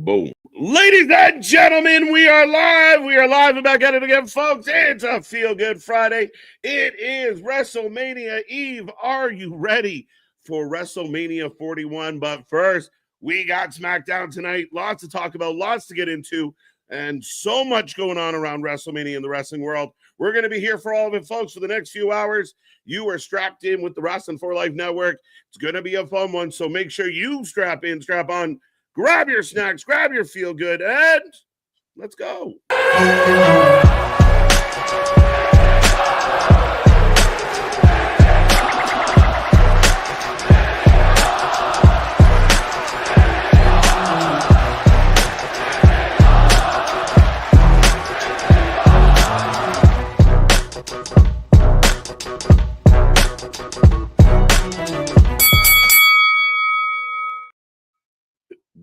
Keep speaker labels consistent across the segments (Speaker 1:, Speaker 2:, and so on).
Speaker 1: Boom. Ladies and gentlemen, we are live. We are live and back at it again, folks. It's a Feel Good Friday. It is WrestleMania Eve. Are you ready for WrestleMania 41? But first, we got SmackDown tonight. Lots to talk about, lots to get into, and so much going on around WrestleMania in the wrestling world. We're going to be here for all of it, folks, for the next few hours. You are strapped in with the Wrestling for Life Network. It's going to be a fun one, so make sure you strap in, strap on, grab your snacks, grab your feel good, and let's go.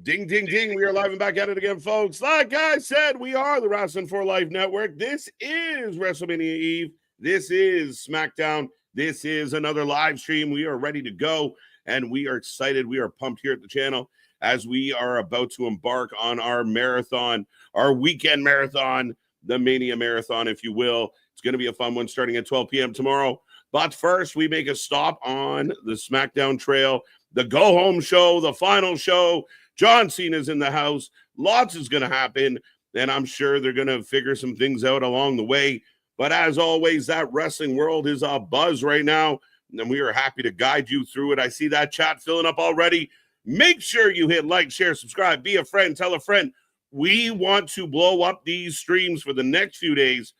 Speaker 1: Ding, ding, ding. We are live and back at it again, folks. Like I said, we are the Wrestling for Life Network. This is WrestleMania Eve. This is SmackDown. This is another live stream. We are ready to go, and we are excited. We are pumped here at the channel as we are about to embark on our marathon, our weekend marathon, the Mania marathon, if you will. It's going to be a fun one starting at 12 p.m. tomorrow. But first, we make a stop on the SmackDown trail, the go-home show, the final show. John Cena's in the house. Lots is going to happen, and I'm sure they're going to figure some things out along the way. But as always, that wrestling world is a buzz right now, and we are happy to guide you through it. I see that chat filling up already. Make sure you hit like, share, subscribe, be a friend, tell a friend. We want to blow up these streams for the next few days,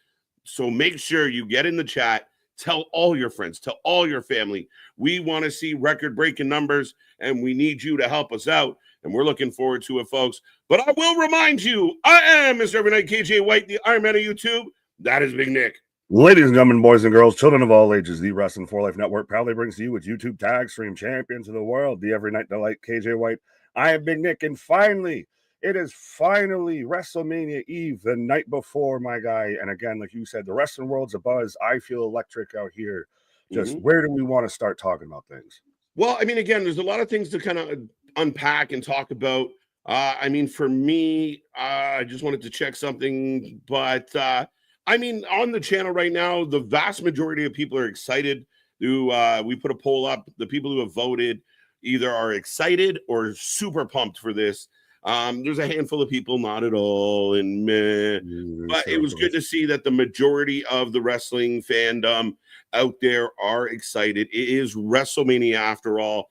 Speaker 1: so make sure you get in the chat. Tell all your friends, tell all your family. We want to see record-breaking numbers, and we need you to help us out. And we're looking forward to it, folks. But I will remind you, I am Mr. Every Night KJ White, the Iron Man of YouTube. That is Big Nick.
Speaker 2: Ladies and gentlemen, boys and girls, children of all ages, the Wrestling for Life Network proudly brings to you its YouTube tag stream champions of the world, the Every Night Delight KJ White. I am Big Nick, and finally, it is finally WrestleMania Eve, the night before, my guy. And again, like you said, the wrestling world's a buzz. I feel electric out here. Just where do we want to start talking about things?
Speaker 1: Well, I mean, again, there's a lot of things to kind of unpack and talk about. I mean, for me, I just wanted to check something, but I mean, on the channel right now, the vast majority of people are excited. We put a poll up. The people who have voted either are excited or super pumped for this. There's a handful of people not at all, and meh. But it was good to see that the majority of the wrestling fandom out there are excited. It is WrestleMania after all.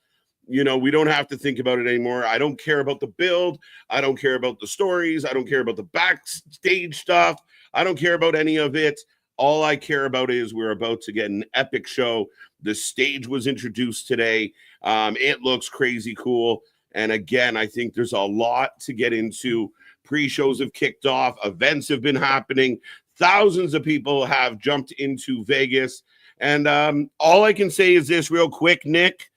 Speaker 1: You know, we don't have to think about it anymore. I don't care about the build. I don't care about the stories. I don't care about the backstage stuff. I don't care about any of it. All I care about is we're about to get an epic show. The stage was introduced today. It looks crazy cool. And again, I think there's a lot to get into. Pre-shows have kicked off. Events have been happening. Thousands of people have jumped into Vegas. And all I can say is this real quick, Nick.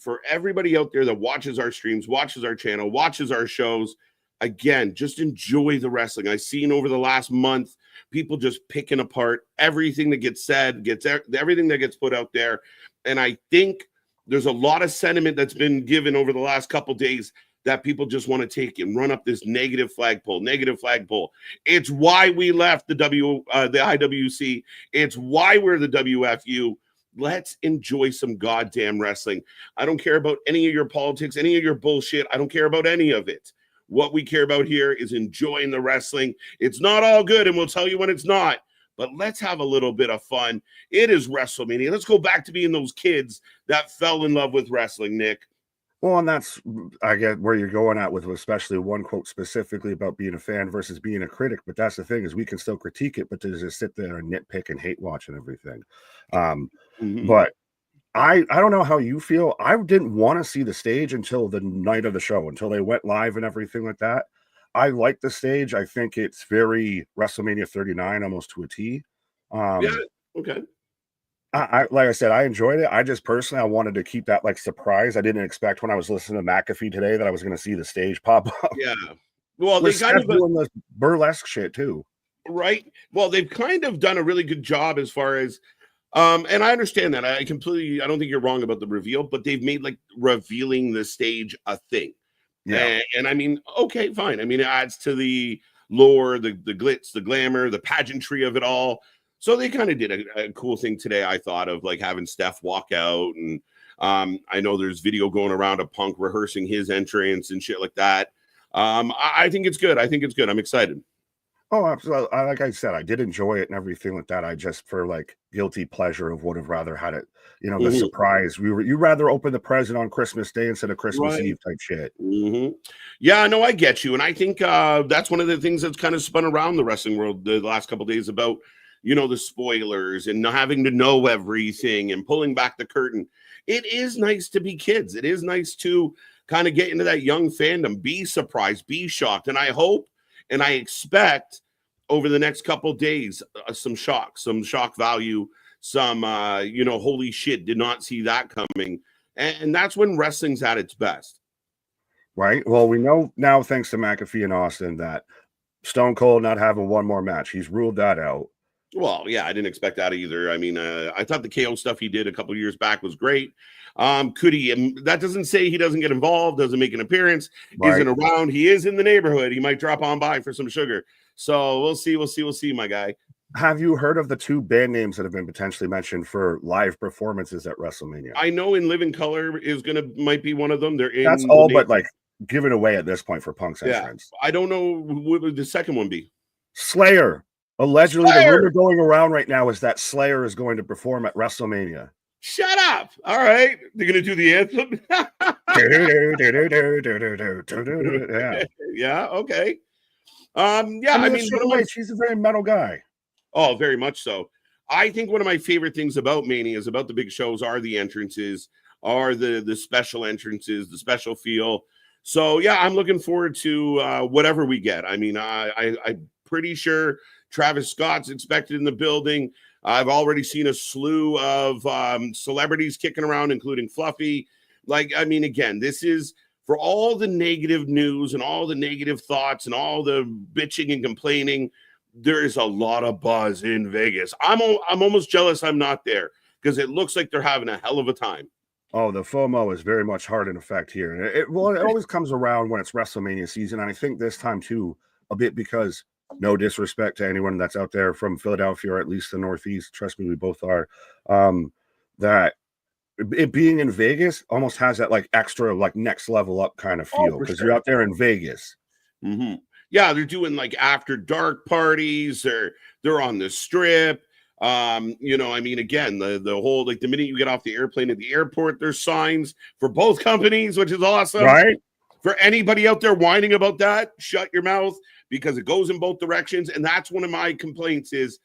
Speaker 1: For everybody out there that watches our streams, watches our channel, watches our shows, again, just enjoy the wrestling. I've seen over the last month, people just picking apart everything that gets said, everything that gets put out there. And I think there's a lot of sentiment that's been given over the last couple days that people just want to take and run up this negative flagpole. It's why we left the IWC. It's why we're the WFU. Let's enjoy some goddamn wrestling. I don't care about any of your politics, any of your bullshit. I don't care about any of it. What we care about here is enjoying the wrestling. It's not all good, and we'll tell you when it's not. But let's have a little bit of fun. It is WrestleMania. Let's go back to being those kids that fell in love with wrestling, Nick.
Speaker 2: Well, and that's, I get where you're going at with, especially one quote specifically about being a fan versus being a critic. But that's the thing, is we can still critique it, but to just sit there and nitpick and hate watch and everything. But I don't know how you feel. I didn't want to see the stage until the night of the show, until they went live and everything like that. I like the stage. I think it's very WrestleMania 39, almost to a T.
Speaker 1: Yeah, okay.
Speaker 2: I like I said, I enjoyed it. I just personally, I wanted to keep that like surprise. I didn't expect when I was listening to McAfee today that I was going to see the stage pop up.
Speaker 1: Yeah. Well, they kind of
Speaker 2: doing the burlesque shit too.
Speaker 1: Right. Well, they've kind of done a really good job as far as and I understand that. I don't think you're wrong about the reveal, but they've made like revealing the stage a thing.
Speaker 2: Yeah.
Speaker 1: And I mean, okay, fine. I mean, it adds to the lore, the glitz, the glamour, the pageantry of it all. So they kind of did a cool thing today, I thought, of like having Steph walk out. And I know there's video going around of Punk rehearsing his entrance and shit like that. I think it's good. I think it's good. I'm excited.
Speaker 2: Oh, absolutely. Like I said, I did enjoy it and everything like that. I just, for like guilty pleasure of, would have rather had it, the
Speaker 1: Mhm.
Speaker 2: surprise. You rather open the present on Christmas Day instead of Christmas
Speaker 1: Right.
Speaker 2: Eve type shit.
Speaker 1: Yeah, no, I get you. And I think that's one of the things that's kind of spun around the wrestling world the last couple of days about, the spoilers and not having to know everything and pulling back the curtain. It is nice to be kids. It is nice to kind of get into that young fandom, be surprised, be shocked. And I hope and I expect over the next couple of days some shock value, some, holy shit, did not see that coming. And that's when wrestling's at its best.
Speaker 2: Right. Well, we know now, thanks to McAfee and Austin, that Stone Cold not having one more match. He's ruled that out.
Speaker 1: Well, yeah, I didn't expect that either. I mean, I thought the KO stuff he did a couple of years back was great. Could he? And that doesn't say he doesn't get involved, doesn't make an appearance, isn't around. He is in the neighborhood. He might drop on by for some sugar. So we'll see, my guy.
Speaker 2: Have you heard of the two band names that have been potentially mentioned for live performances at WrestleMania?
Speaker 1: I know In Living Color might be one of them. They're in.
Speaker 2: That's all, but like given away at this point for Punk's entrance.
Speaker 1: I don't know what would the second one be.
Speaker 2: Slayer. Allegedly, the rumor going around right now is that Slayer is going to perform at WrestleMania.
Speaker 1: Shut up. All right. They're going to do the anthem. Yeah. Okay. Yeah. I mean,
Speaker 2: she's a very metal guy.
Speaker 1: Oh, very much so. I think one of my favorite things about Mania is about the big shows are the entrances, are the special entrances, the special feel. So yeah, I'm looking forward to whatever we get. I mean, I'm pretty sure Travis Scott's expected in the building. I've already seen a slew of celebrities kicking around, including Fluffy. Like, I mean, again, this is for all the negative news and all the negative thoughts and all the bitching and complaining. There is a lot of buzz in Vegas. I'm almost jealous I'm not there because it looks like they're having a hell of a time.
Speaker 2: Oh, the FOMO is very much hard in effect here. It always comes around when it's WrestleMania season. And I think this time too, a bit because no disrespect to anyone that's out there from Philadelphia or at least the Northeast. Trust me, we both are. That it being in Vegas almost has that like extra, like next level up kind of feel because you're out there in Vegas.
Speaker 1: Mm-hmm. Yeah, they're doing like after dark parties. They're on the strip. I mean, again, the whole like the minute you get off the airplane at the airport, there's signs for both companies, which is awesome.
Speaker 2: Right.
Speaker 1: For anybody out there whining about that, shut your mouth because it goes in both directions. And that's one of my complaints is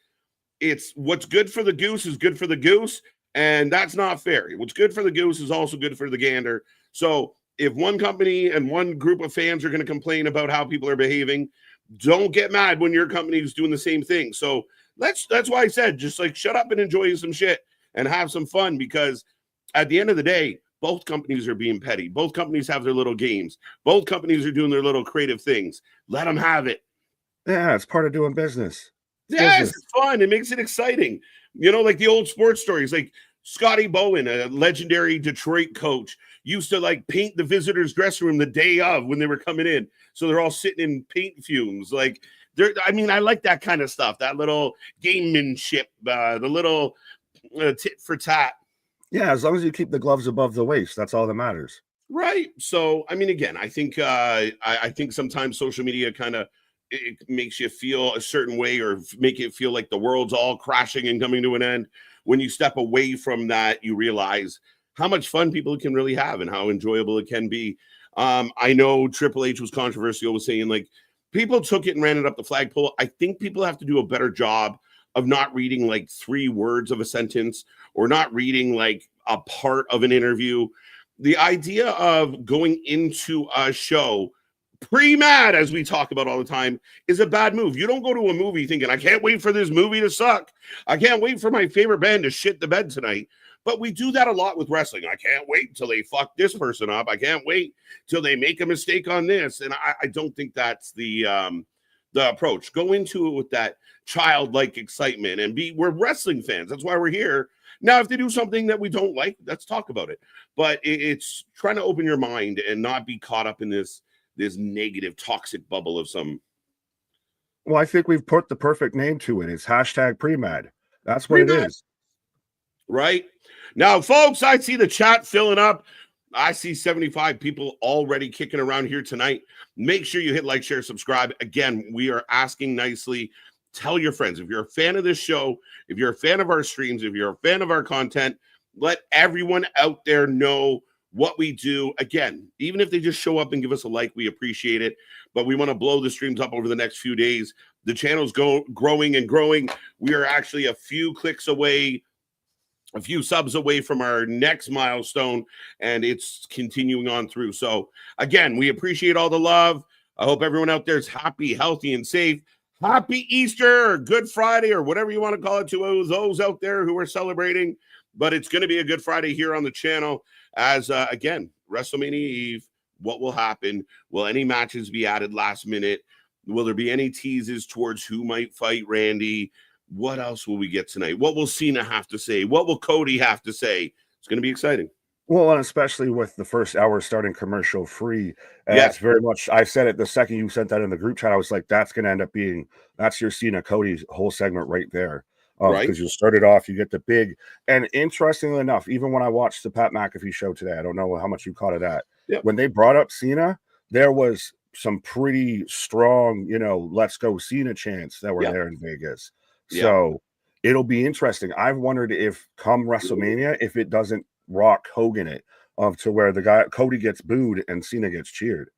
Speaker 1: it's what's good for the goose is good for the goose. And that's not fair. What's good for the goose is also good for the gander. So if one company and one group of fans are going to complain about how people are behaving, don't get mad when your company is doing the same thing. So that's why I said, just like shut up and enjoy some shit and have some fun, because at the end of the day, both companies are being petty. Both companies have their little games. Both companies are doing their little creative things. Let them have it.
Speaker 2: Yeah, it's part of doing business.
Speaker 1: It's fun. It makes it exciting. Like the old sports stories, like Scotty Bowen, a legendary Detroit coach, used to like paint the visitors' dressing room the day of when they were coming in. So they're all sitting in paint fumes. Like, I like that kind of stuff, that little gamemanship, the little tit for tat.
Speaker 2: Yeah, as long as you keep the gloves above the waist, that's all that matters.
Speaker 1: Right. So, I mean, again, I think I think sometimes social media kind of it makes you feel a certain way or make it feel like the world's all crashing and coming to an end. When you step away from that, you realize how much fun people can really have and how enjoyable it can be. I know Triple H was controversial with saying like people took it and ran it up the flagpole. I think people have to do a better job of not reading like 3 words of a sentence or not reading like a part of an interview. The idea of going into a show pre-mad, as we talk about all the time, is a bad move. You don't go to a movie thinking, I can't wait for this movie to suck. I can't wait for my favorite band to shit the bed tonight. But we do that a lot with wrestling. I can't wait until they fuck this person up. I can't wait till they make a mistake on this. And I don't think that's the approach. Go into it with that childlike excitement and we're wrestling fans. That's why we're here. Now, if they do something that we don't like, let's talk about it. But it's trying to open your mind and not be caught up in this this negative, toxic bubble of some.
Speaker 2: Well, I think we've put the perfect name to it. It's hashtag pre-med. That's what it is.
Speaker 1: Right now, folks, I see the chat filling up. I see 75 people already kicking around here tonight. Make sure you hit like, share, subscribe. Again, we are asking nicely. Tell your friends. If you're a fan of this show, if you're a fan of our streams, if you're a fan of our content, let everyone out there know what we do. Again, even if they just show up and give us a like, we appreciate it. But we want to blow the streams up over the next few days. The channel's growing and growing. We are actually a few clicks away, a few subs away from our next milestone, and it's continuing on through. So again, we appreciate all the love. I hope everyone out there is happy, healthy, and safe. Happy Easter or Good Friday or whatever you want to call it to those out there who are celebrating. But it's going to be a Good Friday here on the channel as, again, WrestleMania Eve. What will happen? Will any matches be added last minute? Will there be any teases towards who might fight Randy? What else will we get tonight? What will Cena have to say? What will Cody have to say? It's going to be exciting.
Speaker 2: Well, and especially with the first hour starting commercial free. That's very much, I said it the second you sent that in the group chat. I was like, that's going to end up being, that's your Cena Cody whole segment right there.
Speaker 1: Right.
Speaker 2: Because you'll start it off, you get the big, and interestingly enough, even when I watched the Pat McAfee show today, I don't know how much you caught of that.
Speaker 1: Yep.
Speaker 2: When they brought up Cena, there was some pretty strong, let's go Cena chants that were there in Vegas. So it'll be interesting. I've wondered if come WrestleMania, if it doesn't rock Hogan it to where the guy Cody gets booed and Cena gets cheered.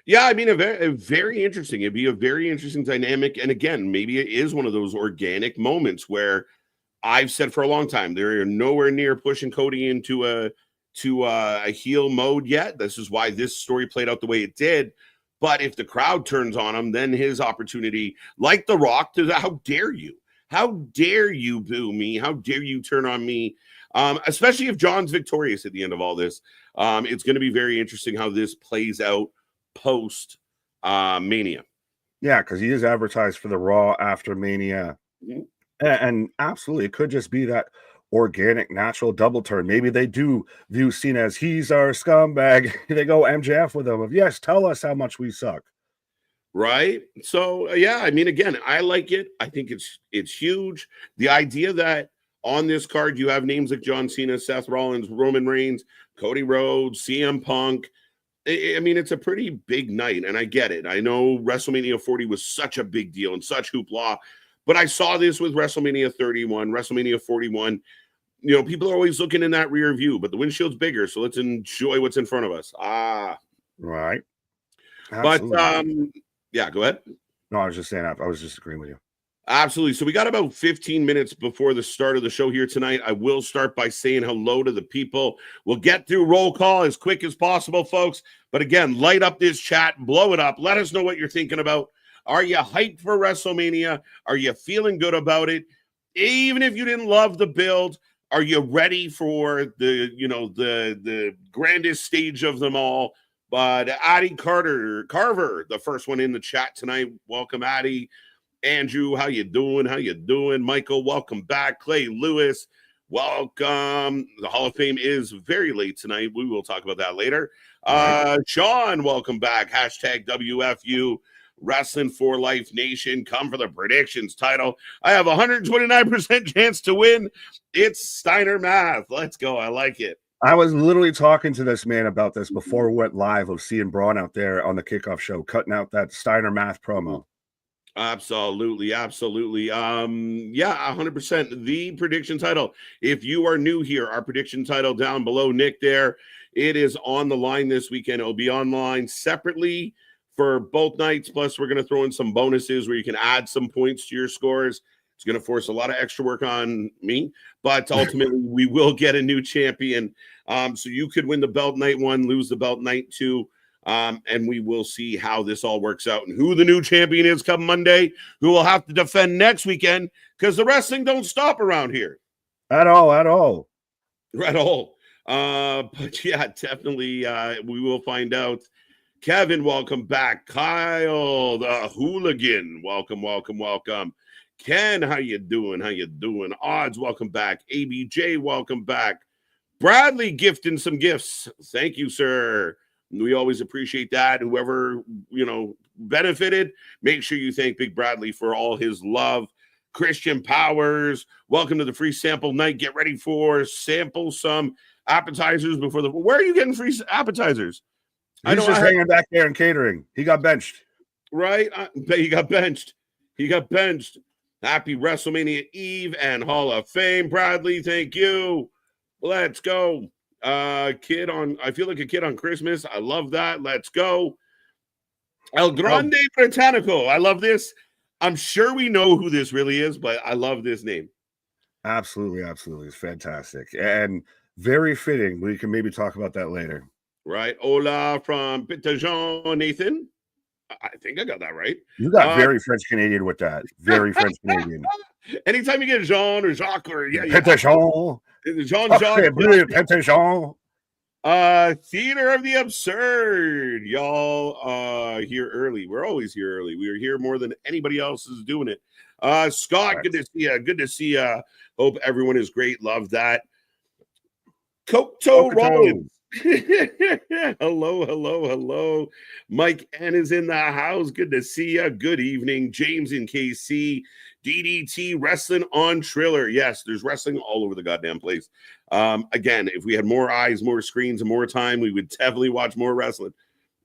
Speaker 1: Yeah, I mean, a very interesting. It'd be a very interesting dynamic. And again, maybe it is one of those organic moments where I've said for a long time, they're nowhere near pushing Cody into a heel mode yet. This is why this story played out the way it did. But if the crowd turns on him, then his opportunity, like The Rock, to how dare you? How dare you boo me? How dare you turn on me? Especially if John's victorious at the end of all this. It's going to be very interesting how this plays out post Mania.
Speaker 2: Yeah, because he is advertised for the Raw after Mania.
Speaker 1: Mm-hmm.
Speaker 2: And absolutely, it could just be that organic, natural double turn. Maybe they do view Cena as he's our scumbag. They go MJF with him of, yes, tell us how much we suck.
Speaker 1: Right. So, yeah, I mean, again, I like it. I think it's huge. The idea that on this card, you have names like John Cena, Seth Rollins, Roman Reigns, Cody Rhodes, CM Punk. I mean, it's a pretty big night, and I get it. I know WrestleMania 40 was such a big deal and such hoopla, but I saw this with WrestleMania 31, WrestleMania 41. People are always looking in that rear view, but the windshield's bigger, so let's enjoy what's in front of us.
Speaker 2: Right.
Speaker 1: Absolutely. But, yeah, go ahead.
Speaker 2: No, I was just saying, I was just agreeing with you.
Speaker 1: Absolutely. So we got about 15 minutes before the start of the show here tonight. I will start by saying hello to the people. We'll get through roll call as quick as possible, folks. But again, light up this chat, blow it up. Let us know what you're thinking about. Are you hyped for WrestleMania? Are you feeling good about it? Even if you didn't love the build, are you ready for the grandest stage of them all? But Addie Carver, the first one in the chat tonight. Welcome, Addie. Andrew, how you doing? How you doing? Michael, welcome back. Clay Lewis, welcome. The Hall of Fame is very late tonight. We will talk about that later. Sean, welcome back. Hashtag WFU Wrestling for Life Nation. Come for the predictions title. I have 129% chance to win. It's Steiner math. Let's go. I like it.
Speaker 2: I was literally talking to this man about this before we went live of seeing Braun out there on the kickoff show, cutting out that Steiner math promo.
Speaker 1: Absolutely. Yeah, 100%. The prediction title. If you are new here, our prediction title down below, Nick there. It is on the line this weekend. It'll be online separately for both nights. Plus, we're going to throw in some bonuses where you can add some points to your scores. It's going to force a lot of extra work on me, but ultimately we will get a new champion. So you could win the belt night one, lose the belt night two. And we will see how this all works out and who the new champion is come Monday, who will have to defend next weekend because the wrestling don't stop around here.
Speaker 2: At all.
Speaker 1: But yeah, definitely we will find out. Kevin, welcome back. Kyle, the hooligan, welcome. Ken, how you doing? Odds, welcome back. ABJ, welcome back. Bradley gifting some gifts. Thank you, sir. We always appreciate that. Whoever, benefited, make sure you thank Big Bradley for all his love. Christian Powers, welcome to the free sample night. Get ready for sample some appetizers before where are you getting free appetizers?
Speaker 2: He's just hanging back there in catering. He got benched.
Speaker 1: Right? He got benched. Happy WrestleMania Eve and Hall of Fame, Bradley. Thank you. Let's go. I feel like a kid on Christmas. I love that. Let's go. El Grande Britannico. I love this. I'm sure we know who this really is, but I love this name.
Speaker 2: Absolutely. It's fantastic. And very fitting. We can maybe talk about that later.
Speaker 1: Right. Hola from Pitajon, Nathan. I think I got that right.
Speaker 2: You got very French Canadian with that. Very French Canadian.
Speaker 1: Anytime you get Jean or Jacques or
Speaker 2: Pitajon.
Speaker 1: Jean-Jacques.
Speaker 2: Pitajon.
Speaker 1: Theater of the Absurd. Y'all here early. We're always here early. We are here more than anybody else is doing it. Scott, good to see you. Hope everyone is great. Love that. Koto Rollins. Hello. Mike N is in the house. Good to see you. Good evening. James in KC. DDT Wrestling on Triller. Yes, there's wrestling all over the goddamn place. Again, if we had more eyes, more screens, and more time, we would definitely watch more wrestling.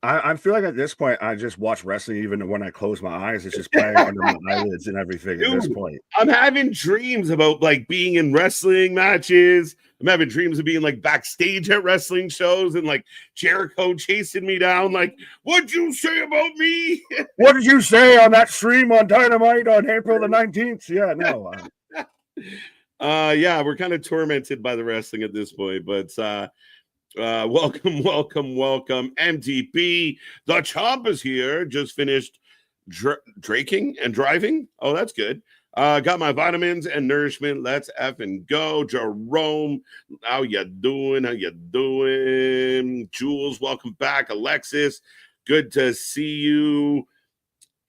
Speaker 2: I feel like at this point, I just watch wrestling even when I close my eyes. It's just playing under my eyelids and everything. Dude, at this point,
Speaker 1: I'm having dreams about like being in wrestling matches. I'm having dreams of being like backstage at wrestling shows and like Jericho chasing me down. Like, what'd you say about me?
Speaker 2: What did you say on that stream on Dynamite on April the 19th? Yeah, no.
Speaker 1: Yeah, we're kind of tormented by the wrestling at this point, but welcome. MTP. The Chomp is here. Just finished draking and driving. Oh, that's good. Got my vitamins and nourishment. Let's effing go. Jerome, how you doing? Jules, welcome back. Alexis, good to see you.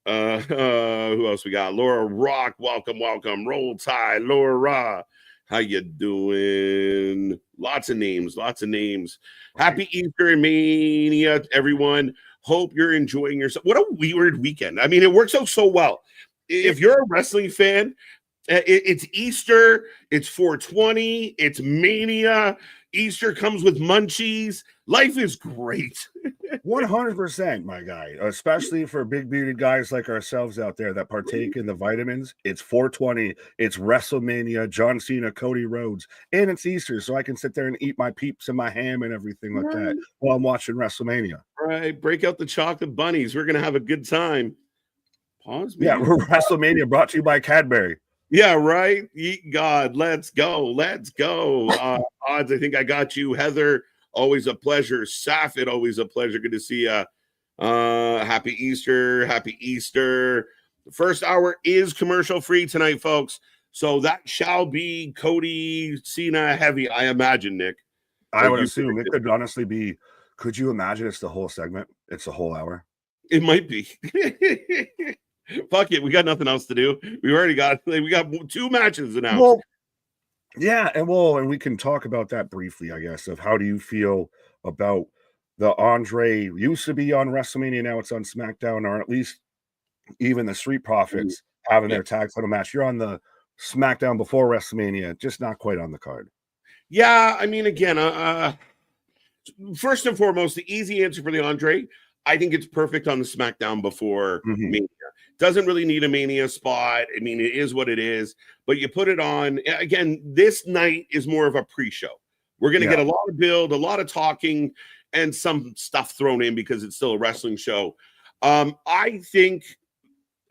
Speaker 1: Who else we got? Laura Rock, welcome. Roll Tide, Laura. How you doing? Lots of names. Happy Easter Mania, everyone. Hope you're enjoying yourself. What a weird weekend. I mean, it works out so well. If you're a wrestling fan, it's Easter, it's 420, it's Mania. Easter comes with munchies. Life is great.
Speaker 2: 100%, my guy, especially for big bearded guys like ourselves out there that partake in the vitamins. It's 420, it's WrestleMania, John Cena, Cody Rhodes, and it's Easter, so I can sit there and eat my peeps and my ham and everything like that while I'm watching WrestleMania.
Speaker 1: Right, break out the chocolate bunnies. We're gonna have a good time. Pause.
Speaker 2: Yeah, WrestleMania brought to you by Cadbury.
Speaker 1: Yeah, right. Eat God. Let's go. Odds, I think I got you. Heather, always a pleasure. Safit, always a pleasure. Good to see you. Happy Easter. The first hour is commercial free tonight, folks. So that shall be Cody Cena heavy, I imagine, Nick.
Speaker 2: I would assume it could honestly be. Could you imagine it's the whole segment? It's the whole hour.
Speaker 1: It might be. Fuck it, we got nothing else to do. We got 2 matches announced.
Speaker 2: Well, yeah, and we can talk about that briefly, I guess, of how do you feel about the Andre used to be on WrestleMania, now it's on SmackDown, or at least even the Street Profits having their tag title match. You're on the SmackDown before WrestleMania, just not quite on the card.
Speaker 1: Yeah, I mean, again, first and foremost, the easy answer for the Andre, I think it's perfect on the SmackDown before Mania. Doesn't really need a Mania spot. I mean, it is what it is, but you put it on. Again, this night is more of a pre-show. We're going to get a lot of build, a lot of talking, and some stuff thrown in because it's still a wrestling show. I think,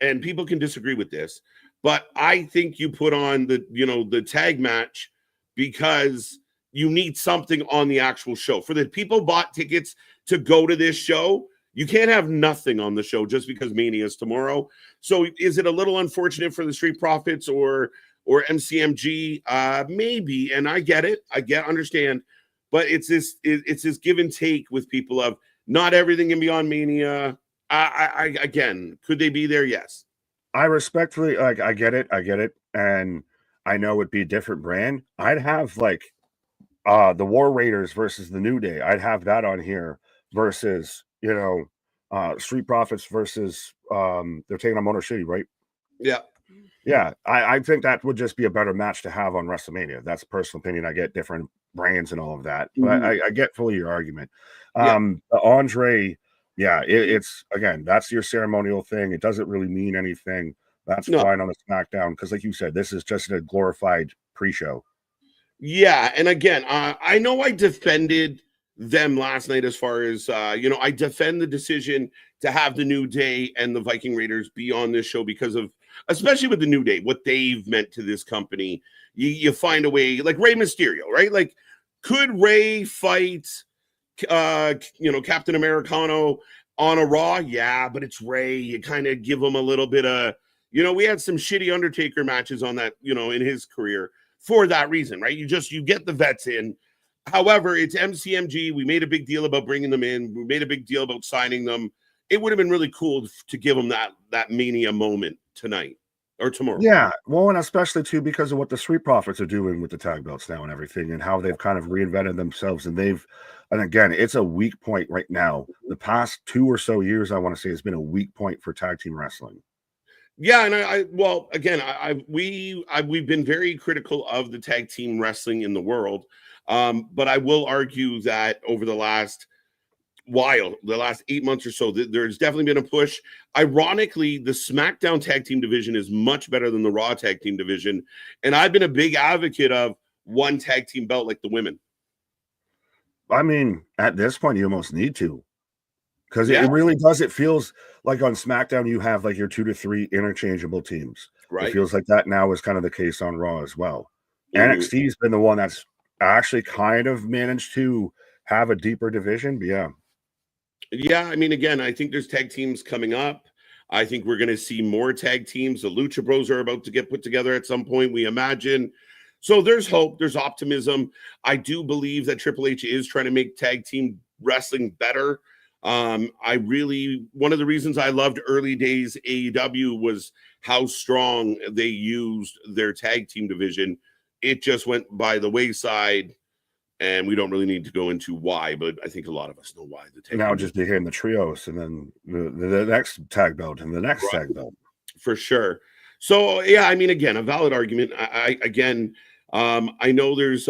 Speaker 1: and people can disagree with this, but I think you put on the tag match because you need something on the actual show. For the people bought tickets to go to this show, you can't have nothing on the show just because Mania is tomorrow. So is it a little unfortunate for the Street Profits or MCMG? Maybe, and I get it. Understand. But it's this give and take with people of not everything can be on Mania. Again, could they be there? Yes.
Speaker 2: I respectfully, I get it. And I know it'd be a different brand. I'd have the War Raiders versus the New Day. I'd have that on here versus, Street Profits versus they're taking on Motor City, right?
Speaker 1: Yeah.
Speaker 2: Yeah, I think that would just be a better match to have on WrestleMania. That's a personal opinion. I get different brands and all of that, but I get fully your argument.
Speaker 1: Yeah.
Speaker 2: The Andre, yeah, it's again, that's your ceremonial thing. It doesn't really mean anything. That's
Speaker 1: No.
Speaker 2: fine on the SmackDown because, like you said, this is just a glorified pre-show.
Speaker 1: Yeah, and again, I know I defended them last night as far as I defend the decision to have the New Day and the Viking Raiders be on this show because of, especially with the New Day, what they've meant to this company. You find a way, like Rey Mysterio, right? Like, could Rey fight Captain Americano on a Raw? Yeah, but it's Rey. You kind of give him a little bit of, we had some shitty Undertaker matches on that, in his career for that reason, right? You get the vets in. However, it's MCMG. We made a big deal about bringing them in. We made a big deal about signing them. It would have been really cool to give them that Mania moment tonight or tomorrow.
Speaker 2: Yeah, well, and especially too because of what the Street Profits are doing with the tag belts now and everything, and how they've kind of reinvented themselves. And again, it's a weak point right now. The past 2 or so years, I want to say, has been a weak point for tag team wrestling.
Speaker 1: Yeah, and we've been very critical of the tag team wrestling in the world, but I will argue that over the last 8 months or so, there's definitely been a push. Ironically, the SmackDown tag team division is much better than the Raw tag team division, and I've been a big advocate of one tag team belt like the women.
Speaker 2: I mean, at this point, you almost need to. Because it really does. It feels like on SmackDown, you have like your 2 to 3 interchangeable teams.
Speaker 1: Right.
Speaker 2: It feels like that now is kind of the case on Raw as well. NXT's been the one that's actually kind of managed to have a deeper division. But yeah.
Speaker 1: Yeah, I mean, again, I think there's tag teams coming up. I think we're going to see more tag teams. The Lucha Bros are about to get put together at some point, we imagine. So there's hope. There's optimism. I do believe that Triple H is trying to make tag team wrestling better. One of the reasons I loved early days AEW was how strong they used their tag team division. It just went by the wayside, and we don't really need to go into why, but I think a lot of us know why. The tag
Speaker 2: now just became the trios, and then the next tag belt and the next tag belt.
Speaker 1: For sure. So yeah, I mean, again, a valid argument. I know there's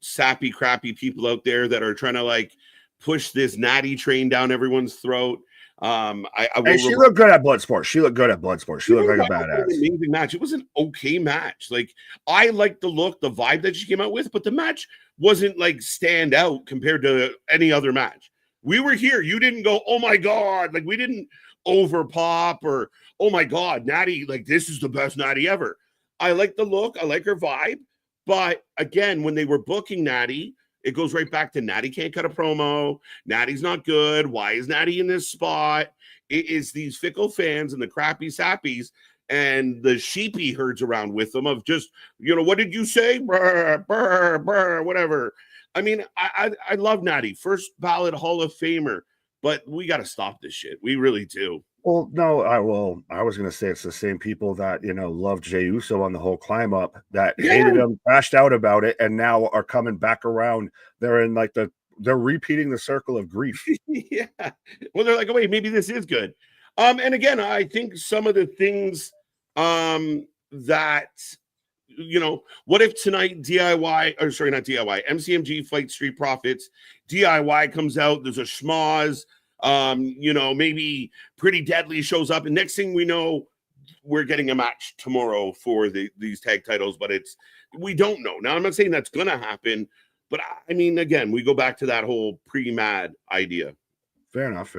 Speaker 1: sappy, crappy people out there that are trying to like push this natty train down everyone's throat.
Speaker 2: She looked good at Bloodsport. She looked like a badass.
Speaker 1: Amazing match. It was an okay match. Like, I liked the look, the vibe that she came out with, but the match wasn't like stand out compared to any other match. We were here. You didn't go, oh my God. Like, we didn't over pop or, oh my God, Natty, like, this is the best Natty ever. I like the look. I like her vibe. But again, when they were booking Natty, it goes right back to Natty can't cut a promo. Natty's not good. Why is Natty in this spot? It is these fickle fans and the crappy sappies and the sheepy herds around with them of just, what did you say? Brr, brr, brr, whatever. I mean, I love Natty. First ballot Hall of Famer. But we got to stop this shit. We really do.
Speaker 2: Well, no, I was going to say it's the same people that, loved Jey Uso on the whole climb up that hated him, crashed out about it, and now are coming back around. They're in like they're repeating the circle of grief.
Speaker 1: Yeah. Well, they're like, oh, wait, maybe this is good. And again, I think some of the things that, what if tonight MCMG fights Street Profits, DIY comes out, there's a schmoz, maybe Pretty Deadly shows up, and next thing we know, we're getting a match tomorrow for these tag titles, but we don't know. Now, I'm not saying that's going to happen, but I mean, again, we go back to that whole pre-mad idea.
Speaker 2: Fair enough.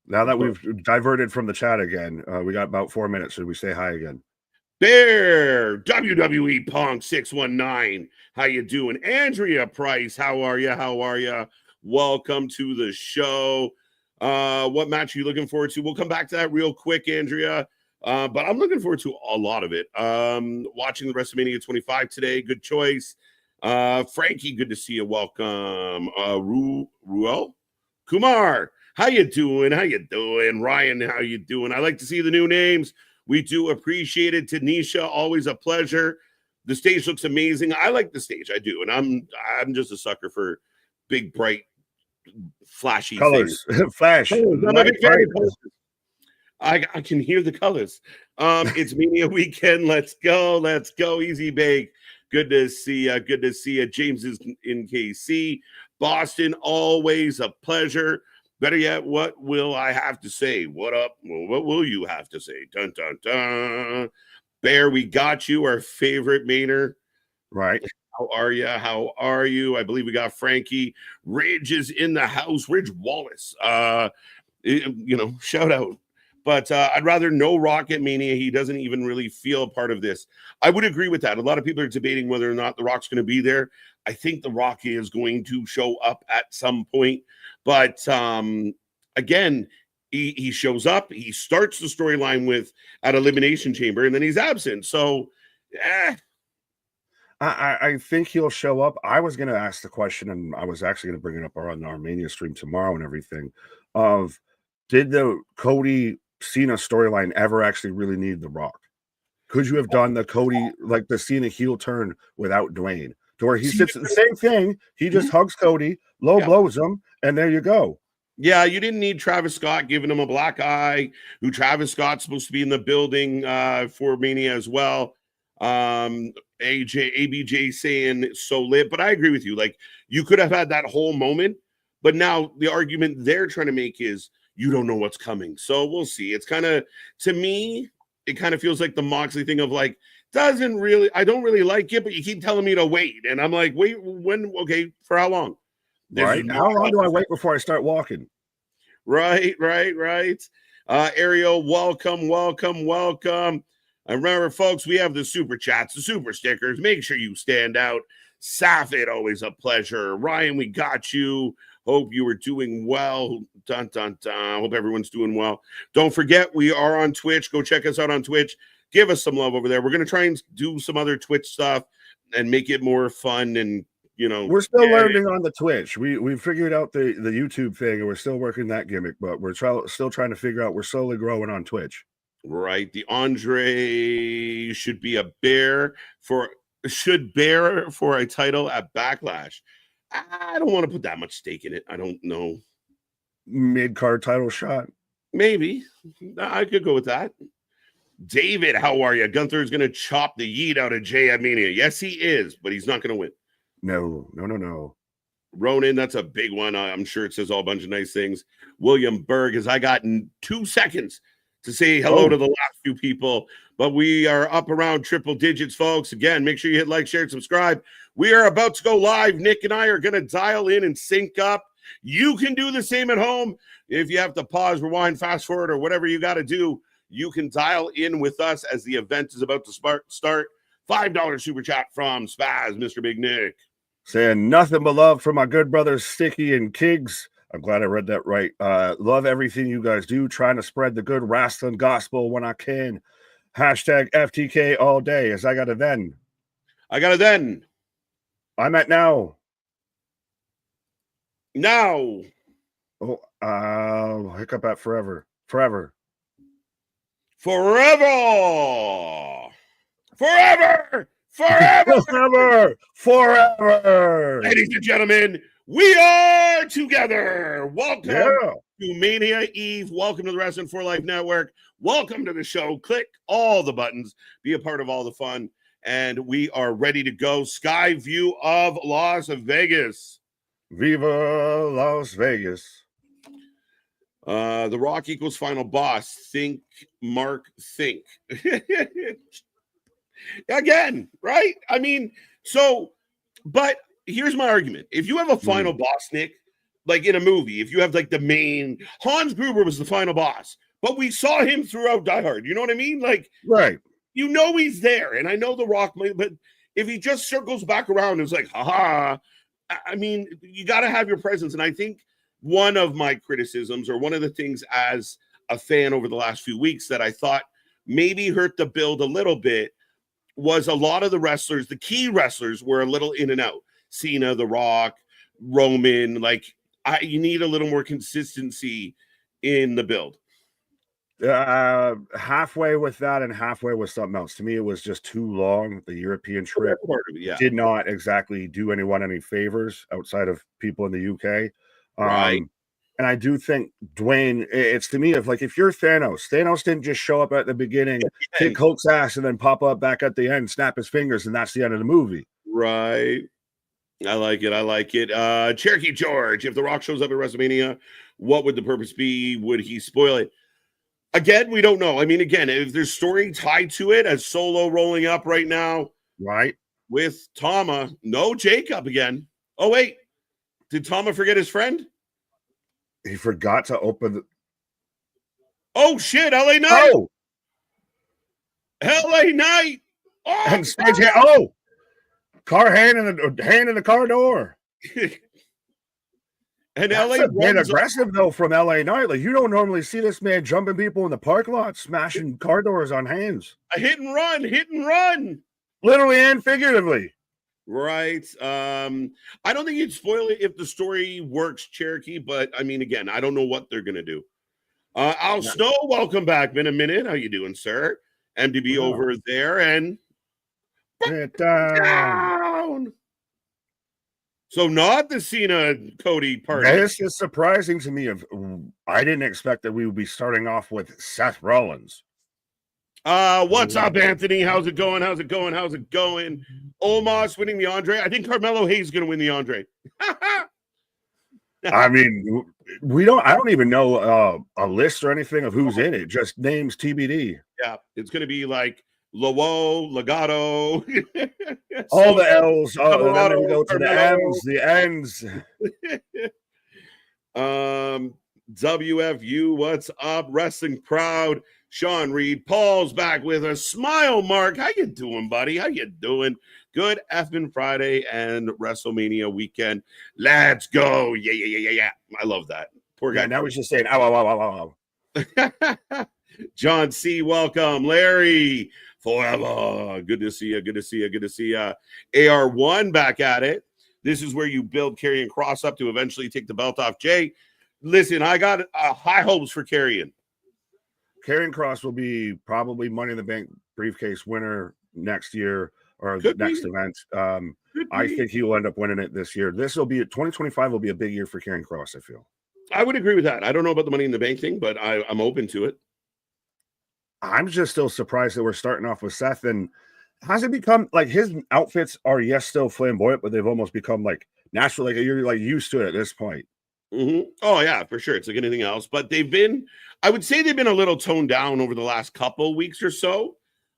Speaker 2: Now that we've diverted from the chat again, we got about 4 minutes. Should we say hi again?
Speaker 1: Bear, WWE Punk 619. How you doing? Andrea Price, how are you? Welcome to the show. What match are you looking forward to? We'll come back to that real quick, Andrea. But I'm looking forward to a lot of it. Watching the WrestleMania 25 today. Good choice. Frankie, good to see you. Welcome. Ruel Kumar, how you doing? Ryan, how you doing? I like to see the new names. We do appreciate it. Tanisha, always a pleasure. The stage looks amazing. I like the stage. I do. And I'm just a sucker for big, bright flashy
Speaker 2: Colors,
Speaker 1: things.
Speaker 2: flash,
Speaker 1: Colors. I'm a
Speaker 2: light,
Speaker 1: big fan of
Speaker 2: bright.
Speaker 1: colors. I can hear the colors. It's Mania weekend. Let's go. Let's go. Easy Bake. Good to see you. Good to see you. James is in KC. Boston, always a pleasure. Better yet, what will I have to say? What up? Well, what will you have to say? Dun, dun, dun. Bear, we got you, our favorite Mainer.
Speaker 2: Right.
Speaker 1: How are you? How are you? I believe we got Frankie. Ridge is in the house. Ridge Wallace. Shout out. But I'd rather no Rocket Mania. He doesn't even really feel a part of this. I would agree with that. A lot of people are debating whether or not The Rock's going to be there. I think The Rock is going to show up at some point. But again, he shows up. He starts the storyline with at Elimination Chamber, and then he's absent. So,
Speaker 2: I think he'll show up. I was going to ask the question, and I was actually going to bring it up on our Mania stream tomorrow and everything, of did the Cody Cena storyline ever actually really need The Rock? Could you have done the Cody, like the Cena heel turn without Dwayne? To where he sits the same thing. He just hugs Cody, blows him, and there you go.
Speaker 1: Yeah, you didn't need Travis Scott giving him a black eye, who Travis Scott's supposed to be in the building for Mania as well. ABJ saying so lit, but I agree with you. Like, you could have had that whole moment, but now the argument they're trying to make is you don't know what's coming. So we'll see. It's kind of, to me, it kind of feels like the Moxley thing of like, I don't really like it, but you keep telling me to wait. And I'm like, wait, when? Okay, for how long?
Speaker 2: Right. How long do I wait before I start walking?
Speaker 1: Right. Ariel, welcome. And remember, folks, we have the super chats, the super stickers. Make sure you stand out. Safit, always a pleasure. Ryan, we got you. Hope you were doing well. Dun, dun, dun. Hope everyone's doing well. Don't forget, we are on Twitch. Go check us out on Twitch. Give us some love over there. We're going to try and do some other Twitch stuff and make it more fun. And,
Speaker 2: we're still learning on the Twitch. We figured out the YouTube thing, and we're still working that gimmick, but we're still trying to figure out. We're slowly growing on Twitch.
Speaker 1: Right. The Andre should bear for a title at Backlash. I don't want to put that much stake in it. I don't know.
Speaker 2: Mid-card title shot.
Speaker 1: Maybe. I could go with that. David, how are you? Gunther is going to chop the yeet out of Jay at Mania. Yes, he is, but he's not going to win.
Speaker 2: No.
Speaker 1: Ronan, that's a big one. I'm sure it says all a bunch of nice things. William Berg, as I got in 2 seconds to say hello to the last few people, but we are up around triple digits, folks. Again, make sure you hit like, share, and subscribe. We are about to go live. Nick and I are going to dial in and sync up. You can do the same at home. If you have to pause, rewind, fast forward, or whatever you got to do, you can dial in with us as the event is about to start. $5 super chat from Spaz, Mr. Big Nick.
Speaker 2: Saying nothing but love for my good brothers Sticky and Kiggs. I'm glad I read that right. Love everything you guys do. Trying to spread the good wrestling gospel when I can. Hashtag FTK all day. As I got a then. I'm at now. Oh, hiccup at forever.
Speaker 1: Ladies and gentlemen, we are together. Welcome to Mania Eve. Welcome to the Wrestling for Life Network. Welcome to the show. Click all the buttons. Be a part of all the fun. And we are ready to go. Sky view of Las Vegas.
Speaker 2: Viva Las Vegas.
Speaker 1: The Rock equals final boss. Think, Mark, think. Again, right? I mean, but here's my argument. If you have a final boss, Nick, like in a movie, if you have like the main, Hans Gruber was the final boss, but we saw him throughout Die Hard. You know what I mean? Like,
Speaker 2: right.
Speaker 1: He's there. And I know The Rock, but if he just circles back around and is like, haha, I mean, you got to have your presence. And I think one of my criticisms, or one of the things as a fan over the last few weeks that I thought maybe hurt the build a little bit, was a lot of the wrestlers, the key wrestlers, were a little in and out. Cena, The Rock, Roman, you need a little more consistency in the build.
Speaker 2: Halfway with that and halfway with something else. To me, it was just too long. The European trip did not exactly do anyone any favors outside of people in the UK.
Speaker 1: Right.
Speaker 2: And I do think Dwayne, it's to me of like if you're Thanos didn't just show up at the beginning, kick Hulk's ass, and then pop up back at the end, snap his fingers, and that's the end of the movie.
Speaker 1: Right. I like it. I like it. Cherokee George, if The Rock shows up at WrestleMania, what would the purpose be? Would he spoil it? Again, we don't know. I mean, again, if there's story tied to it, as Solo rolling up right now,
Speaker 2: right,
Speaker 1: with Tama, no Jacob again. Oh wait, did Tama forget his friend?
Speaker 2: He forgot to open the.
Speaker 1: Oh shit, LA Knight.
Speaker 2: Oh,
Speaker 1: LA Knight. Oh,
Speaker 2: and stage hand. Oh, car hand in the car door.
Speaker 1: And
Speaker 2: that's
Speaker 1: LA
Speaker 2: a bit aggressive though from LA Knight. Like you don't normally see this man jumping people in the park lot, smashing car doors on hands.
Speaker 1: A hit and run,
Speaker 2: literally and figuratively.
Speaker 1: Right. I don't think you'd spoil it if the story works, Cherokee. But I mean, again, I don't know what they're gonna do. Al Snow, welcome back. Been a minute. How you doing, sir? MDB over there and down. So not the Cena Cody party.
Speaker 2: This is surprising to me. I didn't expect that we would be starting off with Seth Rollins.
Speaker 1: What's up, Anthony? How's it going? Omos winning the Andre. I think Carmelo Hayes is going to win the Andre.
Speaker 2: I mean, I don't even know a list or anything of who's in it. Just names TBD.
Speaker 1: Yeah, it's going to be like Lowo, Legato.
Speaker 2: All the L's. And then we go to the N's.
Speaker 1: WFU, what's up? Wrestling Proud. Sean Reed. Paul's back with a smile, Mark. How you doing, buddy? How you doing? Good effing Friday and WrestleMania weekend. Let's go. Yeah. I love that. Poor guy.
Speaker 2: Yeah, now he's just saying, ow.
Speaker 1: John C., welcome. Larry, forever. Good to see you. AR1 back at it. This is where you build Karrion Kross up to eventually take the belt off Jay. Listen, I got high hopes for Karrion.
Speaker 2: Karrion Kross will be probably Money in the Bank briefcase winner next year or next event. I think he will end up winning it this year. 2025 will be a big year for Karrion Kross, I feel.
Speaker 1: I would agree with that. I don't know about the Money in the Bank thing, but I'm open to it.
Speaker 2: I'm just still surprised that we're starting off with Seth. And has it become like his outfits are still flamboyant, but they've almost become like natural, like you're like used to it at this point.
Speaker 1: Mm-hmm. Oh yeah, for sure. It's like anything else, but I would say they've been a little toned down over the last couple weeks or so.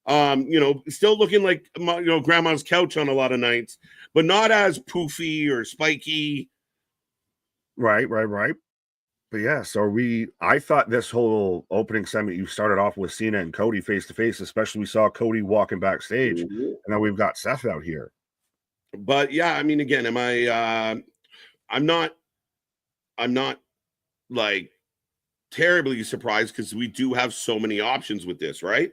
Speaker 1: Still looking like grandma's couch on a lot of nights, but not as poofy or spiky.
Speaker 2: Right. But yeah, so I thought this whole opening segment, you started off with Cena and Cody face to face, especially we saw Cody walking backstage, and then we've got Seth out here.
Speaker 1: But yeah, I mean, again, I'm not like terribly surprised because we do have so many options with this, right?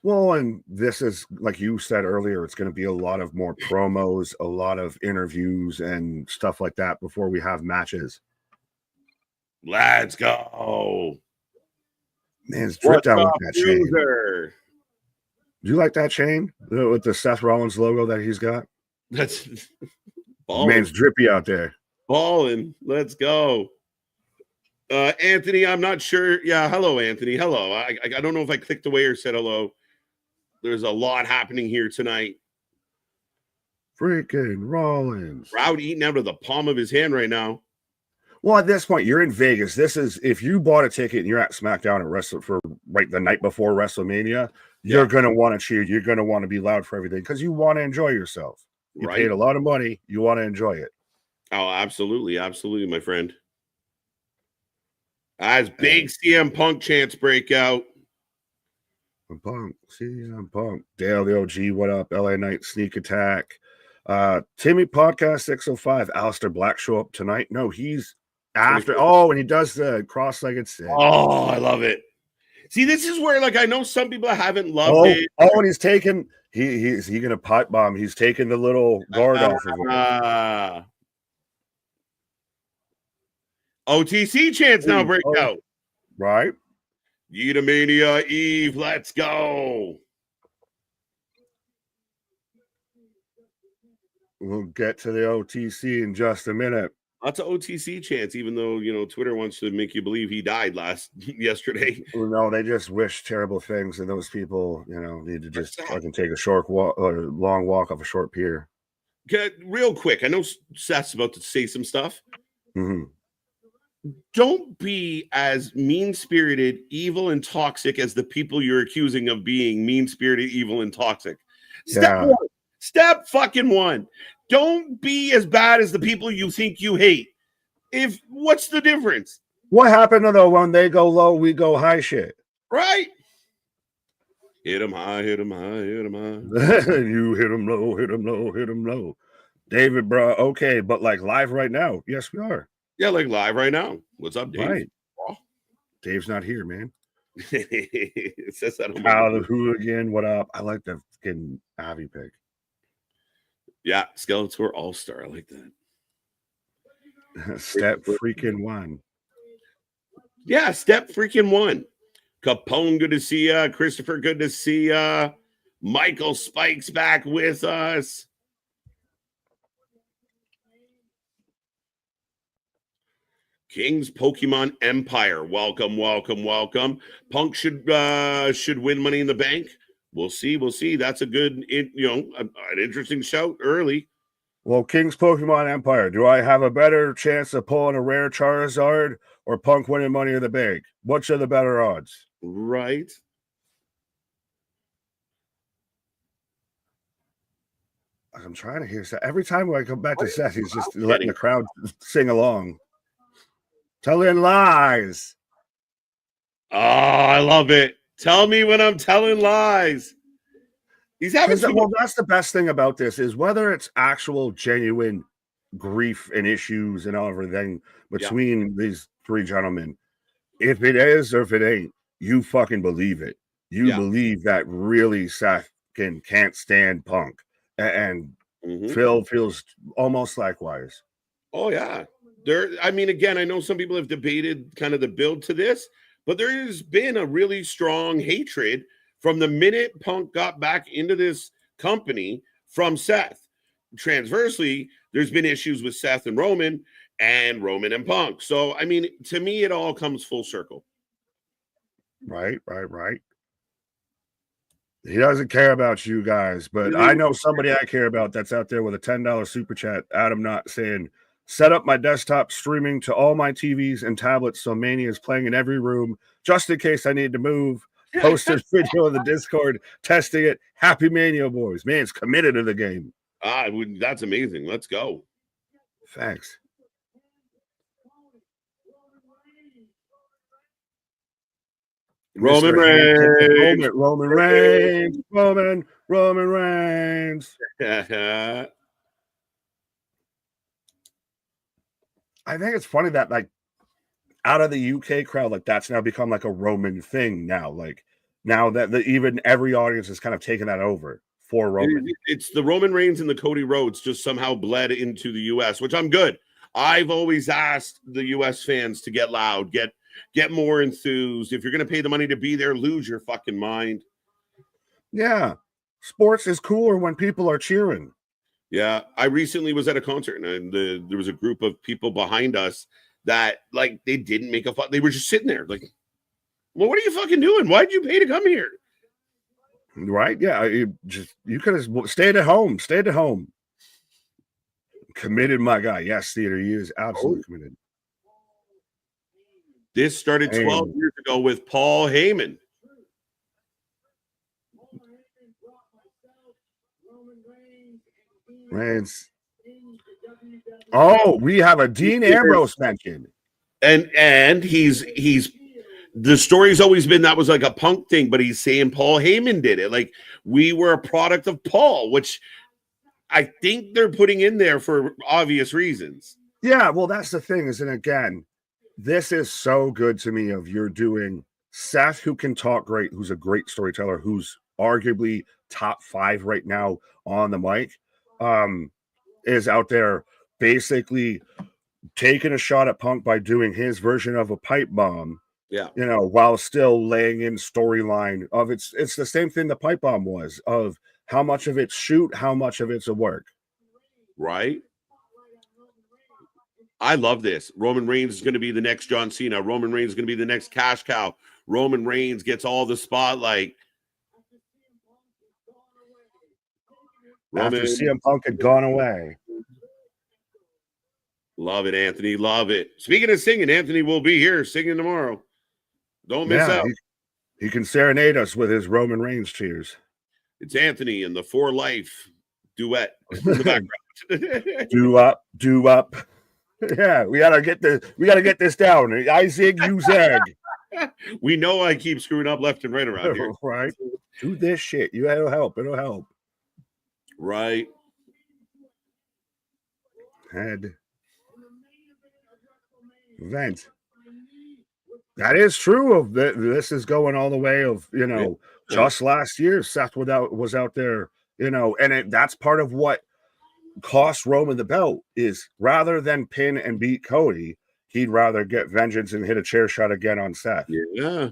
Speaker 2: Well, and this is, like you said earlier, it's going to be a lot of more promos, a lot of interviews and stuff like that before we have matches.
Speaker 1: Let's go.
Speaker 2: Man, it's dripped out with that chain. Do you like that chain with the Seth Rollins logo that he's got?
Speaker 1: That's
Speaker 2: man's drippy out there.
Speaker 1: Balling. Let's go. Anthony, I'm not sure. Yeah, hello, Anthony. Hello. I don't know if I clicked away or said hello. There's a lot happening here tonight.
Speaker 2: Freaking Rollins.
Speaker 1: Crowd eating out of the palm of his hand right now.
Speaker 2: Well, at this point, you're in Vegas. This is if you bought a ticket and you're at SmackDown for the night before WrestleMania, you're going to want to cheer. You're going to want to be loud for everything because you want to enjoy yourself. You paid a lot of money. You want to enjoy it.
Speaker 1: Oh, absolutely. Absolutely, my friend. As big CM Punk chants break out.
Speaker 2: CM Punk. Dale the OG, what up? LA Knight Sneak Attack. Timmy Podcast 605. Aleister Black show up tonight? No, he's after. Oh, and he does the cross-legged sit.
Speaker 1: Oh, I love it. See, this is where, like, I know some people haven't loved it.
Speaker 2: Oh, and he's taking he's gonna pipe bomb. He's taking the little guard off of him.
Speaker 1: OTC chants now break out.
Speaker 2: Right.
Speaker 1: Mania Eve, let's go.
Speaker 2: We'll get to the OTC in just a minute.
Speaker 1: Lots of OTC chants, even though Twitter wants to make you believe he died yesterday.
Speaker 2: No, they just wish terrible things, and those people, need to just
Speaker 1: sad.
Speaker 2: fucking take a short walk or a long walk off a short pier.
Speaker 1: Real quick, I know Seth's about to say some stuff.
Speaker 2: Mm-hmm.
Speaker 1: Don't be as mean-spirited, evil, and toxic as the people you're accusing of being mean-spirited, evil, and toxic. Step fucking one. Don't be as bad as the people you think you hate. What's the difference?
Speaker 2: What happened to when they go low, we go high shit?
Speaker 1: Right? Hit them high, hit them high, hit them high.
Speaker 2: You hit them low, hit them low, hit them low. David, bro, okay, but like live right now, yes, we are.
Speaker 1: Yeah, like live right now. What's up, Dave?
Speaker 2: Right. Oh. Dave's not here, man.
Speaker 1: It says that on
Speaker 2: Kyle the Hooligan, what up? I like the fucking Avi pick.
Speaker 1: Yeah, Skeletor All-Star. I like
Speaker 2: that. Step freaking one.
Speaker 1: Yeah, step freaking one. Capone, good to see ya. Christopher, good to see ya. Michael Spike's back with us. King's Pokemon Empire. Welcome, welcome, welcome. Punk should win Money in the Bank. We'll see. We'll see. That's a good, an interesting shout early.
Speaker 2: Well, King's Pokemon Empire. Do I have a better chance of pulling a rare Charizard or Punk winning Money in the Bank? Which are the better odds?
Speaker 1: Right.
Speaker 2: I'm trying to hear Seth. Every time I come back to Seth, he's just letting the crowd sing along. Telling lies.
Speaker 1: Oh, I love it. Tell me when I'm telling lies. He's having
Speaker 2: that's the best thing about this is whether it's actual genuine grief and issues and everything between these three gentlemen. If it is or if it ain't, you fucking believe it. You believe that really Seth can't stand Punk. And Phil feels almost likewise.
Speaker 1: Oh, yeah. Again, I know some people have debated kind of the build to this, but there has been a really strong hatred from the minute Punk got back into this company from Seth. Transversely, there's been issues with Seth and Roman and Punk. So, to me, it all comes full circle.
Speaker 2: Right. He doesn't care about you guys, but I know somebody I care about that's out there with a $10 super chat. Adam Knott saying, set up my desktop streaming to all my TVs and tablets so Mania is playing in every room just in case I need to move. Posted video in the Discord testing it. Happy Mania, boys. Man's committed to the game.
Speaker 1: That's amazing. Let's go.
Speaker 2: Thanks.
Speaker 1: Roman Reigns.
Speaker 2: Roman Reigns. Roman Reigns. I think it's funny that out of the UK crowd, that's now become a Roman thing now. Now that even every audience has kind of taken that over for Roman.
Speaker 1: It's the Roman Reigns and the Cody Rhodes just somehow bled into the US, which I'm good. I've always asked the US fans to get loud, get more enthused. If you're going to pay the money to be there, lose your fucking mind.
Speaker 2: Yeah. Sports is cooler when people are cheering.
Speaker 1: Yeah. I recently was at a concert and there was a group of people behind us that they didn't make a fuss. They were just sitting there well, what are you fucking doing? Why'd you pay to come here?
Speaker 2: Right. Yeah. You could have stayed at home. Committed, my guy. Yes, theater. He is absolutely committed.
Speaker 1: This started 12 years ago with Paul Heyman.
Speaker 2: Reigns. Oh, we have a Dean Ambrose mention.
Speaker 1: And he's the story's always been that was a Punk thing, but he's saying Paul Heyman did it. We were a product of Paul, which I think they're putting in there for obvious reasons.
Speaker 2: Yeah, well, that's the thing, and again, this is so good to me of you're doing Seth, who can talk great, who's a great storyteller, who's arguably top 5 right now on the mic, is out there basically taking a shot at Punk by doing his version of a pipe bomb.
Speaker 1: Yeah.
Speaker 2: While still laying in storyline of it's the same thing the pipe bomb was of how much of it's shoot, how much of it's a work.
Speaker 1: Right. I love this. Roman Reigns is going to be the next John Cena. Roman Reigns is going to be the next cash cow. Roman Reigns gets all the spotlight.
Speaker 2: After CM Punk had gone away.
Speaker 1: Love it, Anthony. Love it. Speaking of singing, Anthony will be here singing tomorrow. Don't miss out.
Speaker 2: He can serenade us with his Roman Reigns cheers.
Speaker 1: It's Anthony and the For Life duet in the background.
Speaker 2: do up. Yeah, we gotta get this down. I zig, you zag.
Speaker 1: We know I keep screwing up left and right around here.
Speaker 2: Right. Do this shit. It'll help.
Speaker 1: Right.
Speaker 2: Head. Event. That is true. This is going all the way of, just last year, Seth was out there, and that's part of what cost Roman the belt is rather than pin and beat Cody, he'd rather get vengeance and hit a chair shot again on Seth.
Speaker 1: Yeah.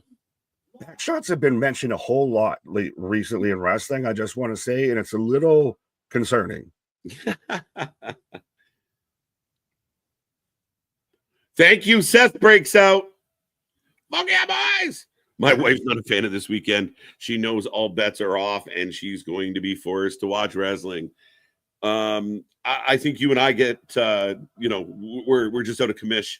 Speaker 2: Back shots have been mentioned a whole lot recently in wrestling, I just want to say, and it's a little concerning.
Speaker 1: Thank you. Seth breaks out. Fuck yeah, boys. My wife's not a fan of this weekend. She knows all bets are off and she's going to be forced to watch wrestling. I think you and I get, we're just out of commish.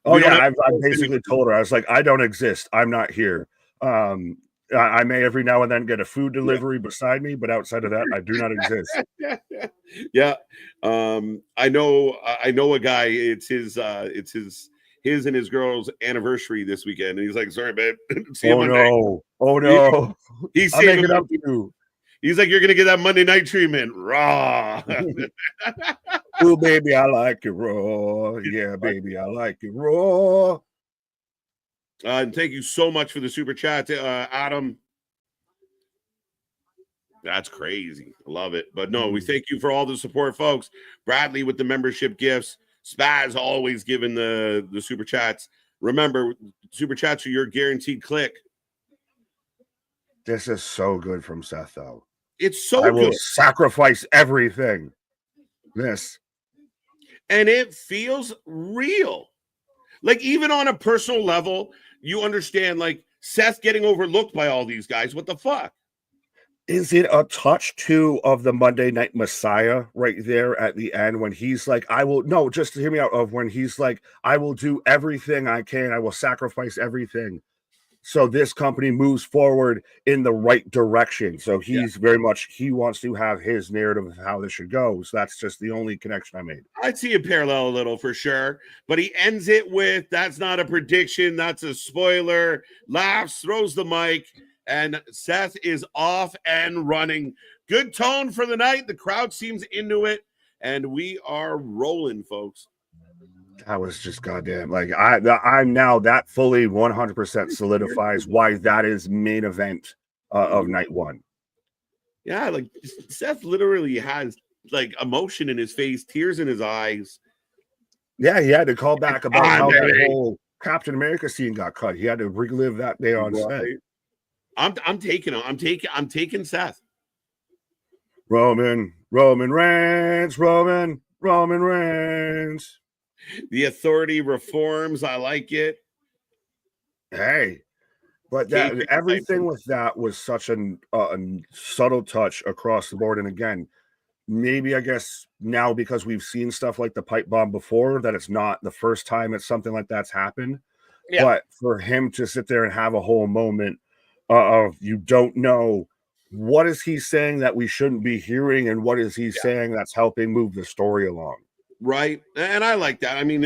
Speaker 2: Oh, yeah. I've basically told her, I was like, I don't exist. I'm not here. I may every now and then get a food delivery beside me, but outside of that, I do not exist.
Speaker 1: Yeah. I know a guy, it's his and his girl's anniversary this weekend. And he's like, sorry, babe. See you Monday.
Speaker 2: Oh no.
Speaker 1: He's
Speaker 2: making up to you.
Speaker 1: He's like, you're going to get that Monday night treatment. Raw.
Speaker 2: Oh, baby, I like it raw. Yeah, baby, I like it raw.
Speaker 1: And thank you so much for the super chat, Adam. That's crazy. I love it. But no, we thank you for all the support, folks. Bradley with the membership gifts. Spaz always giving the super chats. Remember, super chats are your guaranteed click.
Speaker 2: This is so good from Seth, though.
Speaker 1: It's so
Speaker 2: I
Speaker 1: good.
Speaker 2: will sacrifice everything. This.
Speaker 1: And it feels real. Like, even on a personal level, you understand, like, Seth getting overlooked by all these guys. What the fuck?
Speaker 2: Is it a touch, too, of the Monday Night Messiah right there at the end when he's like, just hear me out, of when he's like, I will do everything I can. I will sacrifice everything. So this company moves forward in the right direction. So he's very much, he wants to have his narrative of how this should go. So that's just the only connection I made.
Speaker 1: I'd see a parallel a little for sure. But he ends it with, that's not a prediction. That's a spoiler. Laughs, throws the mic, and Seth is off and running. Good tone for the night. The crowd seems into it. And we are rolling, folks.
Speaker 2: That was just goddamn. Like, I'm now that fully 100% solidifies why that is main event of night one.
Speaker 1: Yeah, like Seth literally has like emotion in his face, tears in his eyes.
Speaker 2: Yeah, he had to call back about how the whole Captain America scene got cut. He had to relive that day on set.
Speaker 1: I'm taking Seth.
Speaker 2: Roman Reigns.
Speaker 1: The Authority reforms. I like it.
Speaker 2: Hey, but that everything with that was such a subtle touch across the board. And again, maybe I guess now because we've seen stuff like the pipe bomb before, that it's not the first time that something like that's happened. Yeah. But for him to sit there and have a whole moment of you don't know what is he saying that we shouldn't be hearing, and what is he saying that's helping move the story along.
Speaker 1: Right. And I like that. I mean,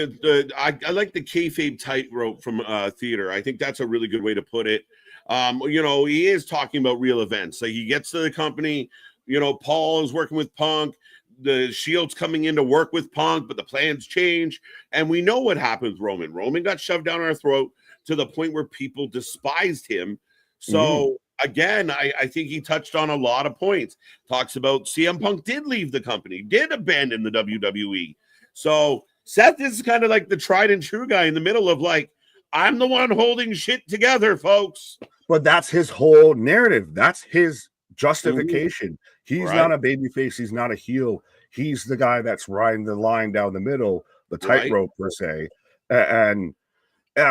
Speaker 1: I like the kayfabe tightrope from theater. I think that's a really good way to put it. He is talking about real events. Like, he gets to the company, Paul is working with Punk. The Shield's coming in to work with Punk, but the plans change. And we know what happened with Roman. Roman got shoved down our throat to the point where people despised him. So, again, I think he touched on a lot of points. Talks about CM Punk did leave the company, did abandon the WWE. So Seth is kind of like the tried and true guy in the middle of like, I'm the one holding shit together, folks.
Speaker 2: But that's his whole narrative. That's his justification. He's not a babyface. He's not a heel. He's the guy that's riding the line down the middle. the tightrope per se. And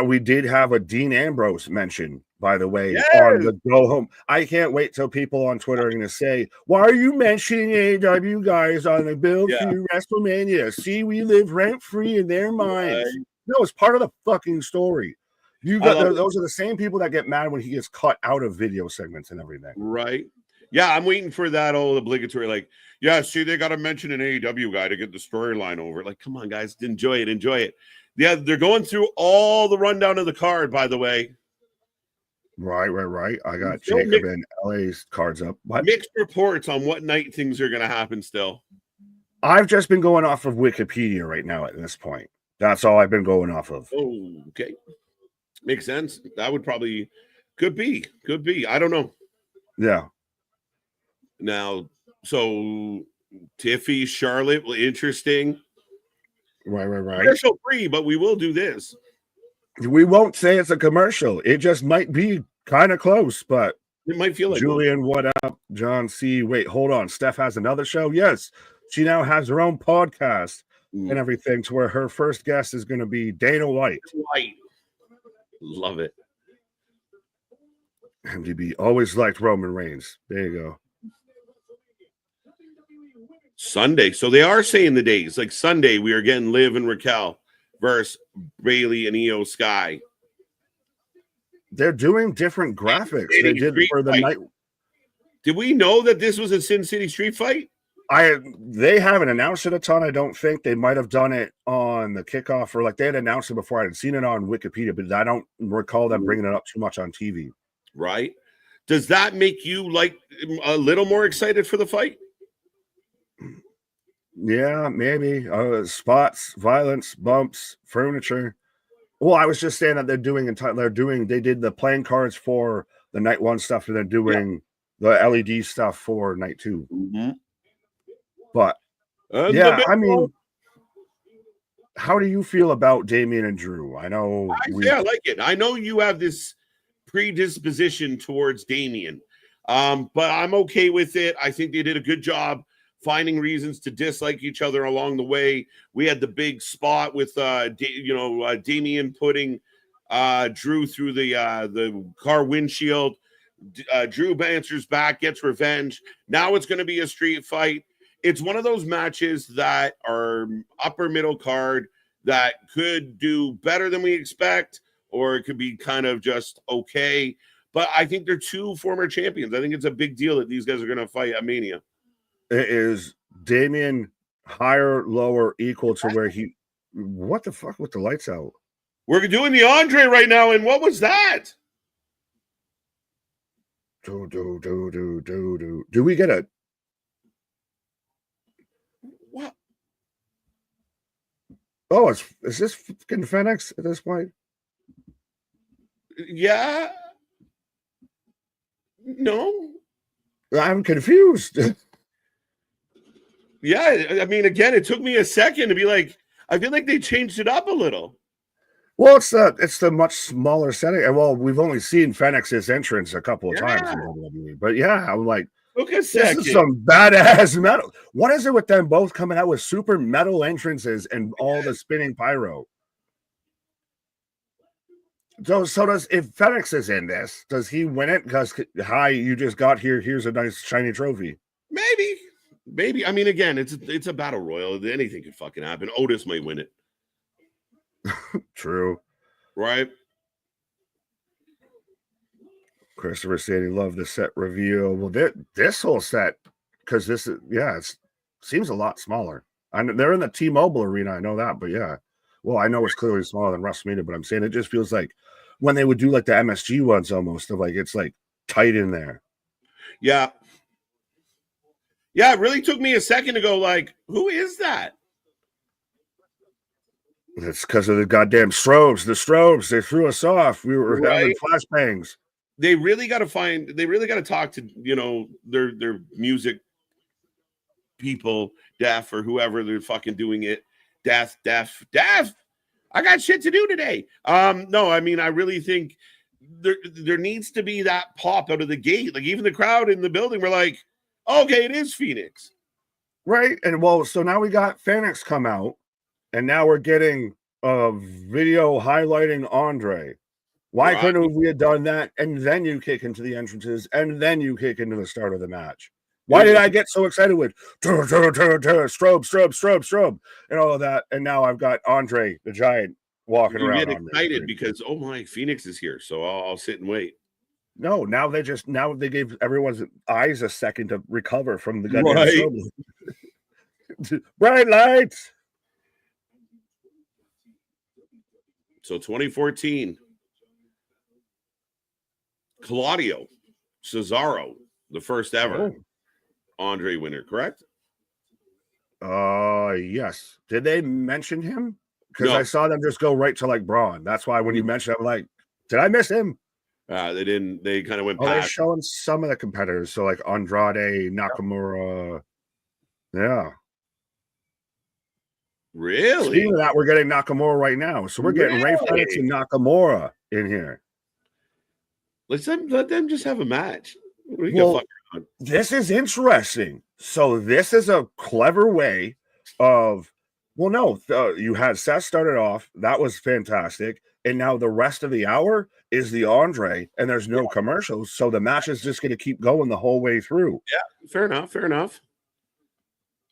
Speaker 2: we did have a Dean Ambrose mention, by the way, on the go home. I can't wait till people on Twitter are going to say, why are you mentioning AEW guys on the build for your WrestleMania? See, we live rent free in their minds. No, it's part of the fucking story. You got those are the same people that get mad when he gets cut out of video segments and everything.
Speaker 1: Right. Yeah, I'm waiting for that old obligatory, like, yeah, see, they got to mention an AEW guy to get the storyline over. Like, come on, guys, enjoy it, enjoy it. Yeah, they're going through all the rundown of the card, by the way.
Speaker 2: Right. I got Jacob and LA's cards up. What?
Speaker 1: Mixed reports on what night things are going to happen still.
Speaker 2: I've just been going off of Wikipedia right now at this point. That's all I've been going off of.
Speaker 1: Oh, okay. Makes sense. That would probably could be. I don't know.
Speaker 2: Yeah.
Speaker 1: Now, so Tiffy, Charlotte, interesting.
Speaker 2: Right.
Speaker 1: Commercial free, but we will do this.
Speaker 2: We won't say it's a commercial. It just might be kind of close, but
Speaker 1: it might feel like
Speaker 2: Julian, what up? John C. Wait, hold on. Steph has another show. Yes, she now has her own podcast and everything, to where her first guest is going to be Dana White.
Speaker 1: Love it.
Speaker 2: MDB always liked Roman Reigns. There you go.
Speaker 1: Sunday. So they are saying the days. Like Sunday, we are getting Liv and Raquel versus Bayley and Io Sky.
Speaker 2: They're doing different graphics. They did for the night.
Speaker 1: Did we know that this was a Sin City street fight?
Speaker 2: They haven't announced it a ton. I don't think they might have done it on the kickoff, or like they had announced it before. I had seen it on Wikipedia, but I don't recall them bringing it up too much on TV.
Speaker 1: Right. Does that make you like a little more excited for the fight?
Speaker 2: Yeah, maybe. Spots, violence, bumps, furniture. Well, I was just saying that they did the playing cards for the night one stuff, and they're doing the LED stuff for night two.
Speaker 1: Mm-hmm.
Speaker 2: But yeah, I mean, how do you feel about Damian and Drew? I know
Speaker 1: I like it. I know you have this predisposition towards Damian, but I'm okay with it. I think they did a good job finding reasons to dislike each other along the way. We had the big spot with Damian putting Drew through the car windshield. Drew answers back, gets revenge. Now it's going to be a street fight. It's one of those matches that are upper middle card that could do better than we expect, or it could be kind of just okay. But I think they're two former champions. I think it's a big deal that these guys are going to fight at Mania.
Speaker 2: Is Damian higher, lower, equal to where he? What the fuck with the lights out?
Speaker 1: We're doing the Andre right now, and what was that?
Speaker 2: Do we get a?
Speaker 1: What?
Speaker 2: Oh, is this fucking Fenix at this point?
Speaker 1: Yeah. No.
Speaker 2: I'm confused.
Speaker 1: Yeah, I mean, again, it took me a second to be like, I feel like they changed it up a little.
Speaker 2: Well, it's the much smaller setting. And well, we've only seen Fenix's entrance a couple of times in WWE. But yeah, I'm like,
Speaker 1: look at
Speaker 2: this is some badass metal. What is it with them both coming out with super metal entrances and all the spinning pyro? So does, if Fenix is in this, does he win it? Because, hi, you just got here. Here's a nice shiny trophy.
Speaker 1: Maybe. I mean, again, it's a battle royal. Anything could fucking happen. Otis might win it.
Speaker 2: True.
Speaker 1: Right?
Speaker 2: Christopher said he loved the set reveal. Well, this whole set, because this is, it seems a lot smaller. They're in the T-Mobile arena. I know that, but yeah. Well, I know it's clearly smaller than WrestleMania, but I'm saying it just feels like when they would do like the MSG ones almost, of like it's like tight in there.
Speaker 1: Yeah. Yeah, it really took me a second to go like, who is that?
Speaker 2: It's because of the goddamn strobes. The strobes, they threw us off. We were having flashbangs.
Speaker 1: They really got to talk to, their music people, Def or whoever they're fucking doing it. Def. I got shit to do today. No, I mean, I really think there needs to be that pop out of the gate. Like even the crowd in the building were like, okay, it is Phoenix.
Speaker 2: Right. And well, so now we got Phoenix come out And now we're getting a video highlighting Andre. Why couldn't we have done that? And then you kick into the entrances, and then you kick into the start of the match. Why did I get so excited with strobe, and all of that? And now I've got Andre the Giant walking around.
Speaker 1: You get excited because, oh my, Phoenix is here, so I'll sit and wait.
Speaker 2: No, now they gave everyone's eyes a second to recover from the goddamn strobe. Bright lights.
Speaker 1: So 2014, Claudio Cesaro, the first ever Andre winner, correct?
Speaker 2: Yes. Did they mention him? Because
Speaker 1: No.
Speaker 2: I saw them just go right to like Braun. That's why when you mentioned it, I'm like, did I miss him?
Speaker 1: They didn't. They kind of went past.
Speaker 2: They're showing some of the competitors. So like Andrade, Nakamura. Yeah.
Speaker 1: Really?
Speaker 2: Speaking of that, we're getting Nakamura right now. So we're getting Ray Phoenix and Nakamura in here.
Speaker 1: Let them just have a match.
Speaker 2: Well, this is interesting. So this is a clever way of, well, no, you had Seth started off. That was fantastic. And now the rest of the hour is the Andre, and there's no commercials. So the match is just going to keep going the whole way through.
Speaker 1: Yeah, fair enough. Fair enough.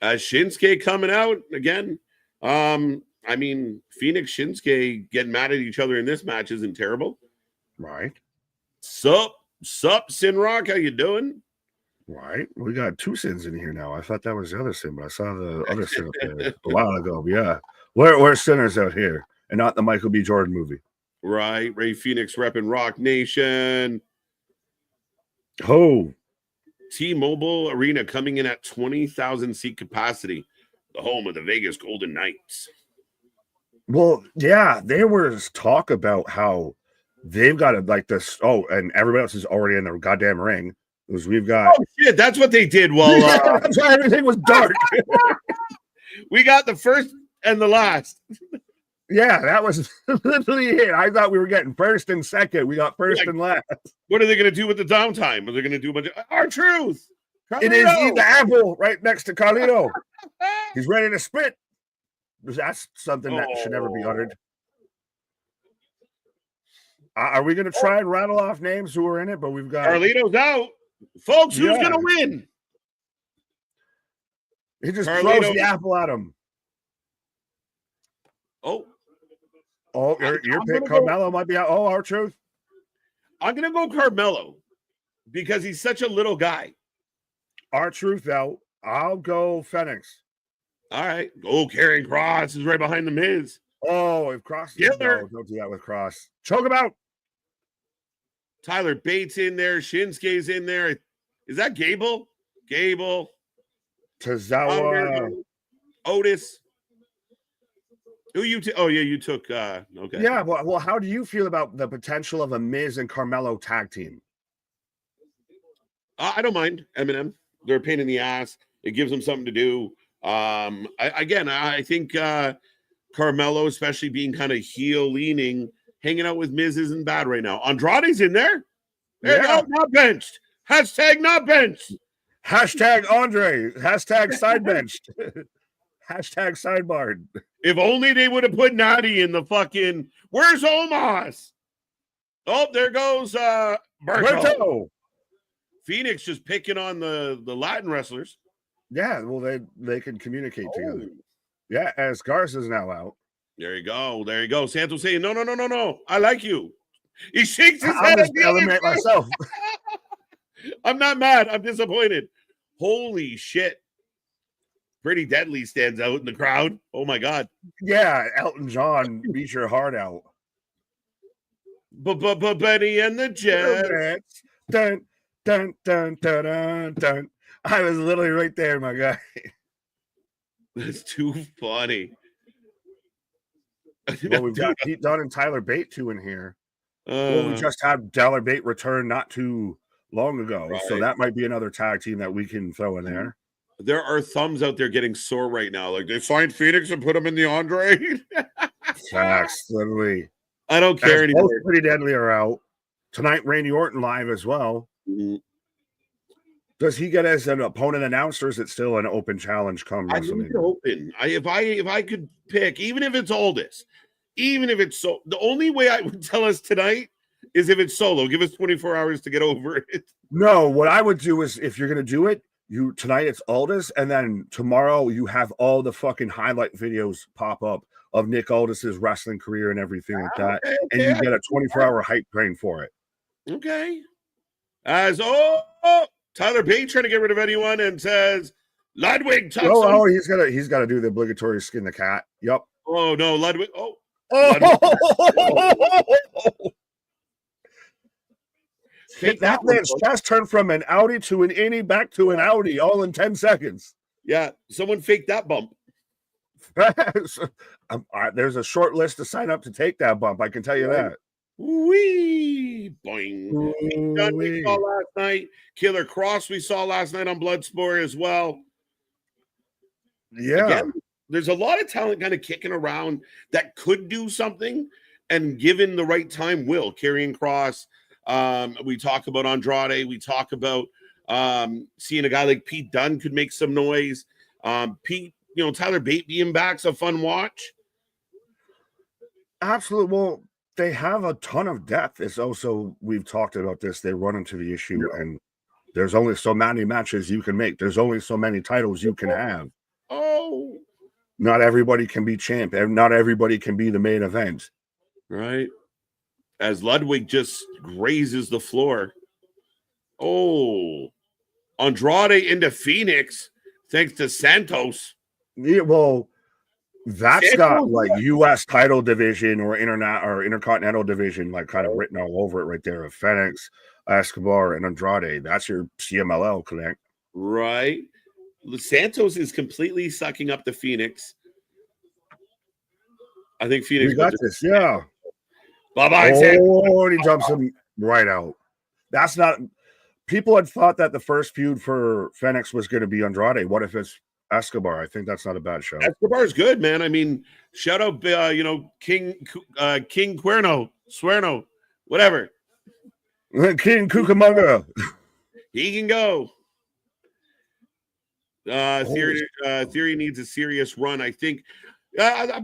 Speaker 1: Shinsuke coming out again. I mean, Phoenix, Shinsuke getting mad at each other in this match isn't terrible.
Speaker 2: Right.
Speaker 1: Sup, Sin Rock, how you doing?
Speaker 2: Right. We got two Sins in here now. I thought that was the other Sin, but I saw the other Sin up there a while ago. Yeah. We're sinners out here and not the Michael B. Jordan movie.
Speaker 1: Right. Ray Phoenix repping Rock Nation.
Speaker 2: Oh.
Speaker 1: T-Mobile Arena coming in at 20,000 seat capacity, the home of the Vegas Golden Knights.
Speaker 2: Well, yeah, there was talk about how they've got it like this. Oh, and everybody else is already in their goddamn ring. Because we've got.
Speaker 1: Oh shit, that's what they did. Well,
Speaker 2: that's why everything was dark.
Speaker 1: We got the first and the last.
Speaker 2: Yeah, that was literally it. I thought we were getting first and second. We got first and last.
Speaker 1: What are they going to do with the downtime? Are they going to do a bunch of R-Truth?
Speaker 2: It is the apple right next to Carlito. He's ready to spit. That's something that should never be uttered. Are we going to try and rattle off names who are in it? But we've got
Speaker 1: Carlito's out. Folks, who's going to win?
Speaker 2: He just throws the apple at him.
Speaker 1: Oh,
Speaker 2: your pick, Carmelo might be out. Oh, R-Truth.
Speaker 1: I'm going to go Carmelo because he's such a little guy.
Speaker 2: R-Truth out. I'll go Phoenix.
Speaker 1: All right. Oh, Karrion Kross is right behind the Miz.
Speaker 2: Oh, if Kross. No, don't do that with Kross. Choke him out.
Speaker 1: Tyler Bates in there. Shinsuke's in there. Is that Gable? Gable.
Speaker 2: Tozawa.
Speaker 1: Otis. Who you you took okay.
Speaker 2: Yeah, well, how do you feel about the potential of a Miz and Carmelo tag team?
Speaker 1: I don't mind Eminem. They're a pain in the ass. It gives them something to do. I think Carmelo, especially being kind of heel leaning, hanging out with Miz isn't bad right now. Andrade's in there. There you go, not benched. Hashtag not benched.
Speaker 2: Hashtag Andre. Hashtag side benched. Hashtag sidebarred.
Speaker 1: If only they would have put Natty in the fucking. Where's Omos? Oh, there goes Berto. Phoenix just picking on the Latin wrestlers.
Speaker 2: Yeah, well, they can communicate together. Yeah, as Garza's now out.
Speaker 1: There you go. There you go. Santos saying, no. I like you. He shakes his
Speaker 2: I'll
Speaker 1: head.
Speaker 2: Just eliminate myself.
Speaker 1: I'm not mad. I'm disappointed. Holy shit. Pretty Deadly stands out in the crowd. Oh, my God.
Speaker 2: Yeah, Elton John beat your heart out.
Speaker 1: Benny and the Jets.
Speaker 2: Dun, dun, dun, dun, dun, dun. I was literally right there, my guy.
Speaker 1: That's too funny.
Speaker 2: Well, we've got Pete Dunne and Tyler Bate two in here. Well, we just had Tyler Bate return not too long ago, so that might be another tag team that we can throw in there.
Speaker 1: There are thumbs out there getting sore right now. Like they find Phoenix and put him in the Andre.
Speaker 2: Facts, literally.
Speaker 1: I don't care anymore.
Speaker 2: Pretty Deadly are out tonight. Randy Orton live as well.
Speaker 1: Mm-hmm.
Speaker 2: Does he get as an opponent announced, or is it still an open challenge come
Speaker 1: I leave
Speaker 2: WrestleMania?
Speaker 1: it open. If I could pick, even if it's Aldous, even if it's so, the only way I would tell us tonight is if it's solo. Give us 24 hours to get over it.
Speaker 2: No, what I would do is if you're gonna do it, tonight it's Aldous, and then tomorrow you have all the fucking highlight videos pop up of Nick Aldis's wrestling career and everything like that, and you get a 24-hour hype train for it.
Speaker 1: Okay. As Tyler Bate trying to get rid of anyone and says Ludwig tucks
Speaker 2: Oh, he's got to do the obligatory skin the cat. Yep.
Speaker 1: Oh no, Ludwig.
Speaker 2: Ludwig.
Speaker 1: Fake
Speaker 2: that man's chest turned from an Audi to an innie back to an Audi all in 10 seconds.
Speaker 1: Yeah, someone faked that bump.
Speaker 2: There's a short list to sign up to take that bump. I can tell you that.
Speaker 1: Wee boing. We saw last night. Killer Cross we saw last night on Bloodsport as well.
Speaker 2: Yeah.
Speaker 1: Again, there's a lot of talent kind of kicking around that could do something, and given the right time, will. Karrion Kross. We talk about Andrade. We talk about seeing a guy like Pete Dunne could make some noise. Tyler Bate being back's a fun watch.
Speaker 2: Absolutely. Well, they have a ton of depth. It's also, we've talked about this, they run into the issue, and there's only so many matches you can make. There's only so many titles you can have.
Speaker 1: Oh.
Speaker 2: Not everybody can be champ, and not everybody can be the main event.
Speaker 1: Right. As Ludwig just grazes the floor. Oh. Andrade into Phoenix, thanks to Santos.
Speaker 2: Yeah, well, that's got like U.S. title division or intercontinental division, like kind of written all over it right there. Of Phoenix, Escobar, and Andrade. That's your CMLL connect.
Speaker 1: Right. Santos is completely sucking up the Phoenix. I think Phoenix.
Speaker 2: We got this, yeah.
Speaker 1: Bye-bye,
Speaker 2: Santos. He jumps him right out. That's not. People had thought that the first feud for Phoenix was going to be Andrade. What if it's Escobar? I think that's not a bad show.
Speaker 1: Escobar's good, man. I mean, shout out, King Suerno, whatever.
Speaker 2: King Cucamonga.
Speaker 1: He can go. Theory needs a serious run. I think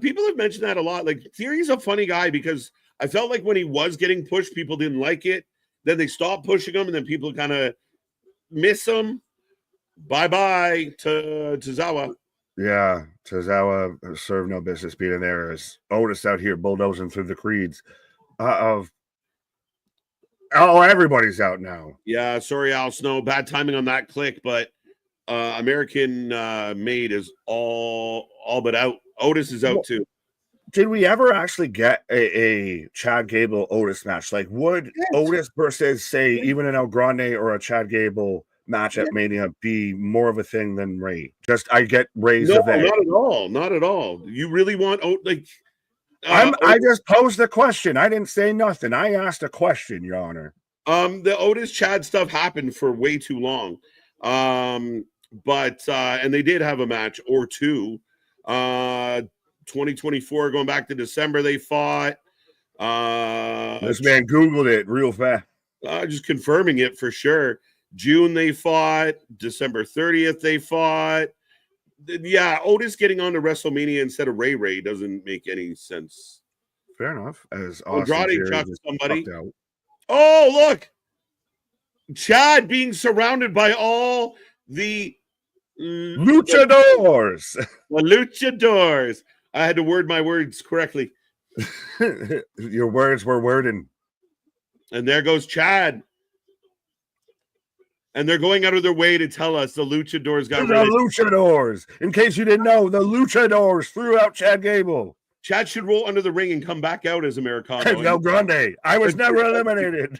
Speaker 1: people have mentioned that a lot. Like, Theory's a funny guy because I felt like when he was getting pushed, people didn't like it. Then they stopped pushing him, and then people kind of miss him. Bye-bye to Tozawa.
Speaker 2: Yeah, Tozawa served no business being there. As Otis out here bulldozing through the creeds. Everybody's out now.
Speaker 1: Yeah, sorry, Al Snow. Bad timing on that click, but American Made is all but out. Otis is out too.
Speaker 2: Did we ever actually get a Chad Gable Otis match? Like, would Otis versus, say, even an El Grande or a Chad Gable match at Mania be more of a thing than Ray? I get Ray's event.
Speaker 1: Not at all. Not at all. You really want
Speaker 2: I just posed the question. I didn't say nothing. I asked a question, Your Honor.
Speaker 1: The Otis Chad stuff happened for way too long. But they did have a match or two. 2024, going back to December, they fought.
Speaker 2: This man Googled it real fast.
Speaker 1: Just confirming it for sure. June they fought. December 30th they fought. Yeah, Otis getting on to WrestleMania instead of Ray doesn't make any sense.
Speaker 2: Fair enough. As
Speaker 1: Andrade chucked somebody. Oh, look. Chad being surrounded by all the
Speaker 2: luchadors.
Speaker 1: The luchadors. I had to word my words correctly.
Speaker 2: Your words were wording.
Speaker 1: And there goes Chad. And they're going out of their way to tell us the luchadors got
Speaker 2: rid of luchadors. In case you didn't know, the luchadors threw out Chad Gable.
Speaker 1: Chad should roll under the ring and come back out as Americano.
Speaker 2: El Grande. I was never eliminated.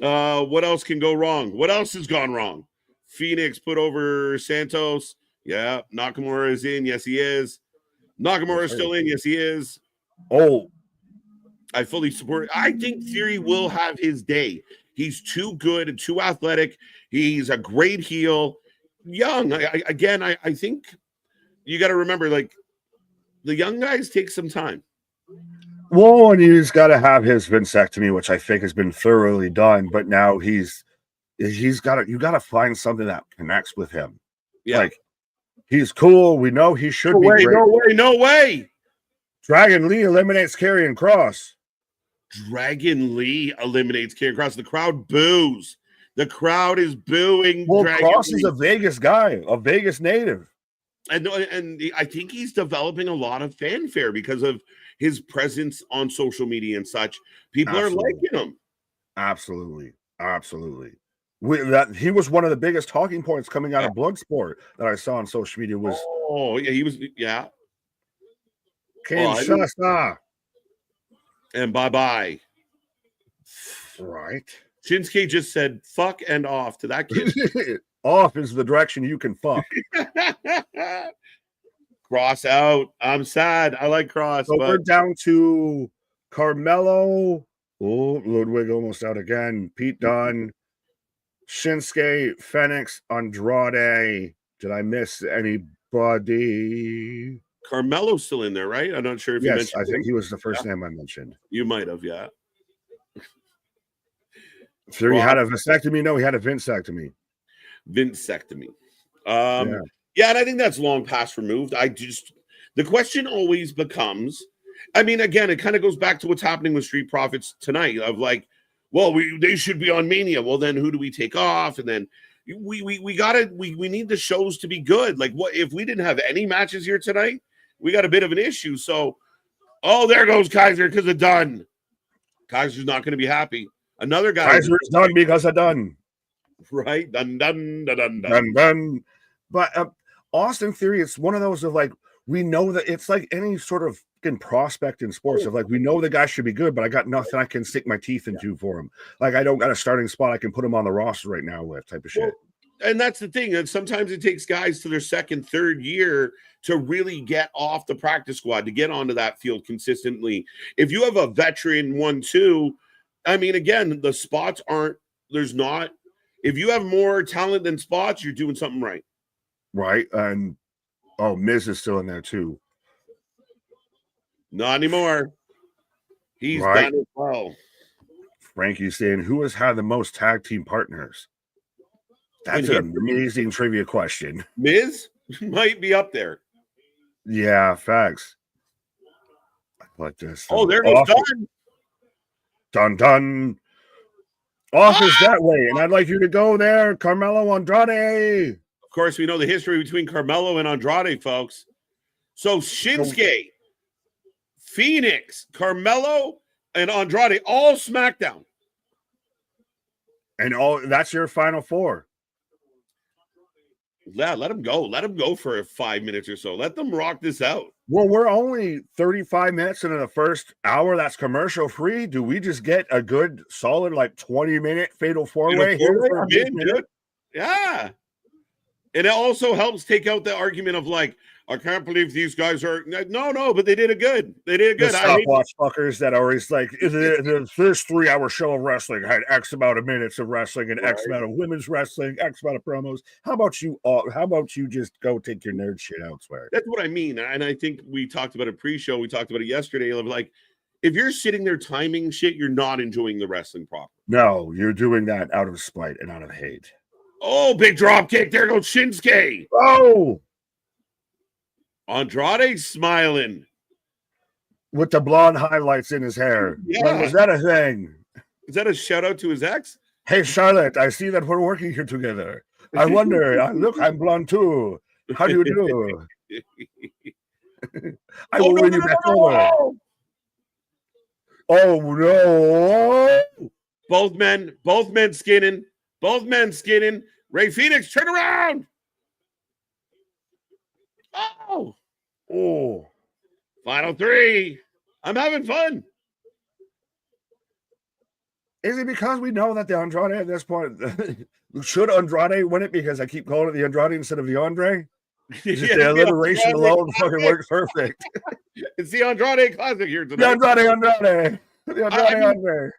Speaker 1: What else can go wrong? What else has gone wrong? Phoenix put over Santos. Yeah. Nakamura is in. Yes, he is. Nakamura is still in. Yes, he is.
Speaker 2: Oh.
Speaker 1: I fully support it. I think Theory will have his day. He's too good and too athletic. He's a great heel. Young. I think you got to remember, like, the young guys take some time.
Speaker 2: Well, and he's got to have his vasectomy, which I think has been thoroughly done. But now he's got to, you got to find something that connects with him.
Speaker 1: Yeah.
Speaker 2: Like, he's cool. We know he should
Speaker 1: No
Speaker 2: be
Speaker 1: way,
Speaker 2: great.
Speaker 1: no way, no way.
Speaker 2: Dragon Lee eliminates Karrion Kross.
Speaker 1: Dragon Lee eliminates Karrion Kross. The crowd boos. The crowd is booing.
Speaker 2: Well,
Speaker 1: Dragon
Speaker 2: Kross
Speaker 1: Lee.
Speaker 2: is a Vegas guy, a Vegas native.
Speaker 1: And I think he's developing a lot of fanfare because of his presence on social media and such. People are liking him.
Speaker 2: Absolutely. He was one of the biggest talking points coming out of Bloodsport that I saw on social media was
Speaker 1: he was
Speaker 2: Kinshasa.
Speaker 1: And bye-bye.
Speaker 2: Right.
Speaker 1: Shinsuke just said fuck and off to that kid.
Speaker 2: Off is the direction you can fuck.
Speaker 1: Cross out. I'm sad. I like Cross.
Speaker 2: So we're down to Carmelo. Oh, Ludwig almost out again. Pete Dunne. Shinsuke, Fenix, Andrade. Did I miss anybody?
Speaker 1: Carmelo's still in there, right? I'm not sure if you mentioned
Speaker 2: I think he was the first name I mentioned.
Speaker 1: You might have, yeah.
Speaker 2: So he had a vasectomy? No, he had a Vincectomy.
Speaker 1: Vincectomy. Yeah, and I think that's long past removed. The question always becomes, I mean, again, it kind of goes back to what's happening with Street Profits tonight of like, well, they should be on Mania. Well, then who do we take off? And then we need the shows to be good. Like, what if we didn't have any matches here tonight? We got a bit of an issue. So, there goes Kaiser because of Dunn. Kaiser's not going to be happy. Another guy.
Speaker 2: Kaiser's done because of Dunn.
Speaker 1: Right? Dun, dun, dun, dun, dun.
Speaker 2: Dun, dun. But Austin Theory, it's one of those of like, we know that it's like any sort of prospect in sports of like, we know the guy should be good, but I got nothing I can stick my teeth into for him. Like, I don't got a starting spot I can put him on the roster right now with type of shit.
Speaker 1: And that's the thing. And sometimes it takes guys to their second, third year to really get off the practice squad, to get onto that field consistently. If you have a veteran 1-2, I mean, again, the spots if you have more talent than spots, you're doing something right.
Speaker 2: Right. And Miz is still in there too.
Speaker 1: Not anymore. He's done it well.
Speaker 2: Frankie's saying, who has had the most tag team partners? That's an amazing trivia question.
Speaker 1: Miz might be up there.
Speaker 2: Yeah, facts. I like this.
Speaker 1: Oh, there goes Dunn.
Speaker 2: Dun dun. Off is that way, and I'd like you to go there, Carmelo Andrade.
Speaker 1: Of course, we know the history between Carmelo and Andrade, folks. So Shinsuke, Phoenix, Carmelo, and Andrade all SmackDown.
Speaker 2: And that's your final four.
Speaker 1: Yeah, let them go. Let them go for 5 minutes or so. Let them rock this out.
Speaker 2: Well, we're only 35 minutes into the first hour. That's commercial free. Do we just get a good, solid, 20-minute fatal four-way here?
Speaker 1: Yeah. And it also helps take out the argument of I can't believe these guys are no, but they did it good. They did it good.
Speaker 2: The stopwatch fuckers that are always like, this 3-hour show of wrestling had X amount of minutes of wrestling and X amount of women's wrestling, X amount of promos. How about you just go take your nerd shit elsewhere?
Speaker 1: That's what I mean. And I think we talked about it pre-show. We talked about it yesterday. Of if you're sitting there timing shit, you're not enjoying the wrestling properly.
Speaker 2: No, you're doing that out of spite and out of hate.
Speaker 1: Oh, big drop kick. There goes Shinsuke.
Speaker 2: Oh,
Speaker 1: Andrade smiling
Speaker 2: with the blonde highlights in his hair.
Speaker 1: Yeah.
Speaker 2: Was that a thing?
Speaker 1: Is that a shout out to his ex?
Speaker 2: Hey, Charlotte, I see that we're working here together. I wonder. Look, I'm blonde too. How do you do? I will win you back over. Oh no!
Speaker 1: Both men skinning. Ray Phoenix, turn around. Oh, final 3. I'm having fun.
Speaker 2: Is it because we know that the Andrade at this point should Andrade win it because I keep calling it the Andrade instead of the Andre? The alliteration alone fucking works perfect.
Speaker 1: It's the Andrade Classic here tonight.
Speaker 2: The Andrade.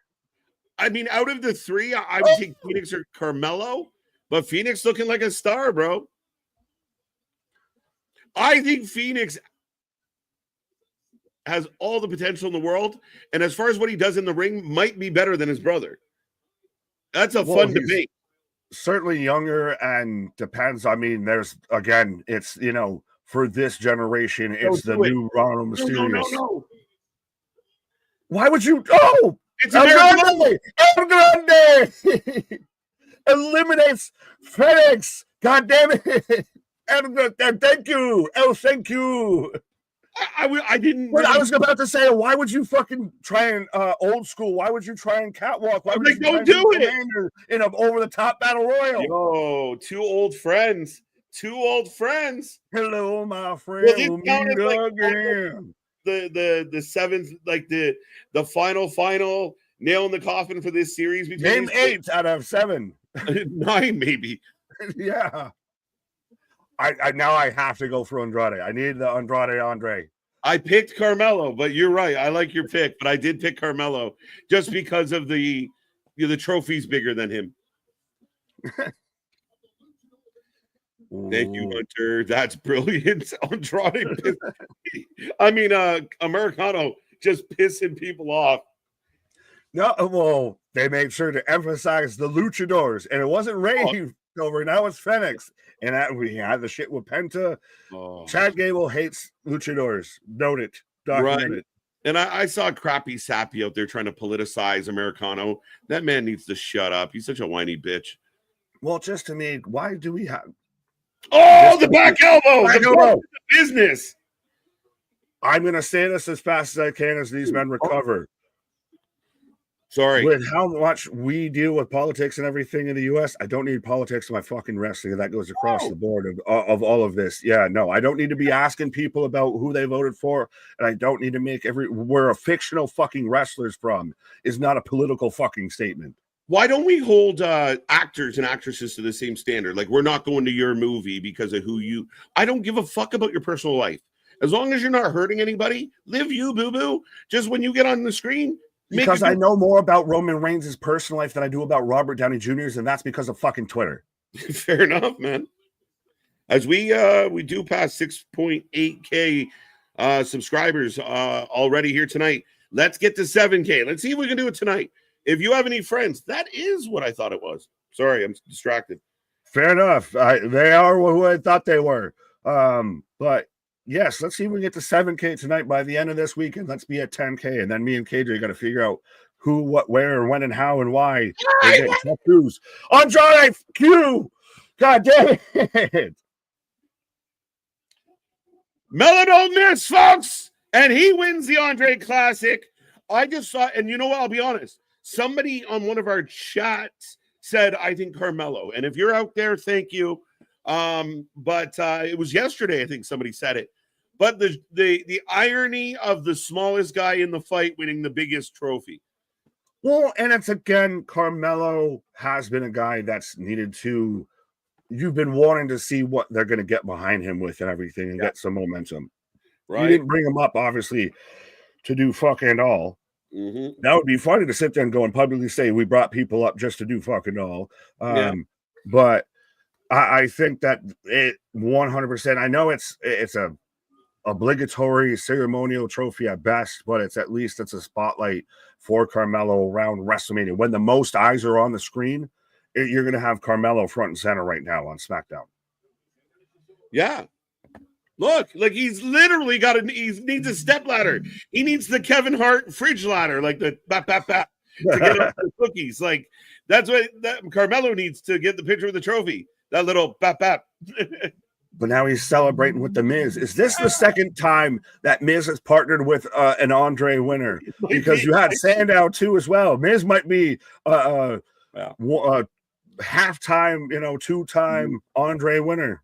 Speaker 1: I mean, out of the 3, I would take Phoenix or Carmelo, but Phoenix looking like a star, bro. I think Phoenix has all the potential in the world, and as far as what he does in the ring, might be better than his brother. That's a fun debate.
Speaker 2: Certainly younger, and depends. I mean, there's again, it's for this generation, it's the new Ronald Mysterious.
Speaker 1: No.
Speaker 2: Why would you? Oh,
Speaker 1: it's El
Speaker 2: Grande eliminates Phoenix. God damn it! Thank you. Thank you.
Speaker 1: I didn't.
Speaker 2: Well, I was about to say, why would you fucking try and old school? Why would you try and catwalk? Why would you
Speaker 1: don't do it
Speaker 2: in an over the top battle royal?
Speaker 1: Yo, two old friends.
Speaker 2: Hello, my friend. We'll meet again.
Speaker 1: The seventh, like the final nail in the coffin for this series.
Speaker 2: Name 8 out of 7.
Speaker 1: 9 maybe.
Speaker 2: Yeah. I now I have to go for Andrade. I need the Andrade Andre.
Speaker 1: I picked Carmelo, but you're right. I like your pick, but I did pick Carmelo just because of the trophy's bigger than him. Thank you, Hunter. That's brilliant. Andrade. Americano just pissing people off.
Speaker 2: No, well, they made sure to emphasize the luchadors, and it wasn't Ray over. Now it's Phoenix. And we had the shit with Penta. Chad Gable hates luchadors. Noted. Documented.
Speaker 1: Right. And I saw Crappy Sappy out there trying to politicize Americano. That man needs to shut up. He's such a whiny bitch.
Speaker 2: Well, just to me, why do we have...
Speaker 1: Oh, the back elbow! I don't know. Business.
Speaker 2: I'm going to say this as fast as I can as these men recover.
Speaker 1: Sorry.
Speaker 2: With how much we deal with politics and everything in the U.S., I don't need politics in my fucking wrestling. And that goes across the board of all of this. Yeah, no, I don't need to be asking people about who they voted for. And I don't need to make where a fictional fucking wrestler's from is not a political fucking statement.
Speaker 1: Why don't we hold actors and actresses to the same standard? Like, we're not going to your movie because of who you... I don't give a fuck about your personal life. As long as you're not hurting anybody, live you, boo-boo. Just when you get on the screen...
Speaker 2: Because I know more about Roman Reigns' personal life than I do about Robert Downey Jr.'s, and that's because of fucking Twitter.
Speaker 1: Fair enough, man. As we do pass 6.8K subscribers already here tonight. Let's get to 7K. Let's see if we can do it tonight. If you have any friends, that is what I thought it was. Sorry, I'm distracted.
Speaker 2: Fair enough. They are who I thought they were. But yes, let's see if we get to 7K tonight by the end of this weekend. Let's be at 10K. And then me and KJ got to figure out who, what, where, when, and how, and why they're getting tattoos. Andrade Q! God damn it!
Speaker 1: Melo don't miss, folks! And he wins the Andre Classic. I just saw, and you know what? I'll be honest. Somebody on one of our chats said, I think Carmelo. And if you're out there, thank you. But it was yesterday, I think somebody said it. But the irony of the smallest guy in the fight winning the biggest trophy.
Speaker 2: Well, and it's again, Carmelo has been a guy that's needed to. You've been wanting to see what they're going to get behind him with and everything and get some momentum. Right? You didn't bring him up, obviously, to do fucking all.
Speaker 1: Mm-hmm.
Speaker 2: That would be funny to sit there and go and publicly say we brought people up just to do fucking all. But I think that it 100%. I know it's a obligatory ceremonial trophy at best, but it's at least it's a spotlight for Carmelo around WrestleMania. When the most eyes are on the screen, you're going to have Carmelo front and center right now on SmackDown.
Speaker 1: Yeah. Look, like he's literally he needs a step ladder. He needs the Kevin Hart fridge ladder, like the bap, bap, bap, to get up the cookies. Like that's what Carmelo needs to get the picture of the trophy. That little bap, bap.
Speaker 2: But now he's celebrating with The Miz. Is this the second time that Miz has partnered with an Andre winner? Because you had Sandow too as well. Miz might be halftime, two-time Andre winner.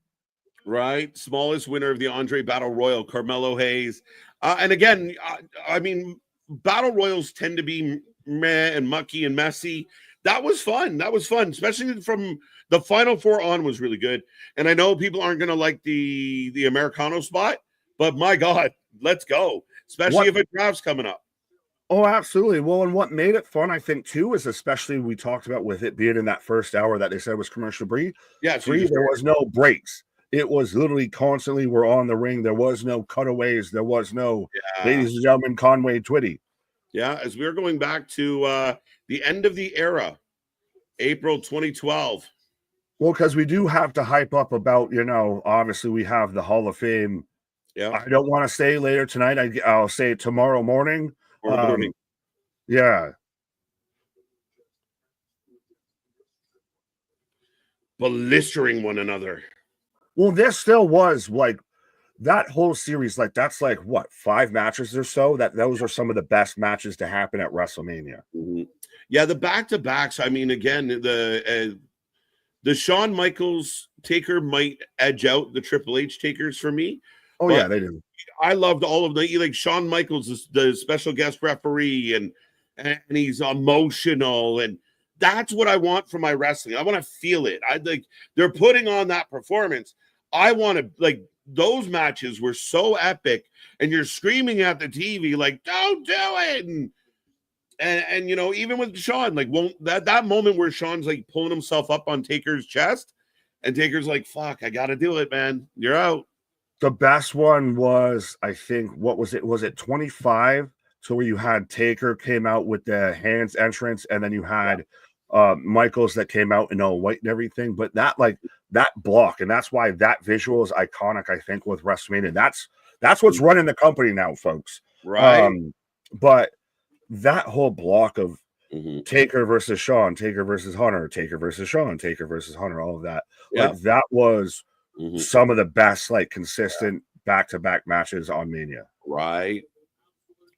Speaker 1: Right. Smallest winner of the Andre Battle Royal, Carmelo Hayes. And again, I mean, Battle Royals tend to be meh and mucky and messy. That was fun. Especially from the Final Four on was really good. And I know people aren't going to like the Americano spot, but my God, let's go. Especially if a draft's coming up.
Speaker 2: Oh, absolutely. Well, and what made it fun, I think, too, is especially we talked about with it being in that first hour that they said was commercial free.
Speaker 1: Yeah,
Speaker 2: there was no breaks. It was literally constantly we're on the ring. There was no cutaways. There was no,
Speaker 1: Yeah.
Speaker 2: ladies and gentlemen, Conway Twitty.
Speaker 1: Yeah, as we're going back to the end of the era, April 2012.
Speaker 2: Well, because we do have to hype up about, obviously we have the Hall of Fame.
Speaker 1: Yeah.
Speaker 2: I don't want to say later tonight. I'll say tomorrow morning.
Speaker 1: Morning.
Speaker 2: Yeah.
Speaker 1: Blistering one another.
Speaker 2: Well, this still was like that whole series, like that's like what, 5 matches or so. Those are some of the best matches to happen at WrestleMania.
Speaker 1: Mm-hmm. Yeah, the back-to-backs. I mean, again, the Shawn Michaels Taker might edge out the Triple H Takers for me.
Speaker 2: Oh yeah, they do.
Speaker 1: I loved all of them. Like Shawn Michaels is the special guest referee, and he's emotional, and that's what I want from my wrestling. I want to feel it. I like they're putting on that performance. I want to like those matches were so epic, and you're screaming at the TV like, "Don't do it!" And even with Shawn, like won't that moment where Shawn's like pulling himself up on Taker's chest, and Taker's like, "Fuck, I got to do it, man. You're out."
Speaker 2: The best one was, I think, what was it? Was it 25? So where you had Taker came out with the hands entrance, and then you had Michaels that came out in all white and everything. But that block, and that's why that visual is iconic, I think, with WrestleMania. That's what's running the company now, folks.
Speaker 1: Right.
Speaker 2: But that whole block of
Speaker 1: Mm-hmm.
Speaker 2: Taker versus Shawn, Taker versus Hunter, Taker versus Shawn, Taker versus Hunter, all of that.
Speaker 1: Yeah.
Speaker 2: Like that was
Speaker 1: Mm-hmm.
Speaker 2: some of the best, like consistent back-to-back matches on Mania.
Speaker 1: Right.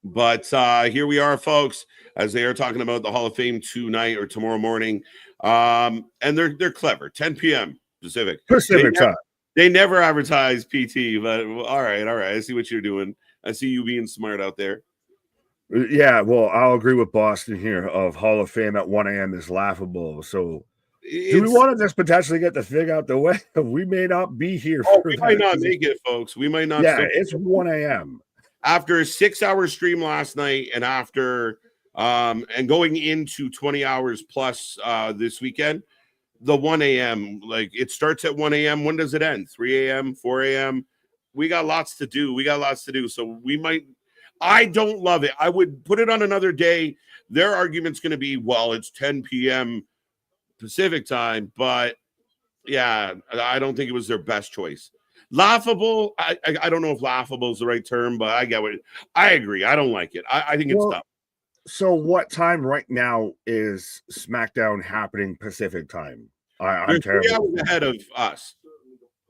Speaker 1: But here we are, folks, as they are talking about the Hall of Fame tonight or tomorrow morning. And they're clever. 10 p.m. Pacific
Speaker 2: time.
Speaker 1: They never advertise PT, but all right. I see what you're doing. I see you being smart out there.
Speaker 2: Yeah, well, I'll agree with Boston here of Hall of Fame at 1 a.m. is laughable. So do we want to just potentially get the thing out the way? We may not be here.
Speaker 1: We might not make it, folks. We might not.
Speaker 2: Yeah, it's 1 a.m.
Speaker 1: After a 6-hour stream last night, and after and going into 20 hours plus this weekend, the 1 a.m. like it starts at 1 a.m. When does it end? 3 a.m., 4 a.m. We got lots to do. So we might. I don't love it. I would put it on another day. Their argument's going to be, well, it's 10 p.m. Pacific time, but yeah, I don't think it was their best choice. Laughable. I don't know if laughable is the right term, but I get what I agree. I don't like it. I think it's dumb.
Speaker 2: So what time right now is SmackDown happening Pacific time? I'm terrible.
Speaker 1: 3 hours ahead of us.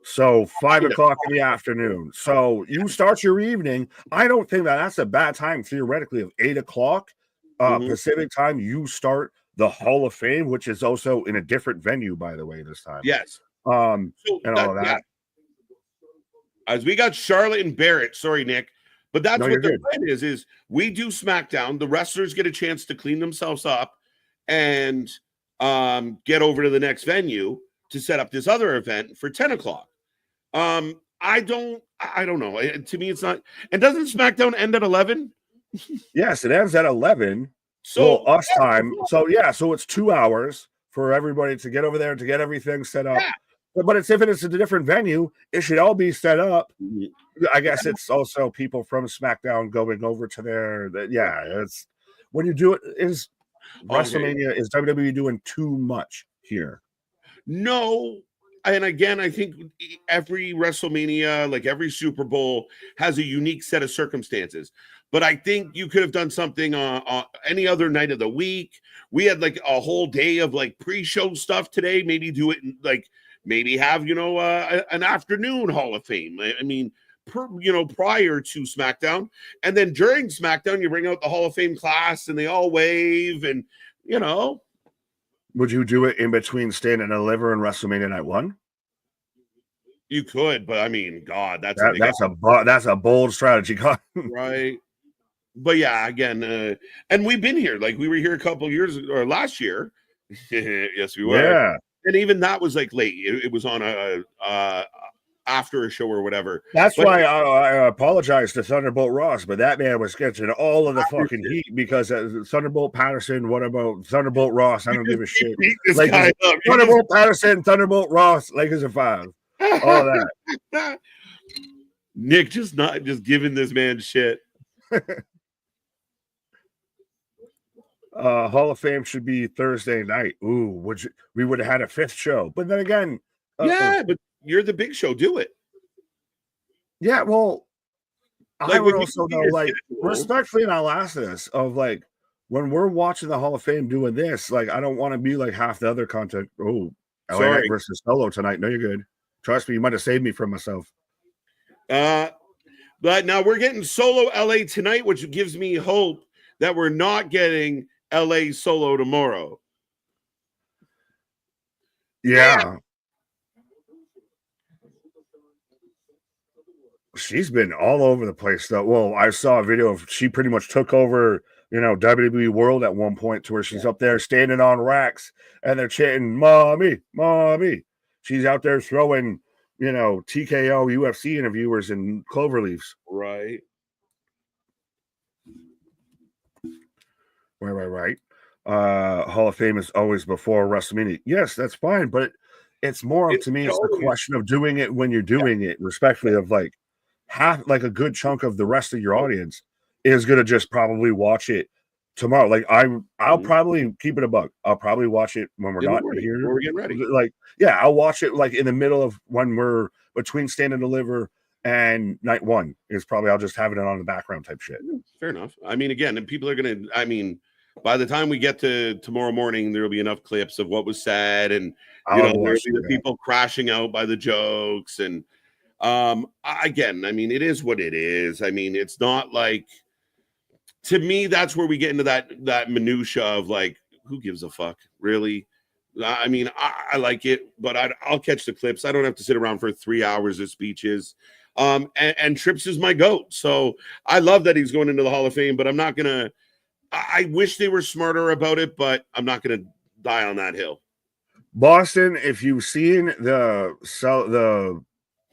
Speaker 2: So 5 o'clock in the afternoon. So you start your evening. I don't think that's a bad time theoretically of 8 o'clock Pacific time. You start the Hall of Fame, which is also in a different venue, by the way, this time.
Speaker 1: Yes.
Speaker 2: And all that. Yeah.
Speaker 1: As we got Charlotte and Barrett. Sorry, Nick. But that's what the plan is we do SmackDown. The wrestlers get a chance to clean themselves up and get over to the next venue to set up this other event for 10 o'clock. I don't know. To me, it's not. And doesn't SmackDown end at 11?
Speaker 2: Yes, it ends at 11. So us time. So yeah, so it's 2 hours for everybody to get over there to get everything set up. Yeah. But if it's a different venue, it should all be set up. I guess it's also people from SmackDown going over to there. It's when you do it. Is WrestleMania, is WWE doing too much here?
Speaker 1: No. And again, I think every WrestleMania, like every Super Bowl, has a unique set of circumstances. But I think you could have done something on any other night of the week. We had like a whole day of like pre-show stuff today. Maybe do it maybe have an afternoon Hall of Fame. I mean, prior to SmackDown, and then during SmackDown, you bring out the Hall of Fame class, and they all wave, and
Speaker 2: Would you do it in between Stand and Deliver and WrestleMania Night 1?
Speaker 1: You could, but I mean, God, that's
Speaker 2: a bold strategy,
Speaker 1: right? But yeah, again, and we've been here. Like we were here a couple years or last year. Yes, we were.
Speaker 2: Yeah.
Speaker 1: And even that was like late. It was on a after a show or whatever.
Speaker 2: That's why I apologize to Thunderbolt Ross, but that man was getting all of the fucking heat because Thunderbolt Patterson. What about Thunderbolt Ross? I don't give a shit. Thunderbolt Patterson, Thunderbolt Ross, Lakers are 5. All that.
Speaker 1: Nick just giving this man shit.
Speaker 2: Hall of Fame should be Thursday night. Ooh, we would have had a fifth show. But then again,
Speaker 1: yeah, but you're the Big Show. Do it.
Speaker 2: Yeah, well,
Speaker 1: Like,
Speaker 2: I would
Speaker 1: when you
Speaker 2: also
Speaker 1: see
Speaker 2: know,
Speaker 1: your
Speaker 2: like,
Speaker 1: schedule-
Speaker 2: respectfully, and I'll ask this of like when we're watching the Hall of Fame doing this, like, I don't want to be like half the other content. Oh, LA Knight
Speaker 1: Sorry.
Speaker 2: versus Solo tonight. No, you're good. Trust me, you might have saved me from myself.
Speaker 1: But now we're getting Solo LA tonight, which gives me hope that we're not getting LA Solo tomorrow.
Speaker 2: Yeah. She's been all over the place, though. Well, I saw a video of she pretty much took over, WWE World at one point to where she's up there standing on racks and they're chanting, "Mommy, mommy." She's out there throwing, TKO UFC interviewers in clover leaves.
Speaker 1: Right.
Speaker 2: Right. Hall of Fame is always before WrestleMania. Yes, that's fine, but it's more to me, it's the question of doing it when you're doing it, respectfully, of like half, like a good chunk of the rest of your audience is gonna just probably watch it tomorrow. Like I'll probably keep it a buck. I'll probably watch it when we're not here.
Speaker 1: When we're getting ready.
Speaker 2: Like, yeah, I'll watch it like in the middle of when we're between Stand and Deliver and night one is probably I'll just have it on the background type shit.
Speaker 1: Fair enough. I mean, again, and people are gonna. I mean, by the time we get to tomorrow morning, there will be enough clips of what was said, and there'll be the people crashing out by the jokes. And again, I mean, it is what it is. I mean, it's not like, to me, that's where we get into that minutia of like, who gives a fuck, really? I mean, I like it, but I'll catch the clips. I don't have to sit around for 3 hours of speeches. And Trips is my GOAT. So I love that he's going into the Hall of Fame, but I'm not gonna. I wish they were smarter about it, but I'm not gonna die on that hill.
Speaker 2: Boston, if you've seen the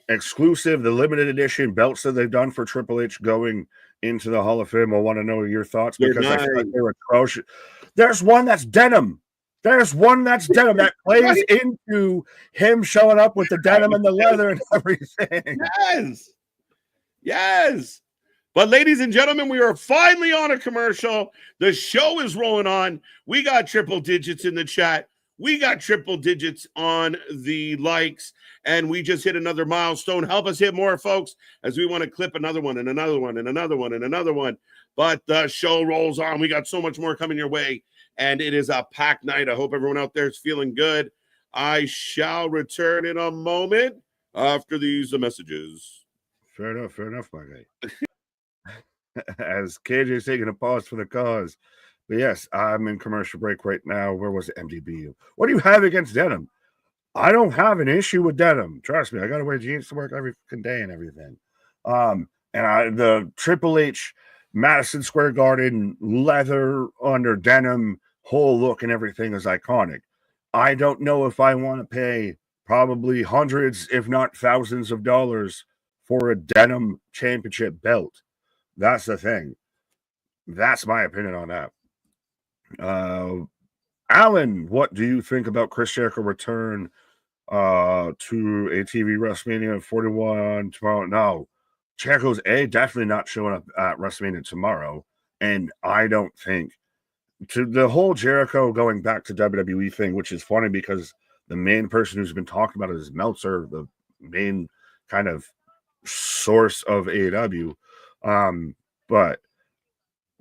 Speaker 2: exclusive, the limited edition belts that they've done for Triple H going into the Hall of Fame, I want to know your thoughts because I feel like they're atrocious. There's one that's denim. That plays into him showing up with the denim and the leather and everything.
Speaker 1: Yes. But ladies and gentlemen, we are finally on a commercial. The show is rolling on. We got triple digits in the chat. We got triple digits on the likes. And we just hit another milestone. Help us hit more, folks, as we want to clip another one and another one and another one and another one. But the show rolls on. We got so much more coming your way. And it is a packed night. I hope everyone out there is feeling good. I shall return in a moment after these messages.
Speaker 2: Fair enough, my guy. As KJ's taking a pause for the cause. But yes, I'm in commercial break right now. Where was it? MDB. What do you have against denim? I don't have an issue with denim. Trust me, I gotta wear jeans to work every fucking day and everything. The Triple H Madison Square Garden leather under denim whole look and everything is iconic. I don't know if I want to pay probably hundreds, if not thousands of dollars for a denim championship belt. That's the thing. That's my opinion on that. Alan, what do you think about Chris Jericho return to a TV WrestleMania 41 tomorrow? No, Jericho's definitely not showing up at WrestleMania tomorrow, and I don't think to the whole Jericho going back to WWE thing, which is funny because the main person who's been talking about it is Meltzer, the main kind of source of AEW. But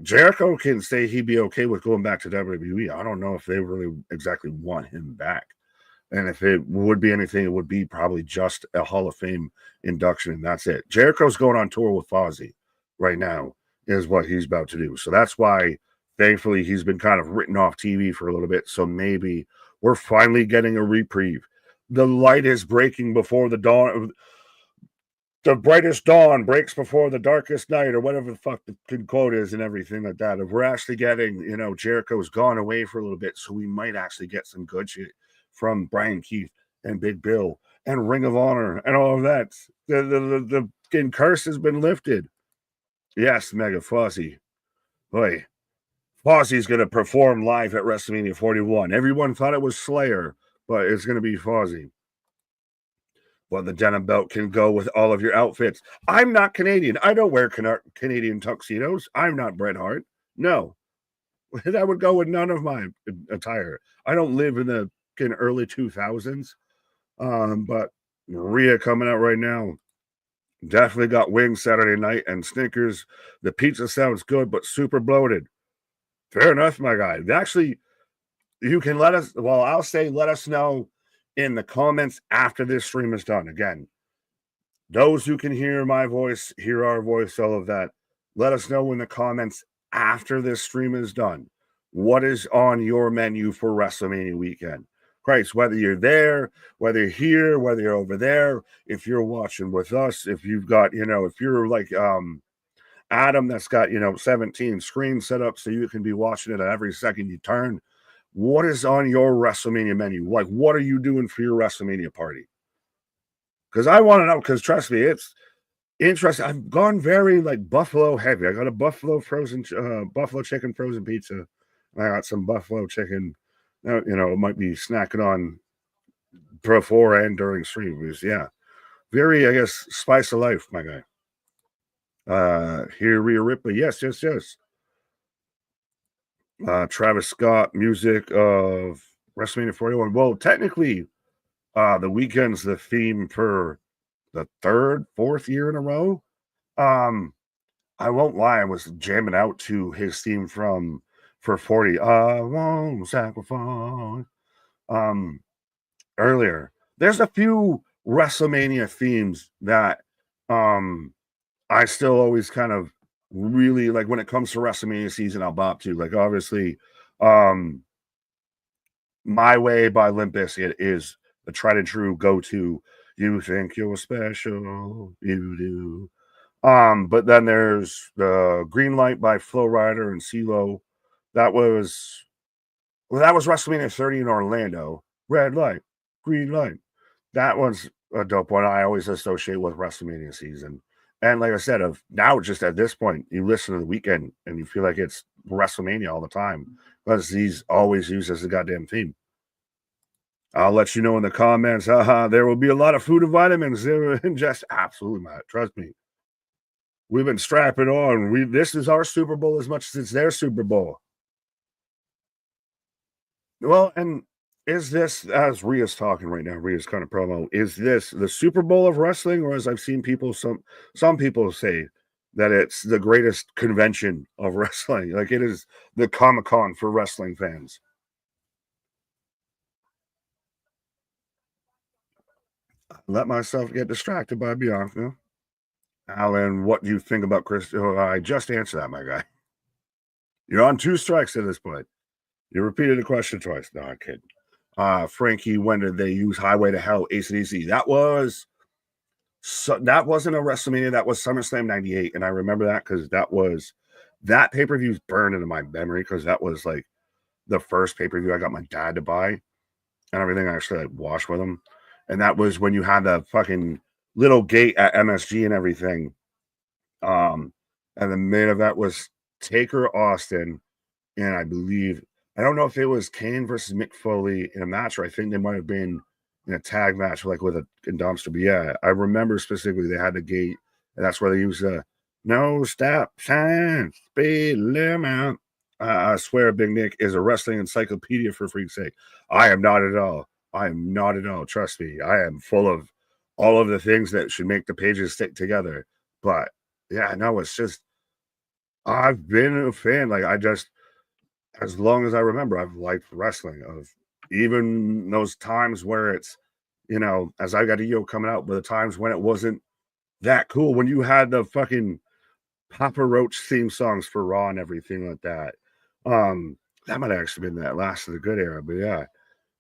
Speaker 2: Jericho can say he'd be okay with going back to WWE. I don't know if they really exactly want him back. And if it would be anything, it would be probably just a Hall of Fame induction, and that's it. Jericho's going on tour with Fozzy right now, is what he's about to do. So that's why, thankfully, he's been kind of written off TV for a little bit. So maybe we're finally getting a reprieve. The light is breaking before the dawn. The brightest dawn breaks before the darkest night, or whatever the fuck the quote is, and everything like that. If we're actually getting, Jericho's gone away for a little bit, so we might actually get some good shit from Brian Keith and Big Bill and Ring of Honor and all of that. The curse has been lifted. Yes, Mega Fozzy. Boy, Fozzy's going to perform live at WrestleMania 41. Everyone thought it was Slayer, but it's going to be Fozzy. Well, the denim belt can go with all of your outfits. I'm not Canadian. I don't wear Canadian tuxedos. I'm not Bret Hart. No, that would go with none of my attire. I don't live in the early 2000s. But Maria coming out right now. Definitely got wings Saturday night and Snickers. The pizza sounds good, but super bloated. Fair enough, my guy. Actually, you can let us, well, I'll say let us know in the comments after this stream is done. Again, those who can hear my voice, hear our voice, all of that. Let us know in the comments after this stream is done. What is on your menu for WrestleMania weekend? Christ, whether you're there, whether you're here, whether you're over there, if you're watching with us, if you've got, if you're like Adam that's got, 17 screens set up so you can be watching it at every second you turn. What is on your WrestleMania menu? Like, what are you doing for your WrestleMania party? Because I want to know, because trust me, it's interesting. I've gone very like buffalo heavy. I got a buffalo chicken frozen pizza. I got some buffalo chicken. It might be snacking on before and during stream. Yeah, very, I guess, spice of life, my guy. Here, Rhea Ripley. Yes. Travis Scott, music of WrestleMania 41. Well, technically, the weekend's the theme for the fourth year in a row. I won't lie, I was jamming out to his theme for 40. I won't sacrifice. Earlier. There's a few WrestleMania themes that I still always kind of really like when it comes to WrestleMania season, I'll bop to. Like obviously, My Way by Limp Bizkit is the tried and true go-to. You think you're special, you do. But then there's the Green Light by Flo Rida and CeeLo. That was WrestleMania 30 in Orlando. Red light, green light. That one's a dope one. I always associate with WrestleMania season. And like I said, now just at this point, you listen to the weekend and you feel like it's WrestleMania all the time because he's always used as a goddamn theme. I'll let you know in the comments. There will be a lot of food and vitamins there. Just absolutely, Matt. Trust me. We've been strapping on. This is our Super Bowl as much as it's their Super Bowl. Well, and is this, as Rhea's talking right now, Rhea's kind of promo, is this the Super Bowl of wrestling? Or as I've seen people, some people say that it's the greatest convention of wrestling. Like it is the Comic-Con for wrestling fans. Let myself get distracted by Bianca. Alan, what do you think about Chris? Oh, I just answered that, my guy. You're on 2 strikes at this point. You repeated the question twice. No, I'm kidding. Frankie, when did they use Highway to Hell, AC/DC? That wasn't a WrestleMania. That was SummerSlam 98. And I remember that because that pay-per-view's burned into my memory because that was like the first pay-per-view I got my dad to buy and everything. I actually like watched with him. And that was when you had the fucking little gate at MSG and everything. And the main event was Taker Austin. And I don't know if it was Kane versus Mick Foley in a match, or I think they might have been in a tag match, like with a dumpster. But yeah, I remember specifically they had the gate, and that's where they used the no stop sign, speed limit. I swear, Big Nick is a wrestling encyclopedia for freak's sake. I am not at all. Trust me, I am full of all of the things that should make the pages stick together. But yeah, no, it's just I've been a fan. Like as long as I remember, I've liked wrestling. Of even those times where it's, as I got Io coming out, but the times when it wasn't that cool, when you had the fucking Papa Roach theme songs for Raw and everything like that. That might have actually been that last of the good era, but yeah,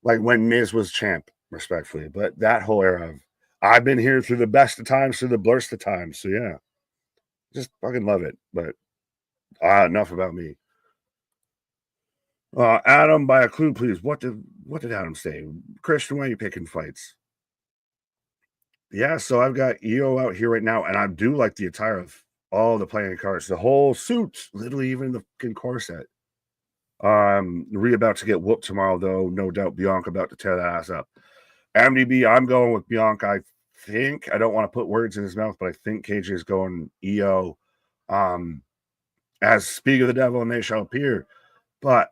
Speaker 2: like when Miz was champ, respectfully. But that whole era of I've been here through the best of times, through the blurst of times. So yeah, just fucking love it. But enough about me. Adam, by a clue, please. What did Adam say? Christian, why are you picking fights? Yeah, so I've got EO out here right now, and I do like the attire of all the playing cards, the whole suit, literally even the fucking corset. Rhea about to get whooped tomorrow, though. No doubt Bianca about to tear that ass up. MDB, I'm going with Bianca. I think, I don't want to put words in his mouth, but I think KJ is going EO. As speak of the devil and they shall appear. But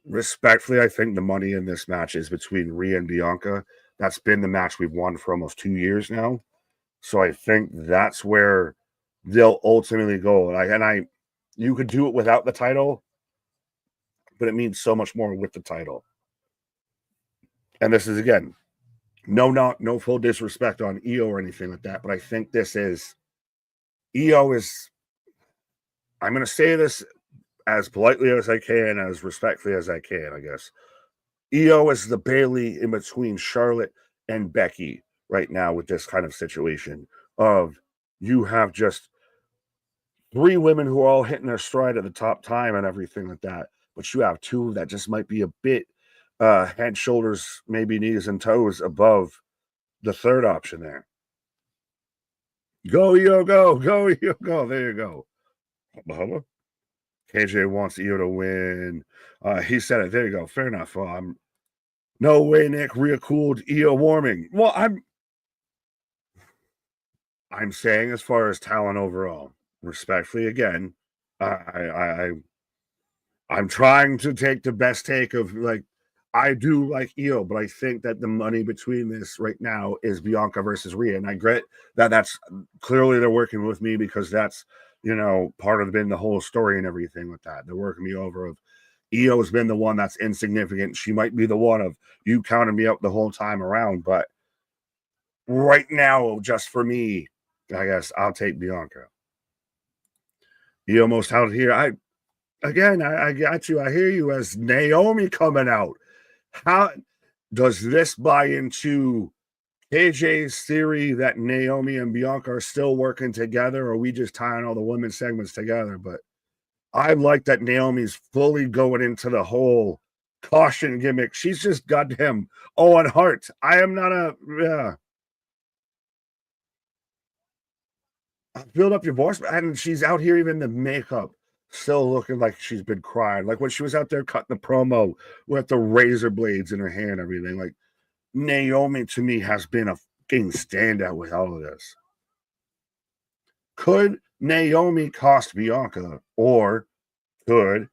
Speaker 2: respectfully, I think the money in this match is between Rhea and Bianca. That's been the match we've won for almost 2 years now. So I think that's where they'll ultimately go. You could do it without the title, but it means so much more with the title. And this is, again, no full disrespect on EO or anything like that, but I think this is, EO is, I'm going to say this as politely as I can, as respectfully as I can, I guess. EO is the Bailey in between Charlotte and Becky right now with this kind of situation of you have just 3 women who are all hitting their stride at the top time and everything like that, but you have 2 that just might be a bit head, shoulders, maybe knees and toes above the third option there. Go, EO, go, go, EO, go. There you go. Hubba. KJ wants EO to win. He said it. There you go. Fair enough. No way, Nick. Rhea cooled EO warming. Well, I'm saying as far as talent overall, respectfully, again, I'm trying to take the best take of, like, I do like EO, but I think that the money between this right now is Bianca versus Rhea. And I get that that's clearly they're working with me because that's, part of the whole story and everything with that. They're working me over of EO's been the one that's insignificant. She might be the one of you counted me out the whole time around. But right now, just for me, I guess I'll take Bianca. EO most out here. I got you. I hear you as Naomi coming out. How does this buy into KJ's theory that Naomi and Bianca are still working together, or are we just tying all the women's segments together? But I like that Naomi's fully going into the whole caution gimmick. She's just goddamn Owen Hart. I am not build up your voice, and she's out here even the makeup still looking like she's been crying. Like when she was out there cutting the promo with the razor blades in her hair and everything. Like Naomi to me has been a fucking standout with all of this. Could Naomi cost Bianca, or could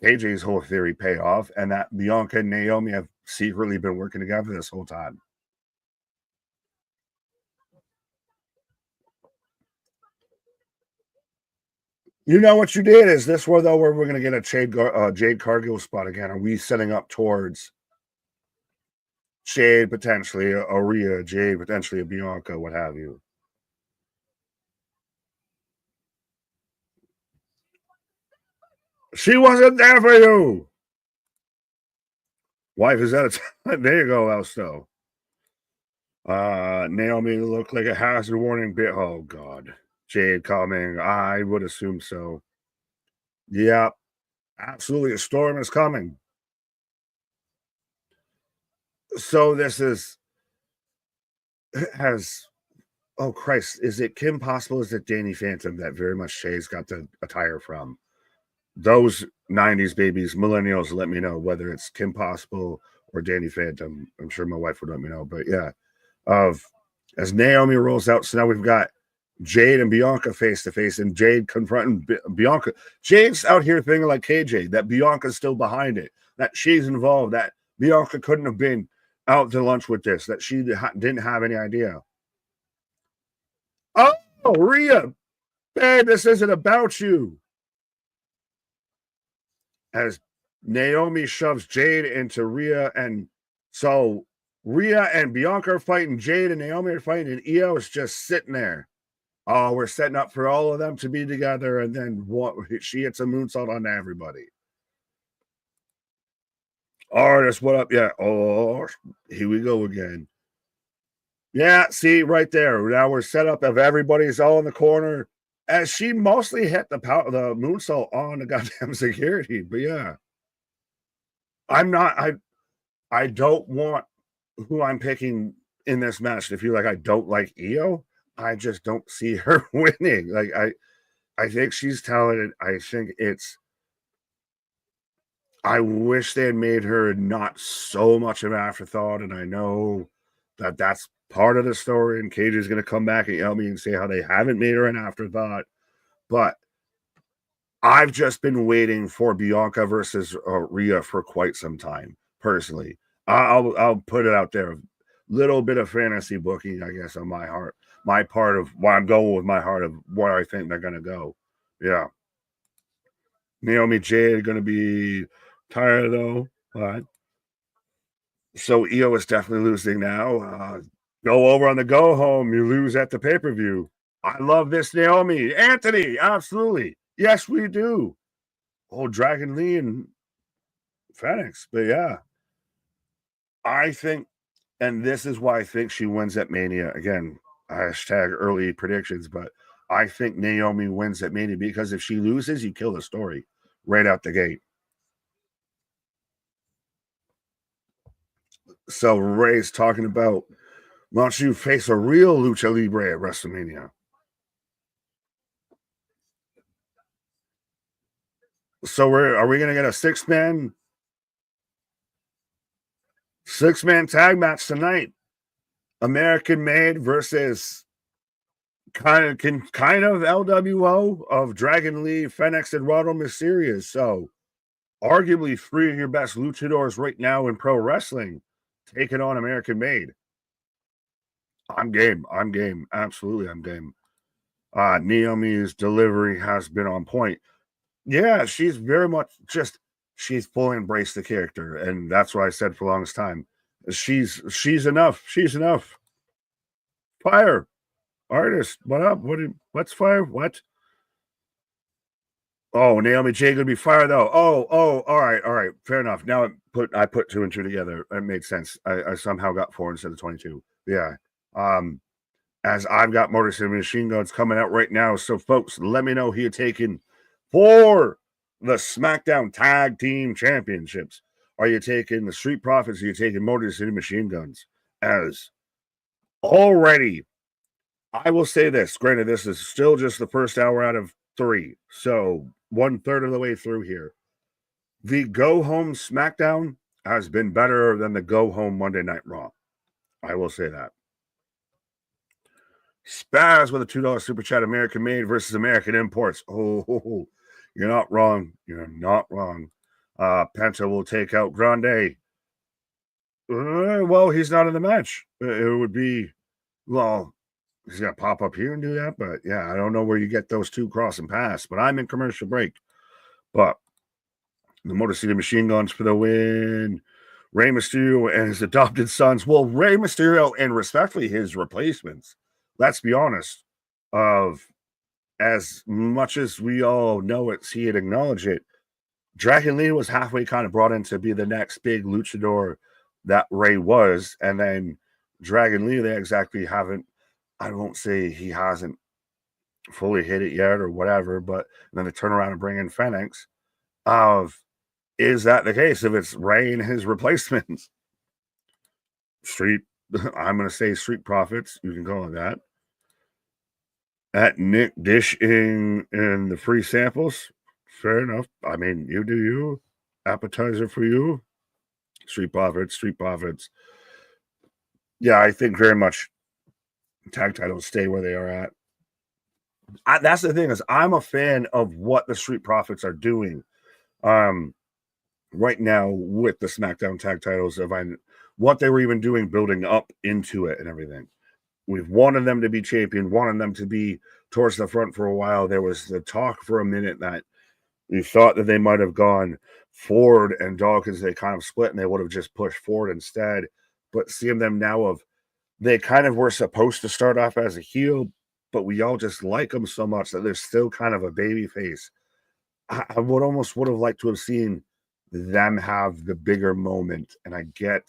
Speaker 2: KJ's whole theory pay off and that Bianca and Naomi have secretly been working together this whole time? You know what you did? Is this where, though, where we're going to get a Jade Cargill spot again? Are we setting up towards Jade, potentially a Rhea, Jade, potentially a Bianca, what have you? She wasn't there for you. Wife is out of time. There you go, Elsto. Naomi looked like a hazard warning bit. Oh, God. Jade coming. I would assume so. Yeah, absolutely. A storm is coming. So this has, oh Christ, is it Kim Possible? Is it Danny Phantom that very much Shay's got the attire from? Those 90s babies, millennials, let me know whether it's Kim Possible or Danny Phantom. I'm sure my wife would let me know. But yeah, as Naomi rolls out, so now we've got Jade and Bianca face to face, and Jade confronting Bianca. Jade's out here thinking like KJ that Bianca's still behind it, that she's involved, that Bianca couldn't have been out to lunch with this, that she didn't have any idea. Oh, Rhea, babe, this isn't about you. As Naomi shoves Jade into Rhea, and so Rhea and Bianca are fighting, Jade and Naomi are fighting, and Io is just sitting there. Oh, we're setting up for all of them to be together, and then she hits a moonsault on everybody. Artist, what up? Yeah. Oh, here we go again. Yeah, see right there. Now we're set up of everybody's all in the corner. As she mostly hit the moonsault on the goddamn security, but yeah, I don't want who I'm picking in this match to feel like I don't like Io. I just don't see her winning. Like I think she's talented. I wish they had made her not so much of an afterthought. And I know That's part of the story, and Cage is going to come back and yell at me and say how they haven't made her an afterthought. But I've just been waiting for Bianca versus Rhea for quite some time, personally. I'll put it out there. A little bit of fantasy booking, I guess, on my part of why I'm going with my heart of where I think they're going to go. Yeah. Naomi Jade going to be tired, though. But so Io is definitely losing now. Go over on the go home. You lose at the pay-per-view. I love this, Naomi. Anthony, absolutely. Yes, we do. Oh, Dragon Lee and Phoenix. But yeah, I think, and this is why I think she wins at Mania. Again, hashtag early predictions, but I think Naomi wins at Mania because if she loses, you kill the story right out the gate. So Ray's talking about, why don't you face a real Lucha Libre at WrestleMania? So are we going to get a six-man tag match tonight? American Made versus kind of LWO of Dragon Lee, Fenix, and Rado Mysterio. So arguably three of your best luchadors right now in pro wrestling taking on American Made. I'm game. Absolutely, I'm game. Naomi's delivery has been on point. Yeah, she's very much she's fully embraced the character, and that's what I said for the longest time. She's enough. She's enough. Fire, artist. What up? What's fire? What? Oh, Naomi J gonna be fire though. Oh, all right. Fair enough. Now I put two and two together. It made sense. I somehow got 4 instead of 22. Yeah. As I've got Motor City Machine Guns coming out right now. So folks, let me know who you're taking for the SmackDown Tag Team Championships. Are you taking the Street Profits? Or are you taking Motor City Machine Guns? As already, I will say this. Granted, this is still just the first hour out of 3. So 1/3 of the way through here. The Go Home SmackDown has been better than the Go Home Monday Night Raw. I will say that. Spaz with a $2 super chat. American Made versus American Imports. Oh, you're not wrong. You're not wrong. Penta will take out Grande. Well, he's not in the match. It would be, well, he's going to pop up here and do that. But yeah, I don't know where you get those two crossing paths. But I'm in commercial break. But the Motor City Machine Guns for the win. Rey Mysterio and his adopted sons. Well, Rey Mysterio and respectfully his replacements. Let's be honest. Of as much as we all know it, see it, acknowledge it, Dragon Lee was halfway kind of brought in to be the next big luchador that Rey was. And then Dragon Lee, they exactly haven't, I won't say he hasn't fully hit it yet or whatever, but then they turn around and bring in Phoenix. Is that the case? If it's Rey and his replacements, I'm going to say Street Profits, you can call it that. At Nick dishing in the free samples, fair enough. I mean, you do you. Appetizer for you. Street Profits. Yeah, I think very much tag titles stay where they are at. That's the thing is I'm a fan of what the Street Profits are doing right now with the SmackDown tag titles of what they were even doing building up into it and everything. We've wanted them to be champion, wanted them to be towards the front for a while. There was the talk for a minute that we thought that they might have gone Ford and Dawkins. They kind of split and they would have just pushed Ford instead. But seeing them now they kind of were supposed to start off as a heel, but we all just like them so much that they're still kind of a baby face. I would have liked to have seen them have the bigger moment. And I get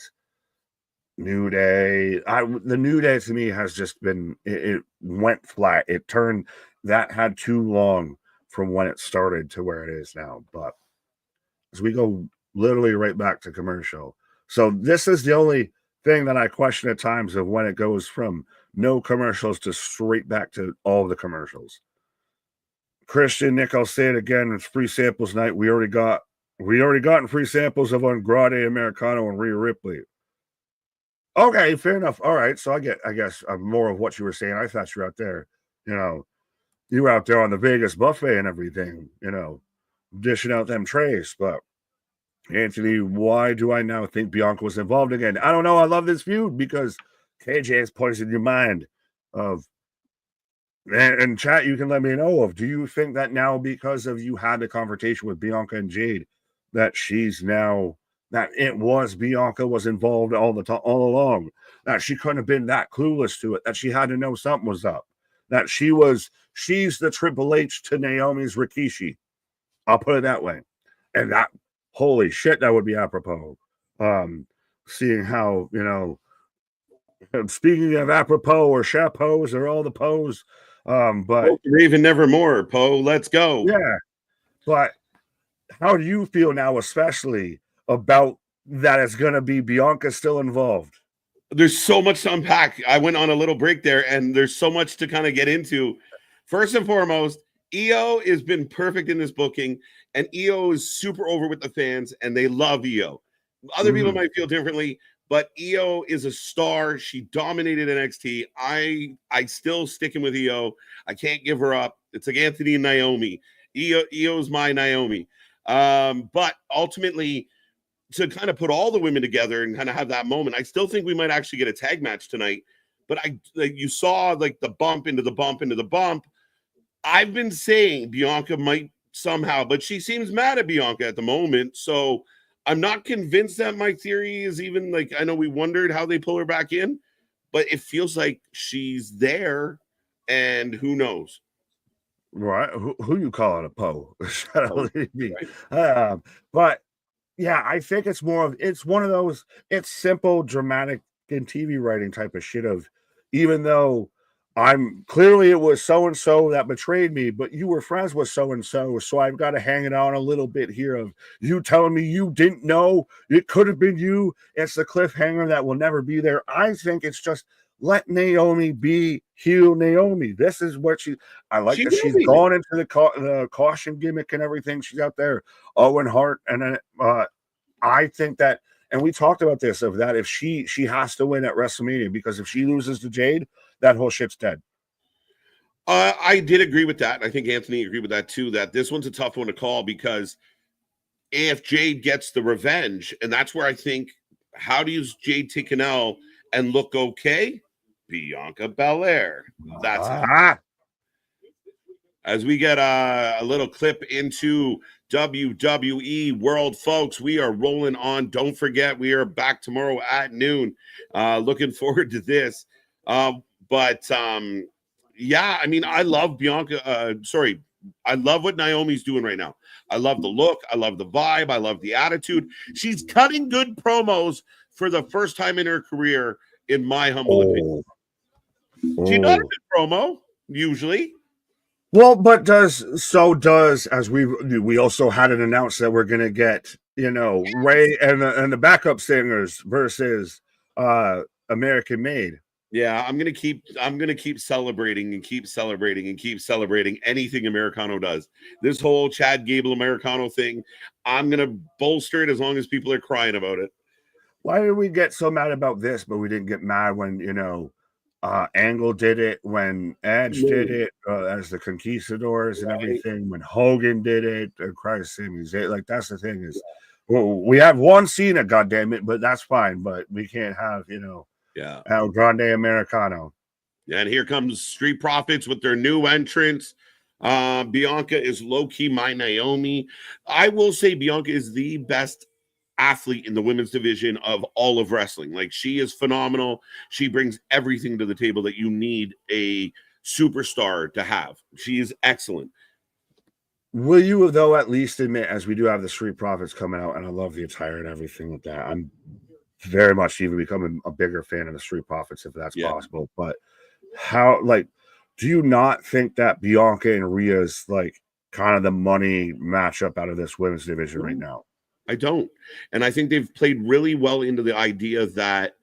Speaker 2: New Day. The New Day to me has just been, it went flat. It turned, that had too long from when it started to where it is now. But as we go literally right back to commercial. So this is the only thing that I question at times of when it goes from no commercials to straight back to all the commercials. Christian, Nick, I'll say it again. It's free samples night. We already gotten free samples of Andrade, Americano, and Rhea Ripley. Okay, fair enough. All right, so I guess more of what you were saying. I thought you were out there, you know, you were out there on the Vegas buffet and everything, dishing out them trays. But Anthony, why do I now think Bianca was involved again? I don't know. I love this feud because KJ has poisoned your mind of and chat. You can let me know of. Do you think that now because of you had the conversation with Bianca and Jade that she's now that it was Bianca was involved all the time all along, that she couldn't have been that clueless to it, that she had to know something was up, that she's the Triple H to Naomi's Rikishi. I'll put it that way. And that holy shit, that would be apropos. Seeing how, speaking of apropos or chapeaus or all the pose, but
Speaker 1: Raven Nevermore, Poe, let's go.
Speaker 2: yeah, but how do you feel now, especially about that it's going to be Bianca still involved?
Speaker 1: There's so much to unpack. I went on a little break there, and there's so much to kind of get into. First and foremost, EO has been perfect in this booking, and EO is super over with the fans, and they love EO. Other people might feel differently, but EO is a star. She dominated NXT. I still sticking with EO. I can't give her up. It's like Anthony and Naomi. EO's my Naomi. But ultimately, to kind of put all the women together and kind of have that moment, I still think we might actually get a tag match tonight. But you saw like the bump into the bump into the bump. I've been saying Bianca might somehow, but she seems mad at Bianca at the moment. So I'm not convinced that my theory is even like, I know we wondered how they pull her back in, but it feels like she's there, and who knows?
Speaker 2: Right. Who you calling a Poe?
Speaker 1: Right.
Speaker 2: But yeah, I think it's one of those, it's simple, dramatic in TV writing type of shit of, even though I'm clearly it was so and so that betrayed me, but you were friends with so and so, so I've got to hang it on a little bit here of you telling me you didn't know it could have been you. It's the cliffhanger that will never be there. I think it's just let Naomi be heel Naomi. This is what I like
Speaker 1: She
Speaker 2: that
Speaker 1: will
Speaker 2: she's
Speaker 1: be.
Speaker 2: gone into the caution gimmick and everything. She's out there, Owen Hart, and then I think that, and we talked about this of that if she has to win at WrestleMania, because if she loses to Jade, that whole shit's dead.
Speaker 1: I did agree with that. I think Anthony agreed with that too, that this one's a tough one to call because if Jade gets the revenge, and that's where I think, how do you Jade take an L and look okay? Bianca Belair. That's how. As we get a little clip into WWE World, folks, we are rolling on. Don't forget, we are back tomorrow at noon. Looking forward to this. But yeah, I mean, I love Bianca. I love what Naomi's doing right now. I love the look. I love the vibe. I love the attitude. She's cutting good promos for the first time in her career, in my humble opinion. She's not a good promo, usually.
Speaker 2: Well, but does as we also had it announced that we're gonna get Ray and the backup singers versus American Made.
Speaker 1: Yeah, I'm gonna keep celebrating and keep celebrating and keep celebrating anything Americano does. This whole Chad Gable Americano thing, I'm gonna bolster it as long as people are crying about it.
Speaker 2: Why did we get so mad about this, but we didn't get mad when Angle did it, when Edge did it as the Conquistadors and everything, when Hogan did it, Christ, like that's the thing is, well, we have one Cena, goddamn it, but that's fine. But we can't have El Grande Americano.
Speaker 1: Yeah, and here comes Street Profits with their new entrance. Bianca is low key my Naomi. I will say Bianca is the best athlete in the women's division of all of wrestling. Like, she is phenomenal. She brings everything to the table that you need a superstar to have. She is excellent.
Speaker 2: Will you, though, at least admit, as we do have the Street Profits coming out, and I love the attire and everything like that, I'm very much even becoming a bigger fan of the Street Profits if that's possible. But do you not think that Bianca and Rhea's like kind of the money matchup out of this women's division right now?
Speaker 1: I don't. And I think they've played really well into the idea that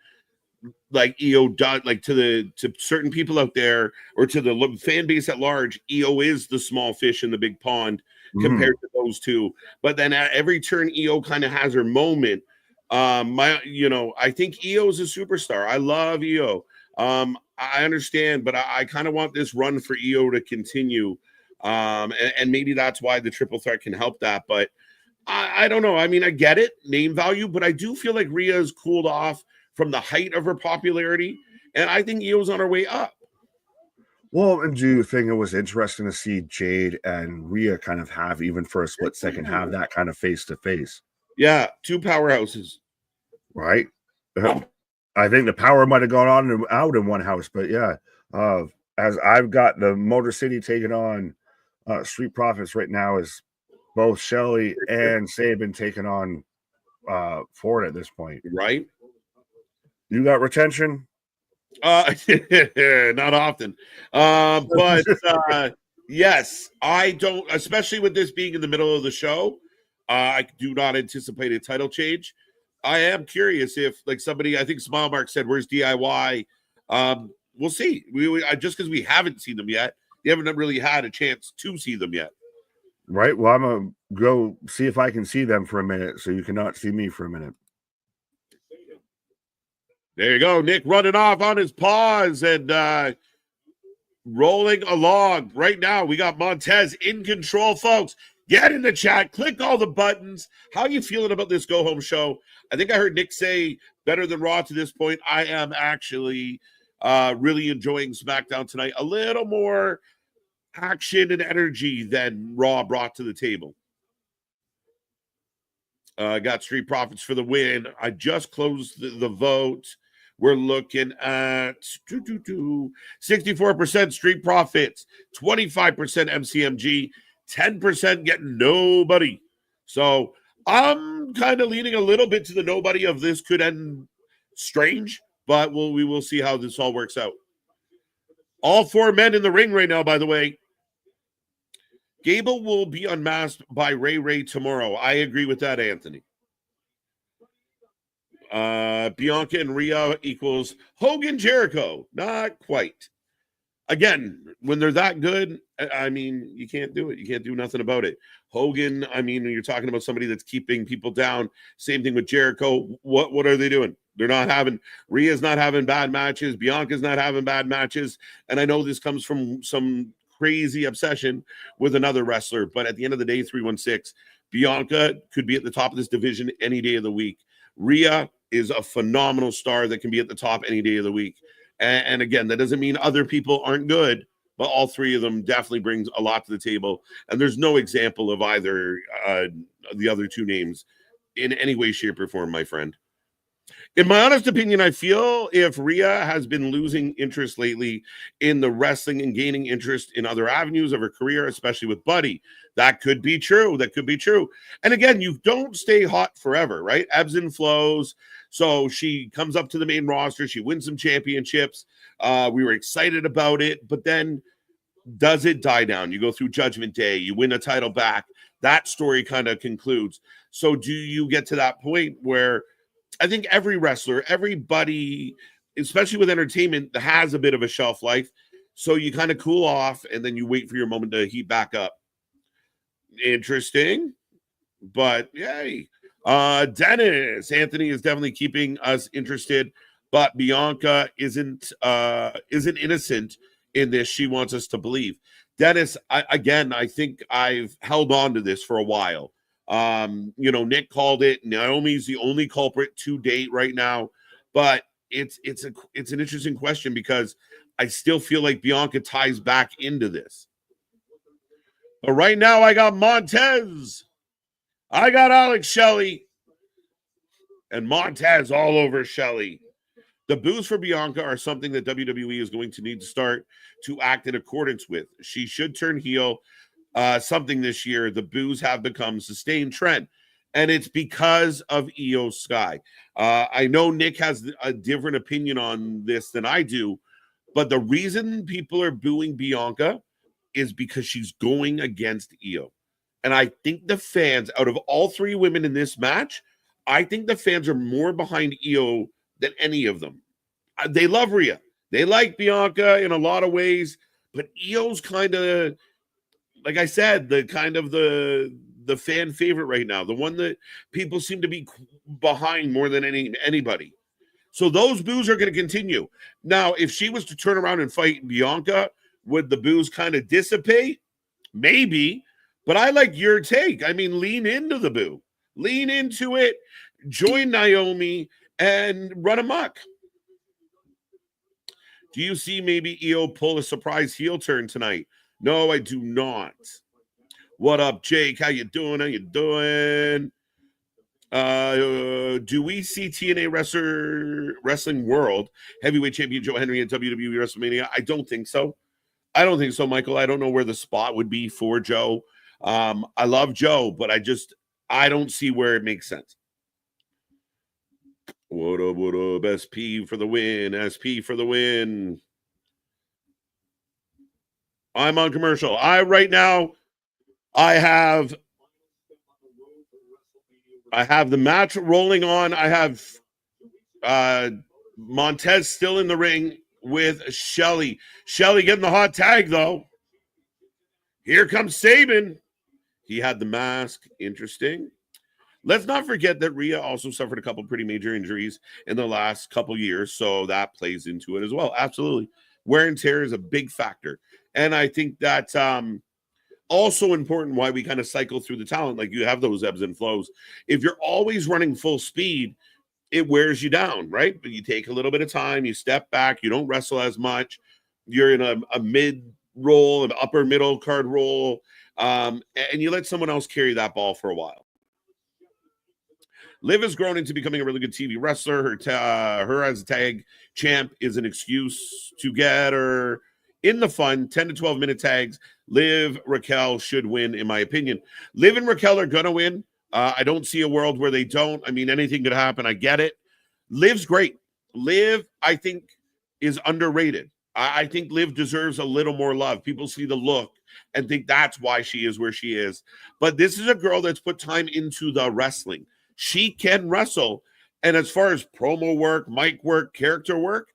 Speaker 1: like EO does, like to certain people out there or to the fan base at large, EO is the small fish in the big pond compared to those two. But then at every turn, EO kind of has her moment. I think Io's a superstar. I love Io. I understand, but I kind of want this run for Io to continue. And maybe that's why the triple threat can help that. But I don't know. I mean, I get it, name value, but I do feel like Rhea's cooled off from the height of her popularity. And I think Io's on her way up.
Speaker 2: Well, and do you think it was interesting to see Jade and Rhea kind of have, even for a split second, have that kind of face to face?
Speaker 1: Yeah, two powerhouses.
Speaker 2: Right? I think the power might have gone on and out in one house, but yeah. As I've got the Motor City taking on Street Profits right now, is both Shelly and Sabin taking on Ford at this point.
Speaker 1: Right?
Speaker 2: You got retention?
Speaker 1: Not often. But yes, I don't, especially with this being in the middle of the show. I do not anticipate a title change. I am curious if, like, somebody, I think Smile Mark said, "Where's DIY?" We'll see. We just because we haven't seen them yet, you haven't really had a chance to see them yet.
Speaker 2: Right. Well, I'm gonna go see if I can see them for a minute, so you cannot see me for a minute.
Speaker 1: There you go, Nick running off on his paws and rolling along. Right now, we got Montez in control, folks. Get in the chat. Click all the buttons. How are you feeling about this go-home show? I think I heard Nick say better than Raw to this point. I am actually really enjoying SmackDown tonight. A little more action and energy than Raw brought to the table. Got Street Profits for the win. I just closed the vote. We're looking at 64% Street Profits, 25% MCMG, 10% getting nobody. So I'm kind of leaning a little bit to the nobody of this could end strange, but we will see how this all works out. All four men in the ring right now, by the way. Gable will be unmasked by Ray tomorrow. I agree with that, Anthony. Bianca and Rhea equals Hogan Jericho. Not quite. Again, when they're that good, I mean, you can't do it. You can't do nothing about it. Hogan, I mean, you're talking about somebody that's keeping people down. Same thing with Jericho. What are they doing? They're not having, Rhea's not having bad matches. Bianca's not having bad matches. And I know this comes from some crazy obsession with another wrestler, but at the end of the day, 316, Bianca could be at the top of this division any day of the week. Rhea is a phenomenal star that can be at the top any day of the week. And again, that doesn't mean other people aren't good, but all three of them definitely brings a lot to the table. And there's no example of either the other two names in any way, shape, or form, my friend. In my honest opinion, I feel if Rhea has been losing interest lately in the wrestling and gaining interest in other avenues of her career, especially with Buddy, that could be true. That could be true. And again, you don't stay hot forever, right? Ebbs and flows. So she comes up to the main roster. She wins some championships. We were excited about it. But then does it die down? You go through Judgment Day. You win a title back. That story kind of concludes. So do you get to that point where I think every wrestler, everybody, especially with entertainment, has a bit of a shelf life. So you kind of cool off and then you wait for your moment to heat back up. Interesting. But yay. Dennis, Anthony is definitely keeping us interested, but Bianca isn't innocent in this. She wants us to believe. Dennis, I think I've held on to this for a while. Nick called it. Naomi's the only culprit to date right now, but it's an interesting question because I still feel like Bianca ties back into this. But right now I got Montez. I got Alex Shelley and Montez all over Shelley. The boos for Bianca are something that WWE is going to need to start to act in accordance with. She should turn heel something this year. The boos have become sustained trend, and it's because of Io Sky. I know Nick has a different opinion on this than I do, but the reason people are booing Bianca is because she's going against Io. And I think the fans, out of all three women in this match, I think the fans are more behind Io than any of them. They love Rhea. They like Bianca in a lot of ways, but Io's kind of, like I said, the the fan favorite right now, the one that people seem to be behind more than anybody. So those boos are going to continue. Now, if she was to turn around and fight Bianca, would the boos kind of dissipate? Maybe. But I like your take. I mean, lean into the boo. Lean into it. Join Naomi and run amok. Do you see maybe EO pull a surprise heel turn tonight? No, I do not. What up, Jake? How you doing? How you doing? Do we see TNA Wrestling World Heavyweight Champion Joe Henry at WWE Wrestlemania? I don't think so. I don't think so, Michael. I don't know where the spot would be for Joe. I love Joe, but I don't see where it makes sense. What up, SP for the win. SP for the win. I'm on commercial. Right now, I have the match rolling on. I have Montez still in the ring with Shelly. Shelly getting the hot tag, though. Here comes Sabin. He had the mask. Interesting. Let's not forget that Rhea also suffered a couple pretty major injuries in the last couple years, so that plays into it as well. Absolutely. Wear and tear is a big factor. And I think that's also important why we kind of cycle through the talent. Like, you have those ebbs and flows. If you're always running full speed, it wears you down, right? But you take a little bit of time, you step back, you don't wrestle as much. You're in a mid role, an upper middle card role, and you let someone else carry that ball for a while. Liv has grown into becoming a really good TV wrestler. Her as a tag champ is an excuse to get her in the fun 10 to 12 minute tags. Liv, Raquel should win, in my opinion. Liv and Raquel are going to win. I don't see a world where they don't. I mean, anything could happen. I get it. Liv's great. Liv, I think, is underrated. I think Liv deserves a little more love. People see the look and think that's why she is where she is. But this is a girl that's put time into the wrestling. She can wrestle. And as far as promo work, mic work, character work,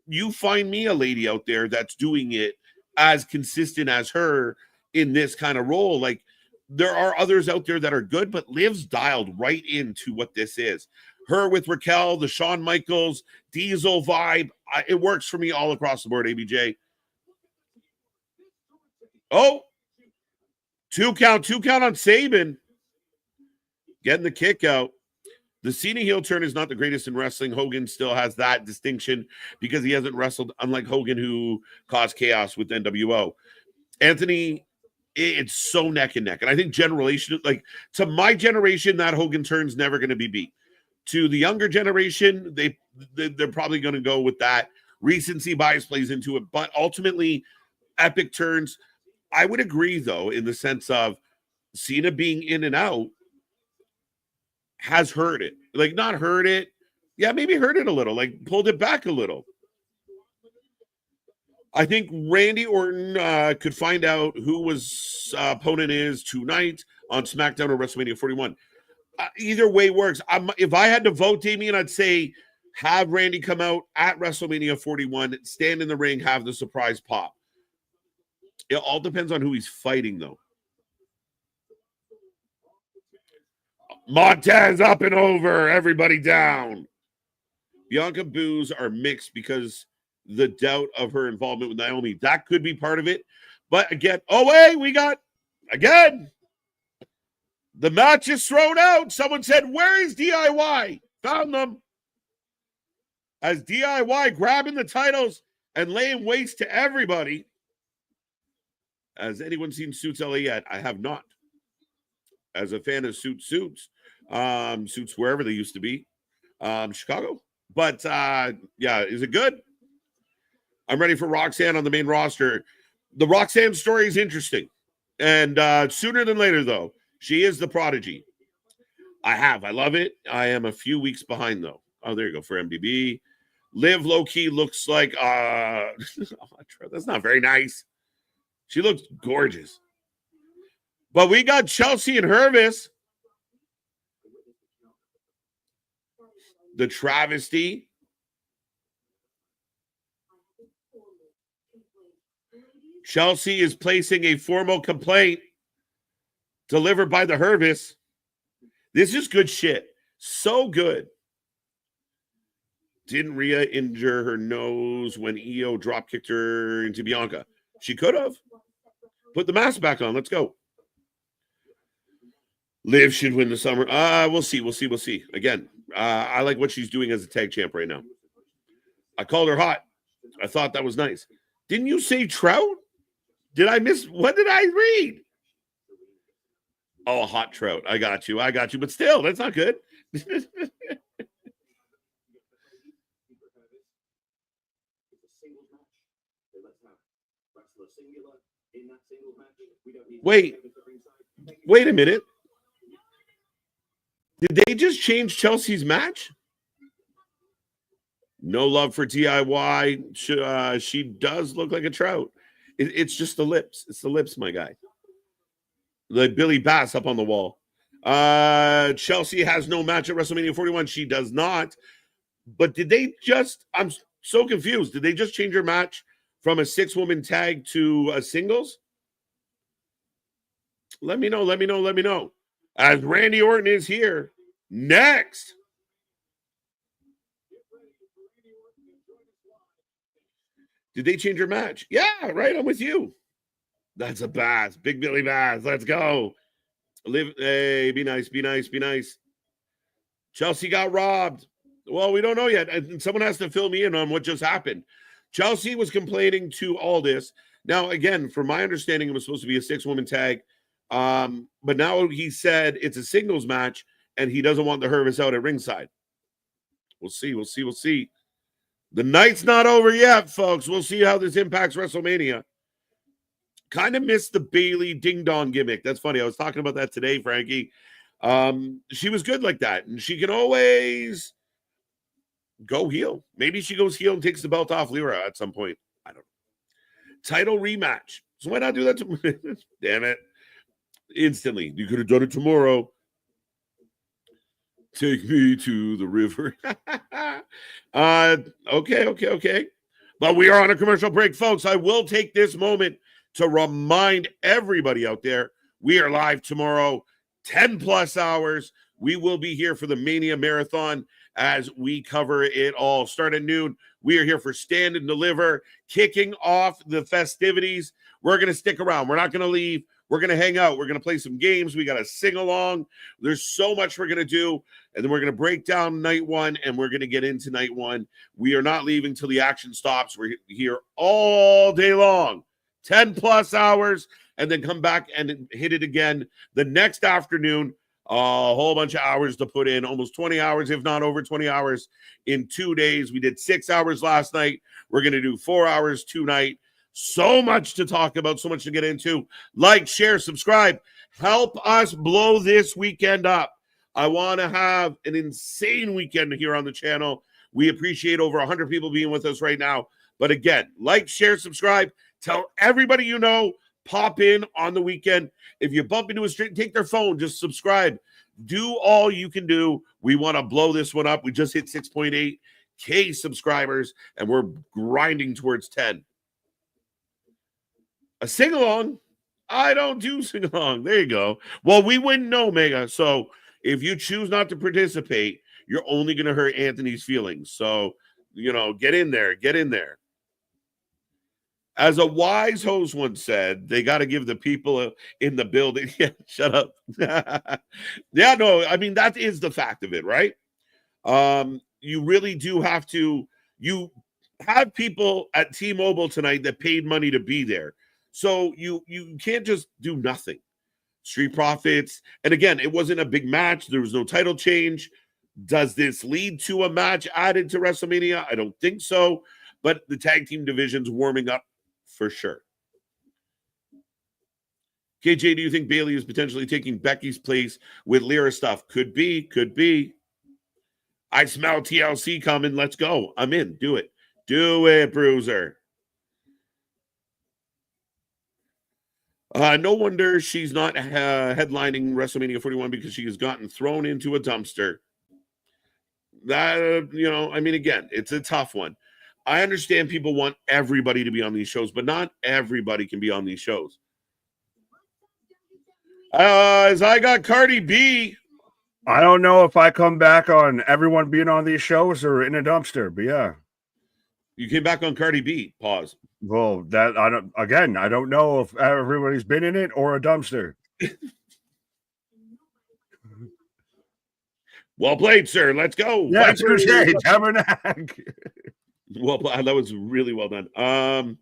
Speaker 1: you find me a lady out there that's doing it as consistent as her in this kind of role. Like, there are others out there that are good, but Liv's dialed right into what this is. Her with Raquel, the Shawn Michaels, Diesel vibe, it works for me all across the board, ABJ. Oh, two count on Sabin. Getting the kick out. The Cena heel turn is not the greatest in wrestling. Hogan still has that distinction because he hasn't wrestled, unlike Hogan, who caused chaos with NWO. Anthony, it's so neck and neck. And I think generation, like, to my generation, that Hogan turn's never going to be beat. To the younger generation, they're probably going to go with that. Recency bias plays into it. But ultimately, epic turns, I would agree, though, in the sense of Cena being in and out has hurt it. Like, not hurt it. Yeah, maybe hurt it a little. Like, pulled it back a little. I think Randy Orton could find out who his opponent is tonight on SmackDown or WrestleMania 41. Either way works. If I had to vote, Damien, I'd say have Randy come out at WrestleMania 41, stand in the ring, have the surprise pop. It all depends on who he's fighting, though. Montez up and over, everybody down. Bianca boos are mixed because the doubt of her involvement with Naomi. That could be part of it. But again, we got, again, the match is thrown out. Someone said, where is DIY? Found them. As DIY grabbing the titles and laying waste to everybody. Has anyone seen Suits LA yet? I have not. As a fan of Suits, wherever they used to be, Chicago. But yeah, is it good? I'm ready for Roxanne on the main roster. The Roxanne story is interesting. And sooner than later, though, she is the prodigy. I love it. I am a few weeks behind, though. Oh, there you go for MDB. Liv low-key looks like that's not very nice. She looks gorgeous. But we got Chelsea and Hervis. The travesty. Chelsea is placing a formal complaint delivered by the Hervis. This is good shit. So good. Didn't Rhea injure her nose when Io drop kicked her into Bianca? She could have. Put the mask back on. Let's go. Liv should win the summer. We'll see. Again, I like what she's doing as a tag champ right now. I called her hot. I thought that was nice. Didn't you say Trout? Did I miss? What did I read? Oh, hot Trout. I got you. But still, that's not good. Wait a minute. Did they just change Chelsea's match? No love for DIY. She does look like a Trout. It's just the lips. It's the lips, my guy. Like Billy Bass up on the wall. Chelsea has no match at WrestleMania 41. She does not. But did they just... I'm so confused. Did they just change her match from a 6-woman tag to a singles? Let me know. As Randy Orton is here next. Did they change her match? Yeah, right. I'm with you. That's a Bass. Big Billy Bass. Let's go. Hey, be nice. Chelsea got robbed. Well, we don't know yet. Someone has to fill me in on what just happened. Chelsea was complaining to Aldis. Now, again, from my understanding, it was supposed to be a 6-woman tag. But now he said it's a singles match, and he doesn't want the Hervis out at ringside. We'll see. The night's not over yet, folks. We'll see how this impacts WrestleMania. Kind of missed the Bayley ding-dong gimmick. That's funny. I was talking about that today, Frankie. She was good like that, and she can always go heel. Maybe she goes heel and takes the belt off Lyra at some point. I don't know. Title rematch. So why not do that to Damn it. Instantly. You could have done it tomorrow. Take me to the river. Okay. But we are on a commercial break, folks. I will take this moment to remind everybody out there, we are live tomorrow, 10 plus hours. We will be here for the Mania Marathon as we cover it all. Start at noon. We are here for Stand and Deliver, kicking off the festivities. We're going to stick around. We're not going to leave. We're going to hang out. We're going to play some games. We got to sing along. There's so much we're going to do. And then we're going to break down night one, and we're going to get into night one. We are not leaving till the action stops. We're here all day long, 10 plus hours, and then come back and hit it again the next afternoon. A whole bunch of hours to put in, almost 20 hours, if not over 20 hours in 2 days. We did 6 hours last night. We're going to do 4 hours tonight. So much to talk about, so much to get into. Like, share, subscribe. Help us blow this weekend up. I want to have an insane weekend here on the channel. We appreciate over 100 people being with us right now. But again, like, share, subscribe. Tell everybody you know. Pop in on the weekend. If you bump into a street, take their phone. Just subscribe. Do all you can do. We want to blow this one up. We just hit 6.8K subscribers, and we're grinding towards 10. A sing-along? I don't do sing-along. There you go. Well, we wouldn't know, Mega. So if you choose not to participate, you're only going to hurt Anthony's feelings. So, get in there. Get in there. As a wise host once said, they got to give the people in the building. Yeah, shut up. Yeah, no, I mean, that is the fact of it, right? You really do have to. You have people at T-Mobile tonight that paid money to be there. So you can't just do nothing. Street Profits. And again, it wasn't a big match. There was no title change. Does this lead to a match added to WrestleMania? I don't think so. But the tag team division's warming up for sure. KJ, do you think Bayley is potentially taking Becky's place with Lyra stuff? Could be. I smell TLC coming. Let's go. I'm in. Do it. Do it, Bruiser. No wonder she's not headlining WrestleMania 41 because she has gotten thrown into a dumpster. That, I mean, again, it's a tough one. I understand people want everybody to be on these shows, but not everybody can be on these shows. As I got Cardi B.
Speaker 2: I don't know if I come back on everyone being on these shows or in a dumpster, but yeah.
Speaker 1: You came back on Cardi B. Pause.
Speaker 2: Well, that I don't. Again, I don't know if everybody's been in it or a dumpster.
Speaker 1: Well played, sir. Let's go.
Speaker 2: Yeah, touche, Tabernacle.
Speaker 1: Well, that was really well done.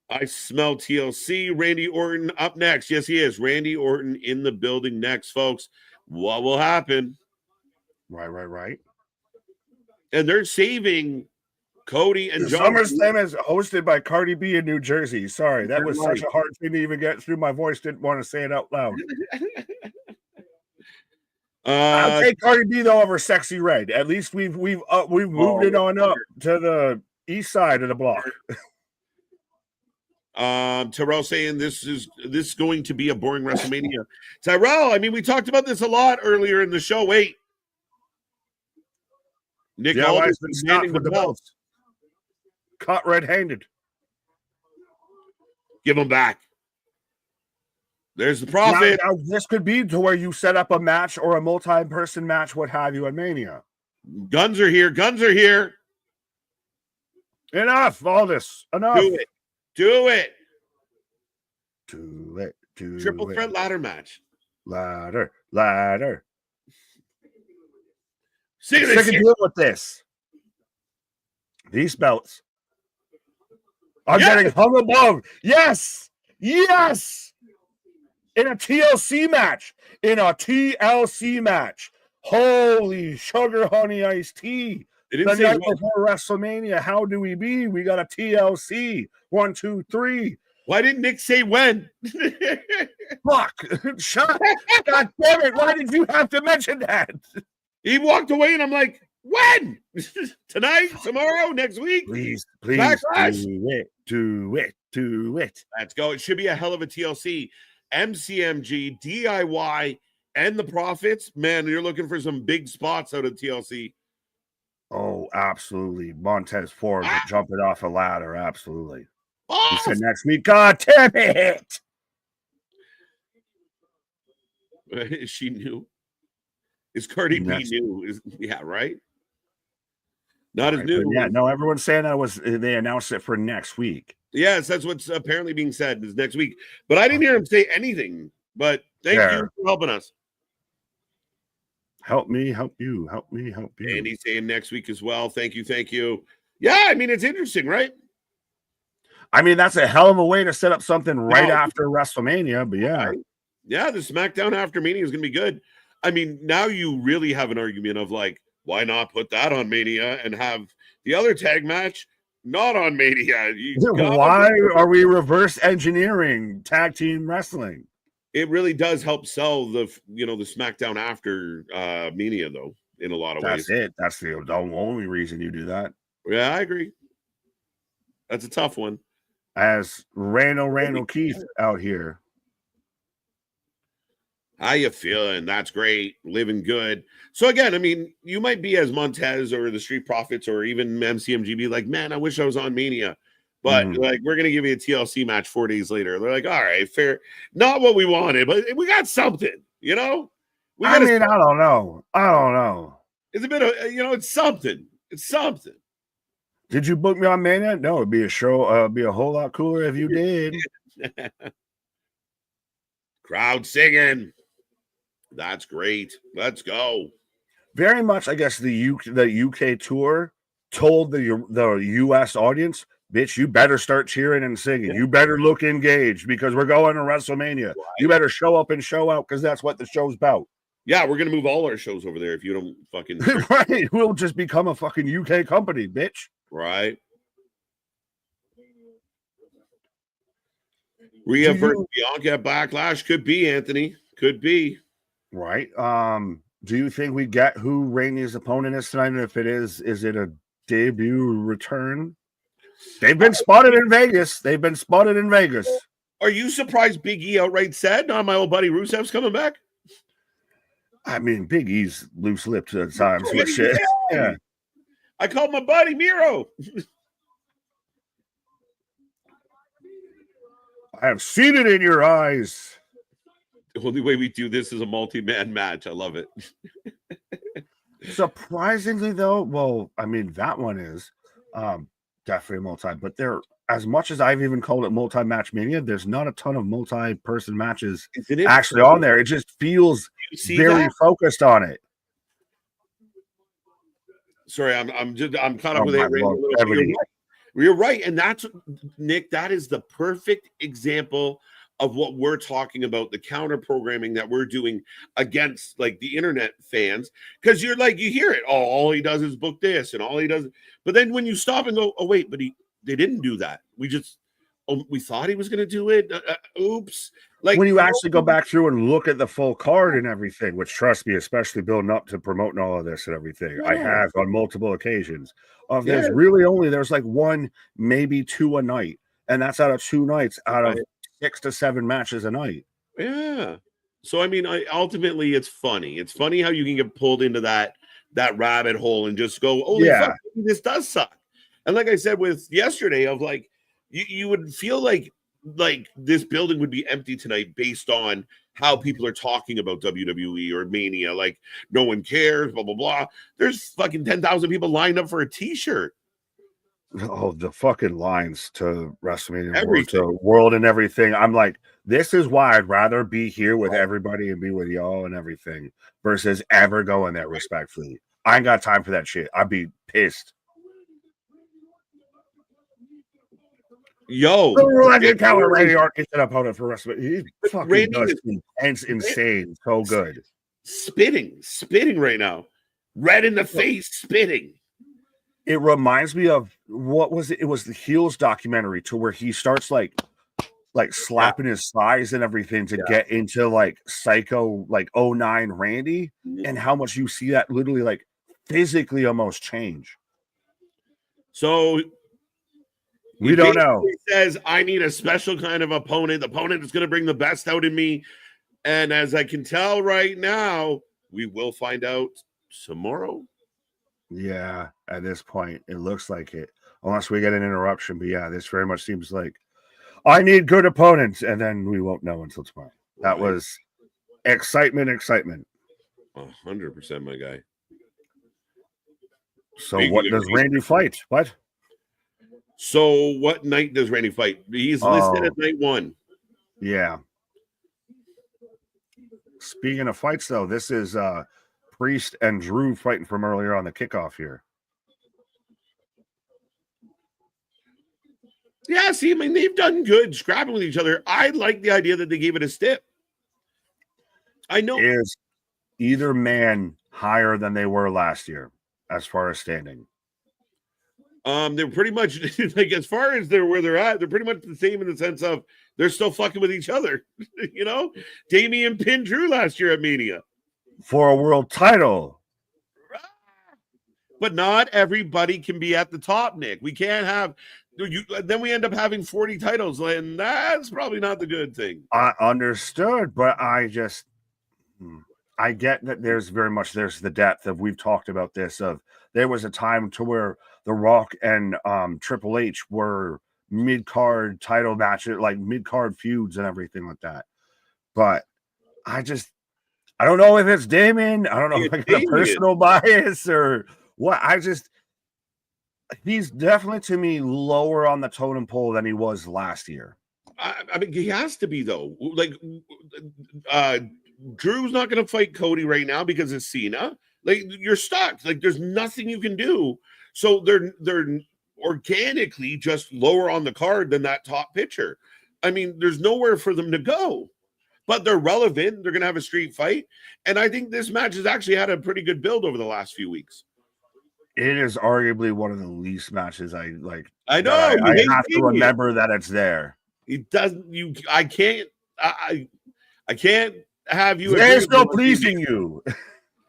Speaker 1: I smell TLC. Randy Orton up next. Yes, he is. Randy Orton in the building next, folks. What will happen?
Speaker 2: Right.
Speaker 1: And they're saving Cody and John.
Speaker 2: SummerSlam is hosted by Cardi B in New Jersey. Sorry, that was such a hard thing to even get through. My voice didn't want to say it out loud. I'll take Cardi B though over Sexy Red. At least we've moved it on up to the east side of the block.
Speaker 1: Tyrell saying this is going to be a boring WrestleMania. Tyrell, I mean, we talked about this a lot earlier in the show. Wait, Nick
Speaker 2: Aldis been stopped with the belts, caught red-handed.
Speaker 1: Give them back. There's the Prophet.
Speaker 2: Now, this could be to where you set up a match or a multi-person match, what have you, at Mania.
Speaker 1: Guns are here. Guns are here.
Speaker 2: Enough. All this. Enough.
Speaker 1: Do it.
Speaker 2: Triple
Speaker 1: threat ladder match.
Speaker 2: Ladder.
Speaker 1: Sick of
Speaker 2: deal with this. These belts are getting hung above. Yes. In a TLC match. Holy sugar honey iced tea. The night before WrestleMania, how do we be? We got a TLC. 1, 2, 3.
Speaker 1: Why didn't Nick say when?
Speaker 2: Fuck. Shut. God damn it. Why did you have to mention that?
Speaker 1: He walked away and I'm like, when? Tonight? Tomorrow? Next week?
Speaker 2: Please.
Speaker 1: Backlash?
Speaker 2: Do it.
Speaker 1: Let's go. It should be a hell of a TLC. MCMG, DIY, and the Profits. Man, you're looking for some big spots out of TLC.
Speaker 2: Oh, absolutely. Montez Ford jumping off a ladder. Absolutely.
Speaker 1: Oh!
Speaker 2: He said next week, God damn it.
Speaker 1: Is she new? Is Cardi B new? Yeah, right? Not as new.
Speaker 2: Yeah, no, everyone's saying they announced it for next week.
Speaker 1: Yes, that's what's apparently being said is next week. But I didn't hear him say anything. But thank you for helping us.
Speaker 2: Help me, help you, help me, help you.
Speaker 1: And he's saying next week as well. Thank you. Yeah, I mean, it's interesting, right?
Speaker 2: I mean, that's a hell of a way to set up something after WrestleMania, but yeah.
Speaker 1: Right? Yeah, the SmackDown after Mania is going to be good. I mean, now you really have an argument of like, why not put that on Mania and have the other tag match not on Mania?
Speaker 2: Why are we reverse engineering tag team wrestling?
Speaker 1: It really does help sell the SmackDown after Mania, though, in a lot of ways.
Speaker 2: That's it. That's the only reason you do that.
Speaker 1: Yeah, I agree. That's a tough one.
Speaker 2: As Randall Keith out here.
Speaker 1: How you feeling? That's great. Living good. So again, I mean, you might be as Montez or the Street Profits or even MCMGB like, man, I wish I was on Mania. But like, we're gonna give you a TLC match 4 days later. They're like, all right, fair. Not what we wanted, but we got something, I don't
Speaker 2: know.
Speaker 1: It's a bit of, it's something. It's something.
Speaker 2: Did you book me on Mania? No, it'd be a show. It'd be a whole lot cooler if you did.
Speaker 1: Crowd singing. That's great. Let's go.
Speaker 2: Very much, I guess the UK tour told the US audience, bitch, you better start cheering and singing. You better look engaged because we're going to WrestleMania. Right. You better show up and show out because that's what the show's about.
Speaker 1: Yeah, we're going to move all our shows over there if you don't fucking...
Speaker 2: Right. We'll just become a fucking UK company, bitch.
Speaker 1: Right. Rhea versus Bianca at Backlash. Could be, Anthony. Could be.
Speaker 2: Right. Do you think we get who Rainey's opponent is tonight? And if it is it a debut return? They've been spotted in Vegas.
Speaker 1: Are you surprised Big E outright said, my old buddy Rusev's coming back?
Speaker 2: I mean, Big E's loose-lipped at times. But shit. Yeah.
Speaker 1: I called my buddy Miro.
Speaker 2: I have seen it in your eyes.
Speaker 1: The only way we do this is a multi-man match. I love it.
Speaker 2: Surprisingly, though, well, I mean, that one is definitely multi, but there, as much as I've even called it multi-match Mania, there's not a ton of multi-person matches actually on there. It just feels very focused on it.
Speaker 1: Sorry, I'm caught up with it. You're right, and that's, Nick. That is the perfect example of what we're talking about, the counter programming that we're doing against like the internet fans, because you're like, you hear it, oh, all he does is book this and all he does, but then when you stop and go, oh wait, but they didn't do that, we thought he was going to do it, oops. Like
Speaker 2: when you actually go back through and look at the full card and everything, which trust me, especially building up to promoting all of this and everything, I have on multiple occasions. There's really there's like one, maybe two a night, and that's out of 2 nights out of 6 to 7 matches a night.
Speaker 1: Yeah. So I mean, ultimately, it's funny. It's funny how you can get pulled into that rabbit hole and just go, "Oh, fuck, this does suck." And like I said with yesterday, of like, you would feel like this building would be empty tonight based on how people are talking about WWE or Mania. Like, no one cares, blah blah blah. There's fucking 10,000 people lined up for a T-shirt.
Speaker 2: Oh, the fucking lines to Wrestlemania, to World and everything. I'm like, this is why I'd rather be here with everybody and be with y'all and everything versus ever going there respectfully. I ain't got time for that shit. I'd be pissed.
Speaker 1: Yo,
Speaker 2: Randy Orton set opponent for Wrestlemania. He fucking does intense, insane, so good.
Speaker 1: Spitting right now. Red in the face, spitting.
Speaker 2: It reminds me of, what was it? It was the Heels documentary, to where he starts like slapping his thighs and everything to get into like psycho, like 09 Randy, and how much you see that literally like physically almost change.
Speaker 1: So
Speaker 2: we don't know.
Speaker 1: He says, I need a special kind of opponent. The opponent is going to bring the best out in me. And as I can tell right now, we will find out tomorrow.
Speaker 2: Yeah, at this point, it looks like it. Unless we get an interruption. But yeah, this very much seems like I need good opponents, and then we won't know until tomorrow. That was excitement.
Speaker 1: 100%, my guy.
Speaker 2: So what does Randy fight? What?
Speaker 1: So what night does Randy fight? He's listed at night 1.
Speaker 2: Yeah. Speaking of fights, though, this is Priest and Drew fighting from earlier on the kickoff here.
Speaker 1: Yeah, see, I mean, they've done good scrapping with each other. I like the idea that they gave it a stip. I know.
Speaker 2: Is either man higher than they were last year as far as standing?
Speaker 1: They're pretty much like, as far as where they're at, they're pretty much the same in the sense of they're still fucking with each other. You know, Damian pinned Drew last year at Mania
Speaker 2: for a world title.
Speaker 1: But not everybody can be at the top, Nick. We can't have then we end up having 40 titles, and that's probably not the good thing.
Speaker 2: I understood, but I get that there's the depth of, we've talked about this, of there was a time to where The Rock and Triple H were mid-card title matches, like mid-card feuds and everything like that. But I don't know if it's Damon. I don't know if I got a personal bias or what. He's definitely, to me, lower on the totem pole than he was last year.
Speaker 1: I mean, he has to be, though. Like, Drew's not going to fight Cody right now because it's Cena. Like, you're stuck. Like, there's nothing you can do. So they're organically just lower on the card than that top pitcher. I mean, there's nowhere for them to go. But they're relevant. They're going to have a street fight. And I think this match has actually had a pretty good build over the last few weeks.
Speaker 2: It is arguably one of the least matches I like.
Speaker 1: I know.
Speaker 2: I have to remember that it's there.
Speaker 1: It doesn't. I can't have you.
Speaker 2: There's no pleasing you.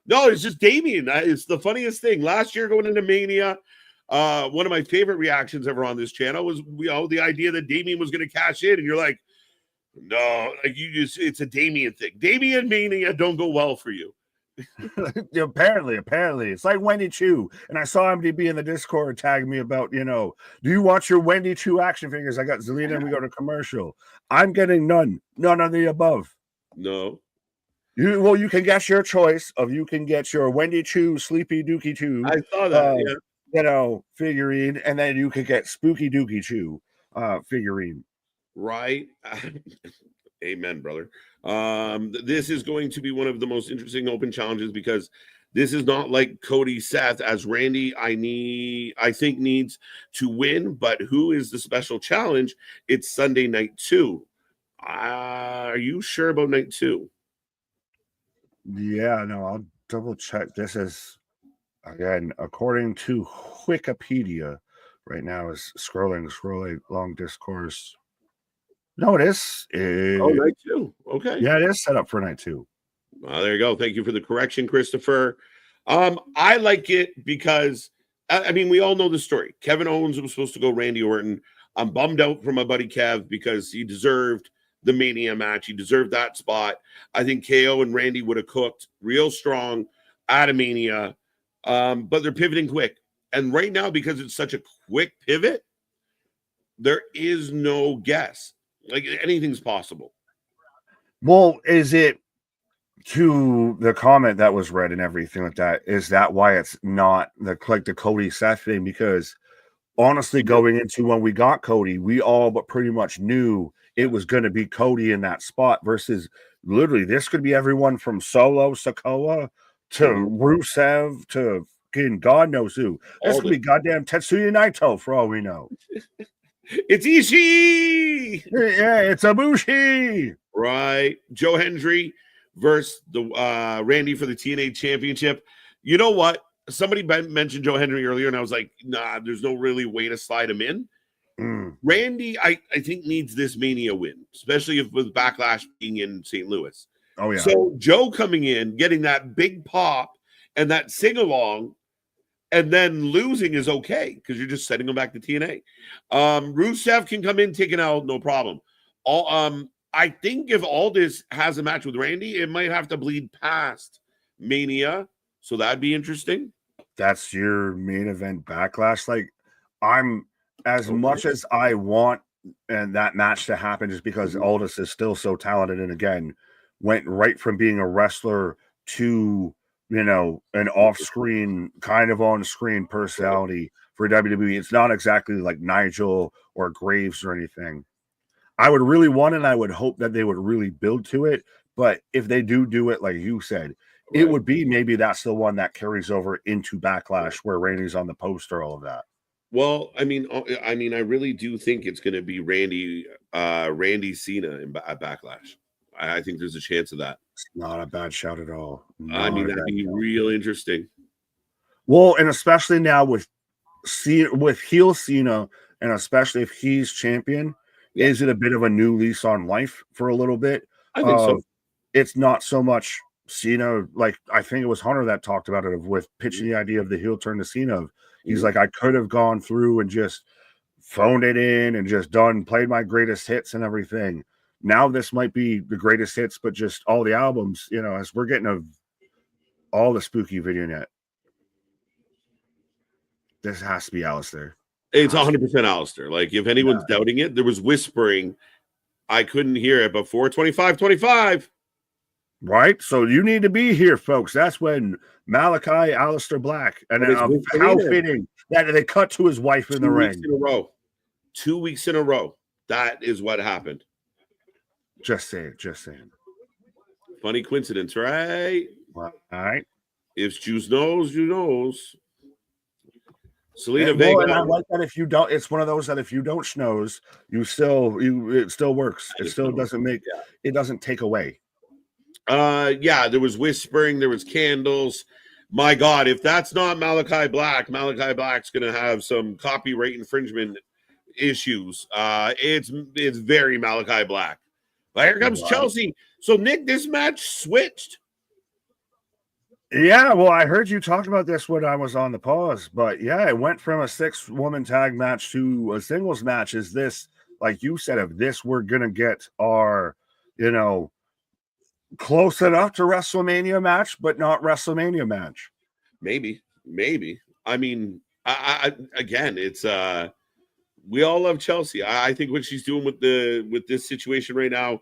Speaker 1: No, it's just Damien. It's the funniest thing. Last year going into Mania, one of my favorite reactions ever on this channel was, the idea that Damien was going to cash in, and you're like, no, like it's a Damien thing. Damien Mania don't go well for you.
Speaker 2: apparently it's like Wendy Chu, and I saw him be in the Discord tagging me about, do you want your Wendy Chu action figures? I got Zelina and we go to commercial. I'm getting none of the above.
Speaker 1: No.
Speaker 2: You can get your choice of you can get your Wendy Choo, Sleepy Dookie Choo,
Speaker 1: I saw that. Yeah.
Speaker 2: figurine, and then you could get Spooky Dookie Choo figurine.
Speaker 1: Right. Amen, brother. This is going to be one of the most interesting open challenges because this is not like Cody Seth, as Randy I think needs to win, but who is the special challenge? It's Sunday night 2. Are you sure about night 2?
Speaker 2: Yeah, no, I'll double check. This is again according to Wikipedia. Right now is scrolling long discourse. No, it is.
Speaker 1: Oh, night 2. Okay.
Speaker 2: Yeah, it is set up for night 2.
Speaker 1: There you go. Thank you for the correction, Christopher. I like it because I mean we all know the story. Kevin Owens was supposed to go Randy Orton. I'm bummed out for my buddy Kev because he deserved the Mania match. He deserved that spot. I think KO and Randy would have cooked real strong out of Mania, but they're pivoting quick. And right now, because it's such a quick pivot, there is no guess. Like anything's possible.
Speaker 2: Well, is it to the comment that was read and everything like that? Is that why it's not the Cody Seth thing? Because honestly, going into when we got Cody, we all but pretty much knew it was going to be Cody in that spot versus literally this could be everyone from Solo Sikoa to Rusev to God knows who. This could be goddamn Tetsuya Naito for all we know.
Speaker 1: It's Ishii.
Speaker 2: Yeah, it's Ibushi.
Speaker 1: Right. Joe Hendry versus the Randy for the TNA Championship. You know what? Somebody mentioned Joe Hendry earlier, and I was like, nah, there's no really way to slide him in. Randy, I think, needs this Mania win, especially if with Backlash being in St. Louis.
Speaker 2: Oh, yeah.
Speaker 1: So Joe coming in, getting that big pop and that sing-along, and then losing is okay because you're just sending him back to TNA. Rusev can come in, take it out, no problem. I think if Aldis has a match with Randy, it might have to bleed past Mania. So that'd be interesting.
Speaker 2: That's your main event Backlash. Like, I'm as much as I want and that match to happen just because Aldis is still so talented and again went right from being a wrestler to an off-screen kind of on-screen personality for WWE. It's not exactly like Nigel or Graves or anything. I would really want it and I would hope that they would really build to it, but if they do it like you said, it would be maybe that's the one that carries over into Backlash where Randy's on the poster, all of that.
Speaker 1: Well, I mean, I really do think it's going to be Randy Cena at Backlash. I think there's a chance of that.
Speaker 2: It's not a bad shout at all.
Speaker 1: That'd be real interesting.
Speaker 2: Well, and especially now with heel Cena, and especially if he's champion, is it a bit of a new lease on life for a little bit?
Speaker 1: I think so.
Speaker 2: It's not so much Cena, like I think it was Hunter that talked about it with pitching the idea of the heel turn to Cena. He's like, I could have gone through and just phoned it in and just played my greatest hits and everything. Now this might be the greatest hits, but just all the albums, as we're getting all the spooky video net. This has to be Alistair.
Speaker 1: It's 100% Alistair. Like, if anyone's doubting it, there was whispering. I couldn't hear it, but 425-25.
Speaker 2: Right? So you need to be here, folks. That's when Malachi, Alistair Black, and how fitting that they cut to his wife in the ring.
Speaker 1: 2 weeks in a row. That is what happened.
Speaker 2: Just saying.
Speaker 1: Funny coincidence, right?
Speaker 2: All right.
Speaker 1: If Jews knows, you knows. Selena Vega.
Speaker 2: And I like that if you don't, it's one of those that if you don't schnoz, it still works. It still doesn't it doesn't take away.
Speaker 1: There was whispering, there was candles. My God, if that's not Malachi Black's gonna have some copyright infringement issues. It's very Malachi Black. But here comes Chelsea. So Nick, this match switched.
Speaker 2: Yeah, well, I heard you talk about this when I was on the pause, but yeah, it went from a 6-woman tag match to a singles match. Is this, like you said, if this we're gonna get our, close enough to WrestleMania match, but not WrestleMania match?
Speaker 1: Maybe. I mean, I again, it's we all love Chelsea. I think what she's doing with this situation right now,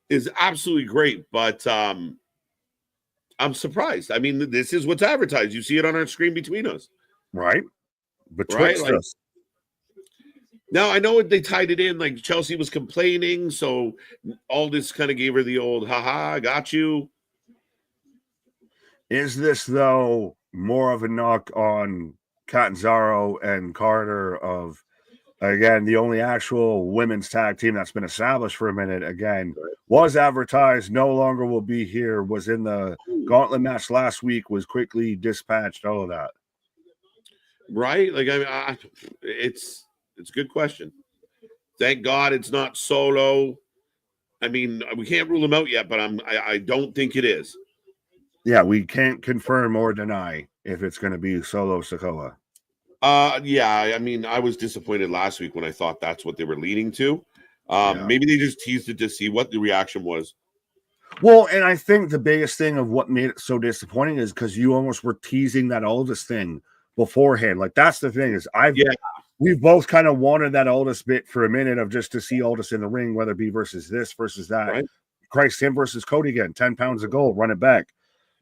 Speaker 1: is absolutely great, but I'm surprised. I mean, this is what's advertised. You see it on our screen between us,
Speaker 2: right?
Speaker 1: right?
Speaker 2: Betwixt
Speaker 1: Like
Speaker 2: us.
Speaker 1: now, I know they tied it in. Like Chelsea was complaining, so all this kind of gave her the old "haha, I got you."
Speaker 2: Is this though more of a knock on Catanzaro and Carter of, again, the only actual women's tag team that's been established for a minute, again, was advertised, no longer will be here, was in the gauntlet match last week, was quickly dispatched, all of that.
Speaker 1: Right? Like I mean, it's a good question. Thank God it's not Solo. I mean, we can't rule him out yet, but I don't think it is.
Speaker 2: Yeah, we can't confirm or deny if it's going to be Solo Sikoa.
Speaker 1: Yeah, I mean, I was disappointed last week when I thought that's what they were leading to. Maybe they just teased it to see what the reaction was.
Speaker 2: Well, and I think the biggest thing of what made it so disappointing is because you almost were teasing that Aldous thing beforehand. Like that's the thing is we've both kind of wanted that Aldous bit for a minute of just to see Aldous in the ring, whether it be versus this versus that.
Speaker 1: Right.
Speaker 2: Christ, him versus Cody again, 10 pounds of gold, run it back.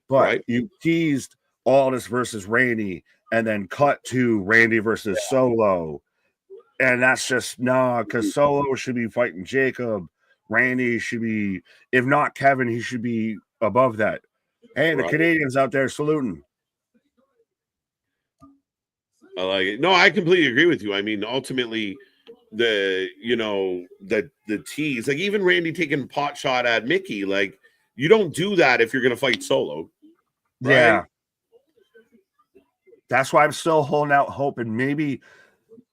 Speaker 2: But you teased Aldous versus Randy and then cut to Randy versus Solo. And that's just because Solo should be fighting Jacob. Randy should be, if not Kevin, he should be above that. Hey, the Canadians out there saluting.
Speaker 1: I like it. No, I completely agree with you. I mean, ultimately, the tease, like even Randy taking pot shot at Mickey, like you don't do that if you're gonna fight Solo. Right?
Speaker 2: Yeah. That's why I'm still holding out hope. And maybe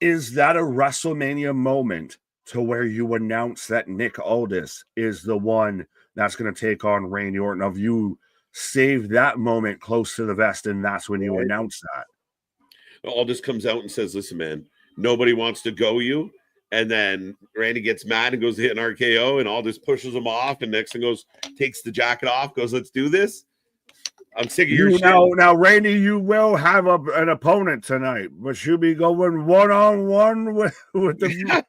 Speaker 2: is that a WrestleMania moment to where you announce that Nick Aldis is the one that's going to take on Randy Orton? Of you save that moment close to the vest, and that's when you announce that.
Speaker 1: Aldis comes out and says, "Listen, man, nobody wants to go you." And then Randy gets mad and goes to hit an RKO, and Aldis pushes him off. And next thing goes, takes the jacket off, goes, "Let's do this." I'm sick of your shit.
Speaker 2: Now, Randy, you will have an opponent tonight, but you'll be going one-on-one with the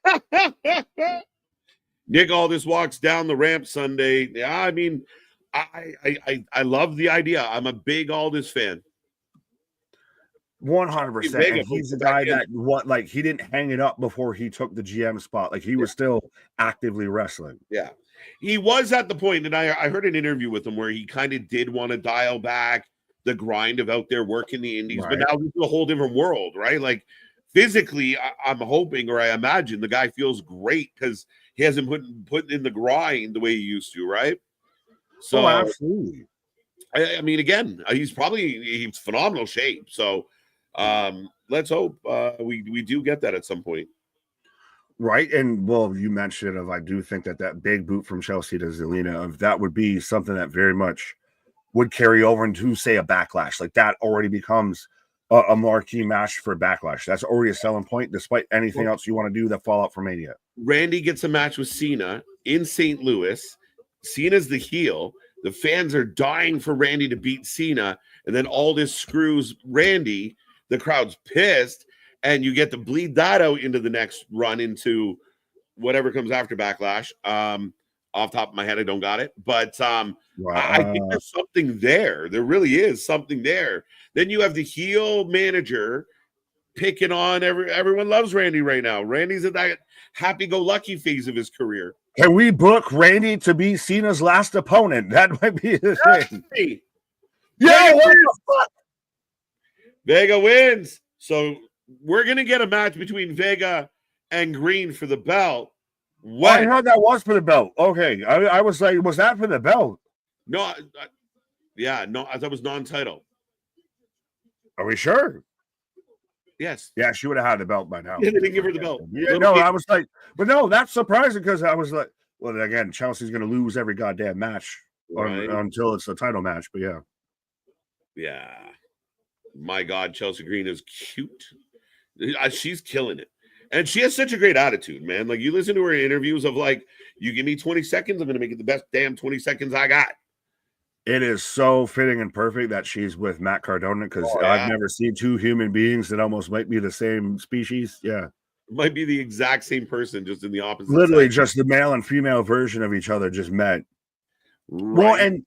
Speaker 1: Nick Aldis walks down the ramp Sunday. Yeah, I mean, I love the idea. I'm a big Aldis fan.
Speaker 2: 100%. And he's the guy that he didn't hang it up before he took the GM spot. Like he was still actively wrestling.
Speaker 1: Yeah. He was at the point, and I heard an interview with him where he kind of did want to dial back the grind of out there working the indies, but now it's a whole different world, right? Like physically, I'm hoping, or I imagine the guy feels great because he hasn't put in the grind the way he used to, right? So
Speaker 2: absolutely.
Speaker 1: I mean, again, he's phenomenal shape. So let's hope we do get that at some point.
Speaker 2: Right. And well, you mentioned I do think that big boot from Chelsea to Zelina, that would be something that very much would carry over into, say, a Backlash. Like that already becomes a marquee match for Backlash. That's already a selling point, despite anything else you want to do that fall out for Mania.
Speaker 1: Randy gets a match with Cena in St. Louis. Cena's the heel. The fans are dying for Randy to beat Cena, and then Aldis screws Randy. The crowd's pissed. And you get to bleed that out into the next run into whatever comes after Backlash. Off top of my head, I don't got it. But I think there's something there. There really is something there. Then you have the heel manager picking on everyone loves Randy right now. Randy's at that happy-go-lucky phase of his career.
Speaker 2: Can we book Randy to be Cena's last opponent? That might be the thing.
Speaker 1: Hey.
Speaker 2: Yeah, what the fuck?
Speaker 1: Vega wins. So we're going to get a match between Vega and Green for the belt.
Speaker 2: I heard that was for the belt. Okay. I was like, was that for the belt?
Speaker 1: No. I thought it was non-title.
Speaker 2: Are we sure?
Speaker 1: Yes.
Speaker 2: Yeah, she would have had the belt by now.
Speaker 1: Yeah, they didn't give her the belt.
Speaker 2: Yeah, no, I was like, but no, that's surprising because I was like, well, again, Chelsea's going to lose every goddamn match until it's a title match. But yeah.
Speaker 1: Yeah. My God, Chelsea Green is cute. She's killing it. And she has such a great attitude, man. Like, you listen to her interviews of like, you give me 20 seconds, I'm going to make it the best damn 20 seconds I got.
Speaker 2: It is so fitting and perfect that she's with Matt Cardona because I've never seen two human beings that almost might be the same species. Yeah.
Speaker 1: Might be the exact same person, just in the opposite
Speaker 2: Literally,
Speaker 1: side.
Speaker 2: just the male and female version of each other just met.
Speaker 1: Right.
Speaker 2: Well, and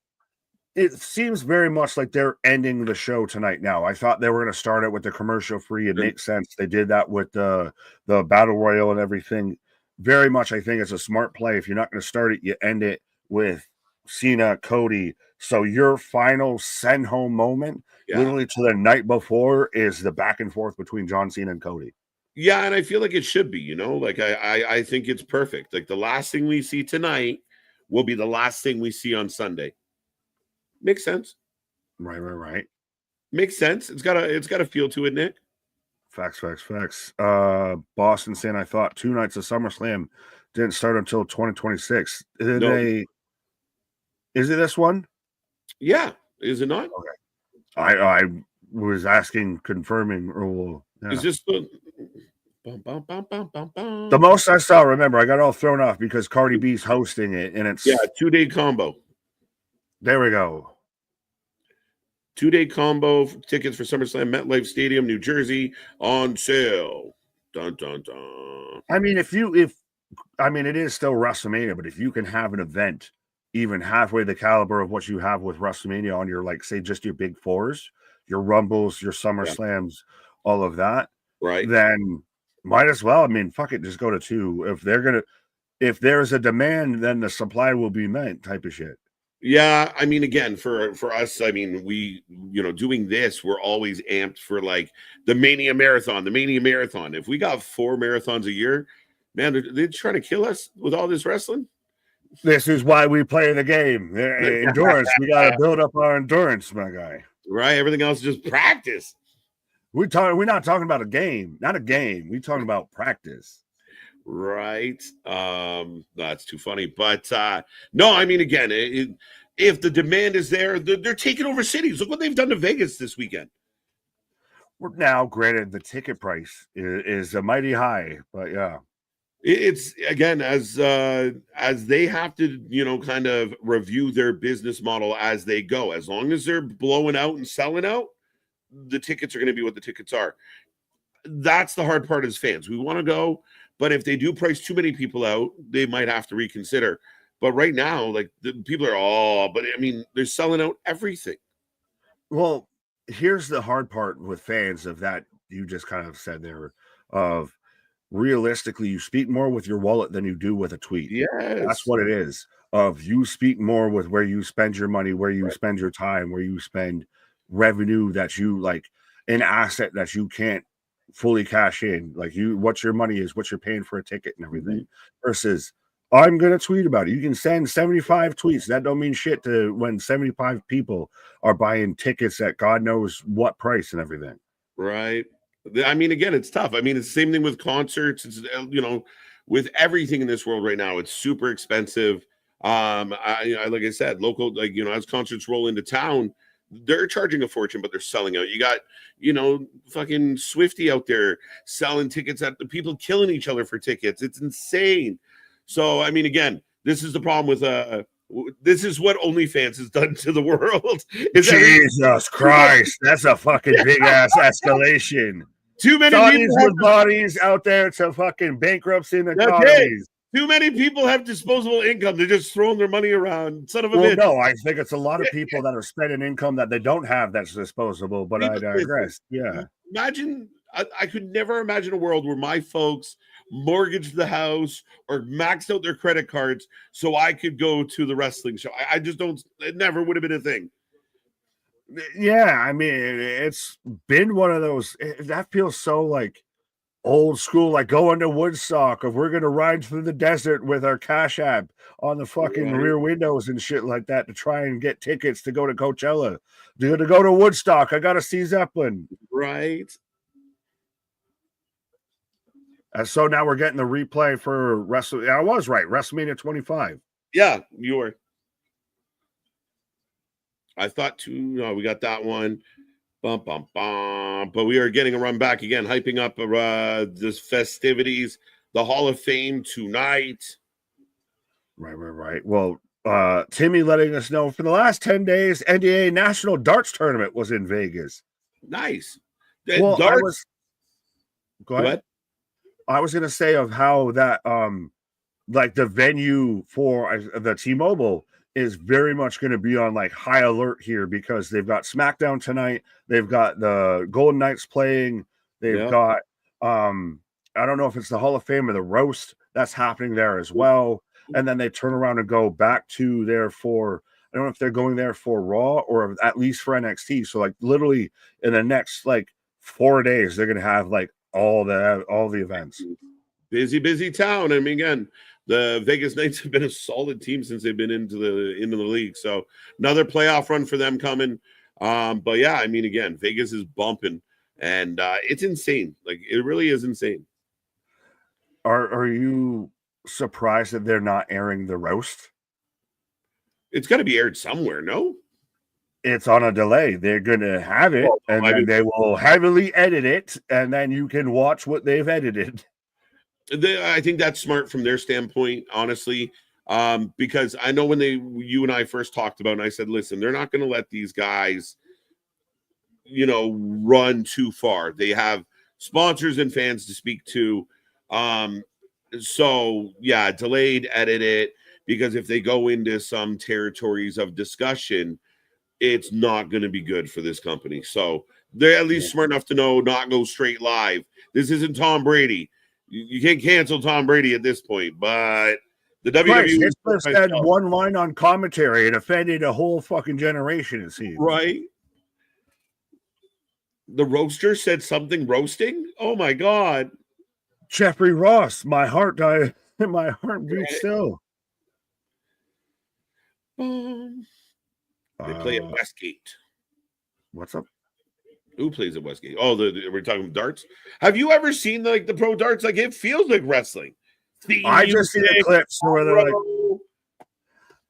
Speaker 2: it seems very much like they're ending the show tonight now. I thought they were going to start it with the commercial free. It makes sense. They did that with the Battle Royal and everything. Very much, I think it's a smart play. If you're not going to start it, you end it with Cena, Cody. So your final send home moment, literally to the night before, is the back and forth between John Cena and Cody.
Speaker 1: Yeah, and I feel like it should be, you know, like I think it's perfect. Like the last thing we see tonight will be the last thing we see on Sunday. Makes sense.
Speaker 2: Right.
Speaker 1: Makes sense. It's got a feel to it, Nick.
Speaker 2: Facts. Boston saying, I thought 2 nights of SummerSlam didn't start until 2026. Is it this one?
Speaker 1: Yeah. Is it not?
Speaker 2: Okay. I was asking, confirming, or
Speaker 1: Is this the
Speaker 2: the most I saw? Remember, I got all thrown off because Cardi B's hosting it, and it's
Speaker 1: 2-day combo.
Speaker 2: There we go.
Speaker 1: 2-day combo tickets for SummerSlam, MetLife Stadium, New Jersey, on sale. Dun dun dun.
Speaker 2: I mean, it is still WrestleMania, but if you can have an event even halfway the caliber of what you have with WrestleMania on your, like, say, just your big fours, your Rumbles, your SummerSlams, all of that,
Speaker 1: right?
Speaker 2: Then might as well. I mean, fuck it, just go to 2. If there's a demand, then the supply will be met, type of shit.
Speaker 1: Yeah, I mean, again, for us, I mean, we, doing this, we're always amped for like the Mania marathon. If we got 4 marathons a year, man, they're trying to kill us with all this wrestling.
Speaker 2: This is why we play the game. Endurance. We got to build up our endurance, my guy.
Speaker 1: Right. Everything else is just practice.
Speaker 2: We're not talking about a game. Not a game. We're talking about practice.
Speaker 1: Right. That's too funny. But no, I mean, again, if the demand is there, they're taking over cities. Look what they've done to Vegas this weekend.
Speaker 2: Now, granted, the ticket price is a mighty high, but yeah.
Speaker 1: It's, again, as they have to, kind of review their business model as they go. As long as they're blowing out and selling out, the tickets are going to be what the tickets are. That's the hard part as fans. We want to go, but if they do price too many people out, they might have to reconsider. But right now, like, the people are, but I mean, they're selling out everything.
Speaker 2: Well, here's the hard part with fans of that you just kind of said there, of realistically, you speak more with your wallet than you do with a tweet.
Speaker 1: Yes.
Speaker 2: That's what it is. Of you speak more with where you spend your money, where you spend your time, where you spend revenue that you, like, an asset that you can't fully cash in. Like, what your money is, what you're paying for a ticket and everything, versus I'm going to tweet about it. You can send 75 tweets. That don't mean shit to when 75 people are buying tickets at God knows what price and everything.
Speaker 1: Right. I mean, again, it's tough. I mean, it's the same thing with concerts. It's, with everything in this world right now, it's super expensive. Like I said, local, like, as concerts roll into town, they're charging a fortune, but they're selling out. You got, fucking Swifty out there selling tickets at the people killing each other for tickets. It's insane. So, I mean, again, this is the problem with this is what OnlyFans has done to the world.
Speaker 2: Jesus Christ, that's a fucking big ass escalation.
Speaker 1: Too many
Speaker 2: people with bodies out there to fucking bankruptcy in the economies.
Speaker 1: Too many people have disposable income. They're just throwing their money around. Son of a bitch.
Speaker 2: No, I think it's a lot of people that are spending income that they don't have that's disposable, but I digress. Yeah.
Speaker 1: Imagine, I could never imagine a world where my folks mortgaged the house or maxed out their credit cards so I could go to the wrestling show. I just don't, it never would have been a thing.
Speaker 2: Yeah, I mean, it's been one of those, that feels so like old school, like going to Woodstock, of we're going to ride through the desert with our Cash App on the fucking rear windows and shit like that to try and get tickets to go to Coachella, to go to Woodstock. I got to see Zeppelin.
Speaker 1: Right.
Speaker 2: So now we're getting the replay for I was right. WrestleMania 25.
Speaker 1: Yeah, you were. I thought too. No, we got that one. Bum, bum, bum. But we are getting a run back again, hyping up this festivities, the Hall of Fame tonight.
Speaker 2: Right. Well, Timmy letting us know for the last 10 days, NDA National Darts Tournament was in Vegas.
Speaker 1: Nice.
Speaker 2: Well,
Speaker 1: darts.
Speaker 2: Go ahead. I was gonna say of how that like the venue for the T-Mobile is very much going to be on like high alert here because they've got Smackdown tonight, they've got the Golden Knights playing, they've
Speaker 1: Yeah.
Speaker 2: got I don't know if it's the Hall of Fame or the roast that's happening there as well, and then they turn around and go back to there for, I don't know if they're going there for Raw or at least for NXT. So like literally in the next like 4 days they're going to have like all the events.
Speaker 1: Busy town. I mean, again, the Vegas Knights have been a solid team since they've been into the league. So another playoff run for them coming. But yeah, I mean, again, Vegas is bumping, and it's insane. Like it really is insane.
Speaker 2: Are you surprised that they're not airing the roast?
Speaker 1: It's got to be aired somewhere, no?
Speaker 2: It's on a delay. They're gonna have it, and then they will heavily edit it, and then you can watch what they've edited.
Speaker 1: I think that's smart from their standpoint, honestly, because I know when you and I first talked about it, and I said, listen, they're not going to let these guys, run too far. They have sponsors and fans to speak to. So yeah, delayed, edit it, because if they go into some territories of discussion, it's not going to be good for this company. So they're at least smart enough to know not go straight live. This isn't Tom Brady. You can't cancel Tom Brady at this point, but the WWE
Speaker 2: Hitler said one line on commentary and offended a whole fucking generation, it seems.
Speaker 1: Right? The roaster said something roasting? Oh my God.
Speaker 2: Jeffrey Ross, my heart died. My heart beats still.
Speaker 1: They play at Westgate.
Speaker 2: What's up?
Speaker 1: Who plays at Westgate? Oh, we're talking darts. Have you ever seen the pro darts? Like it feels like wrestling.
Speaker 2: I just see the clips where they're like,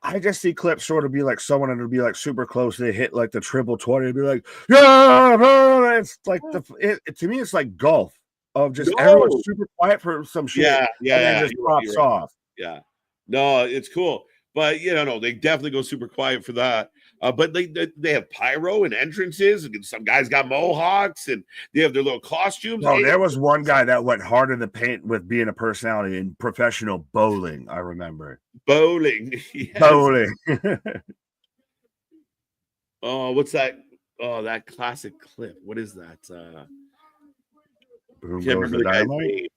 Speaker 2: I just see clips sort of be like someone and it'll be like super close. They hit like the triple 20 and be like, yeah, it's like to me, it's like golf of just everyone's super quiet for some shit.
Speaker 1: Yeah,
Speaker 2: and then just pops off.
Speaker 1: Yeah, no, it's cool. But no, they definitely go super quiet for that. But they have pyro and entrances, and some guys got mohawks, and they have their little costumes.
Speaker 2: Oh, there was one guy that went hard in the paint with being a personality in professional bowling. I remember
Speaker 1: bowling.
Speaker 2: Yes. Bowling.
Speaker 1: Oh, what's that? Oh, that classic clip. What is that?
Speaker 2: Who goes the dynamite?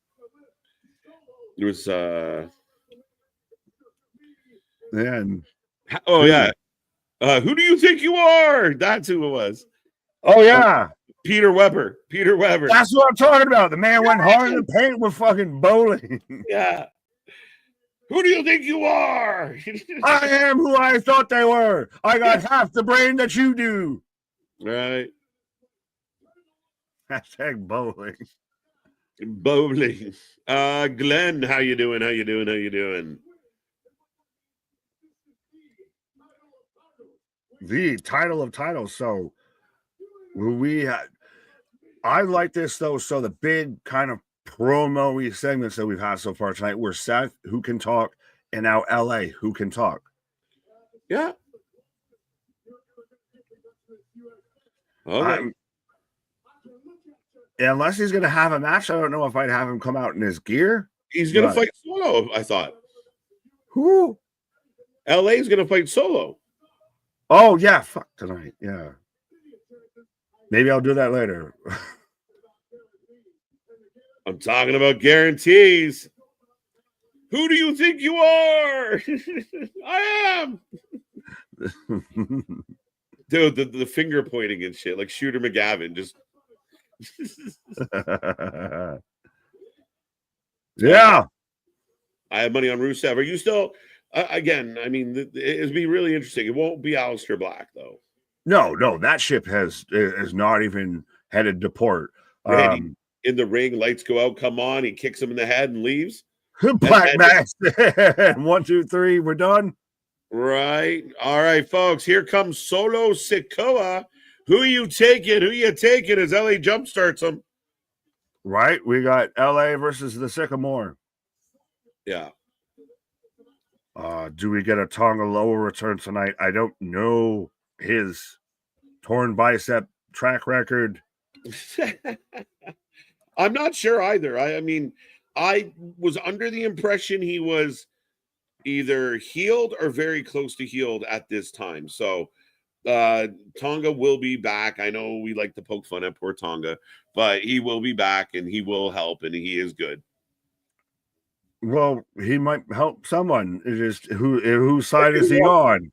Speaker 1: It was
Speaker 2: and
Speaker 1: yeah. Who do you think you are? That's who it was.
Speaker 2: Oh yeah,
Speaker 1: Peter Weber.
Speaker 2: That's what I'm talking about. The man went hard in the paint with fucking bowling.
Speaker 1: Yeah. Who do you think you are?
Speaker 2: I am who I thought they were. I got half the brain that you do.
Speaker 1: Right.
Speaker 2: Hashtag bowling.
Speaker 1: Bowling. Glenn, how you doing? How you doing?
Speaker 2: The title of titles. So I like this though. So the big kind of promo-y segments that we've had so far tonight were Seth, who can talk, and now LA, who can talk.
Speaker 1: Yeah. Okay.
Speaker 2: Unless he's going to have a match, I don't know if I'd have him come out in his gear.
Speaker 1: He's going to fight Solo, I thought.
Speaker 2: Who?
Speaker 1: LA is going to fight Solo.
Speaker 2: Oh, yeah. Fuck tonight. Yeah. Maybe I'll do that later.
Speaker 1: I'm talking about guarantees. Who do you think you are? I am. Dude, the finger pointing and shit, like Shooter McGavin, just.
Speaker 2: Yeah.
Speaker 1: I have money on Rusev. Are you still? Again, I mean, it'd be really interesting. It won't be Aleister Black, though.
Speaker 2: No, that ship is not even headed to port.
Speaker 1: Randy, in the ring, lights go out, come on, he kicks him in the head and leaves.
Speaker 2: Black Mass. 1, 2, 3, we're done.
Speaker 1: Right. All right, folks. Here comes Solo Sikoa. Who you taking? As LA jumpstarts him?
Speaker 2: Right. We got LA versus the Sycamore.
Speaker 1: Yeah.
Speaker 2: Do we get a Tonga Loa return tonight? I don't know his torn bicep track record.
Speaker 1: I'm not sure either. I mean, I was under the impression he was either healed or very close to healed at this time. So Tonga will be back. I know we like to poke fun at poor Tonga, but he will be back and he will help, and he is good.
Speaker 2: Well, he might help someone. It is whose side is he on?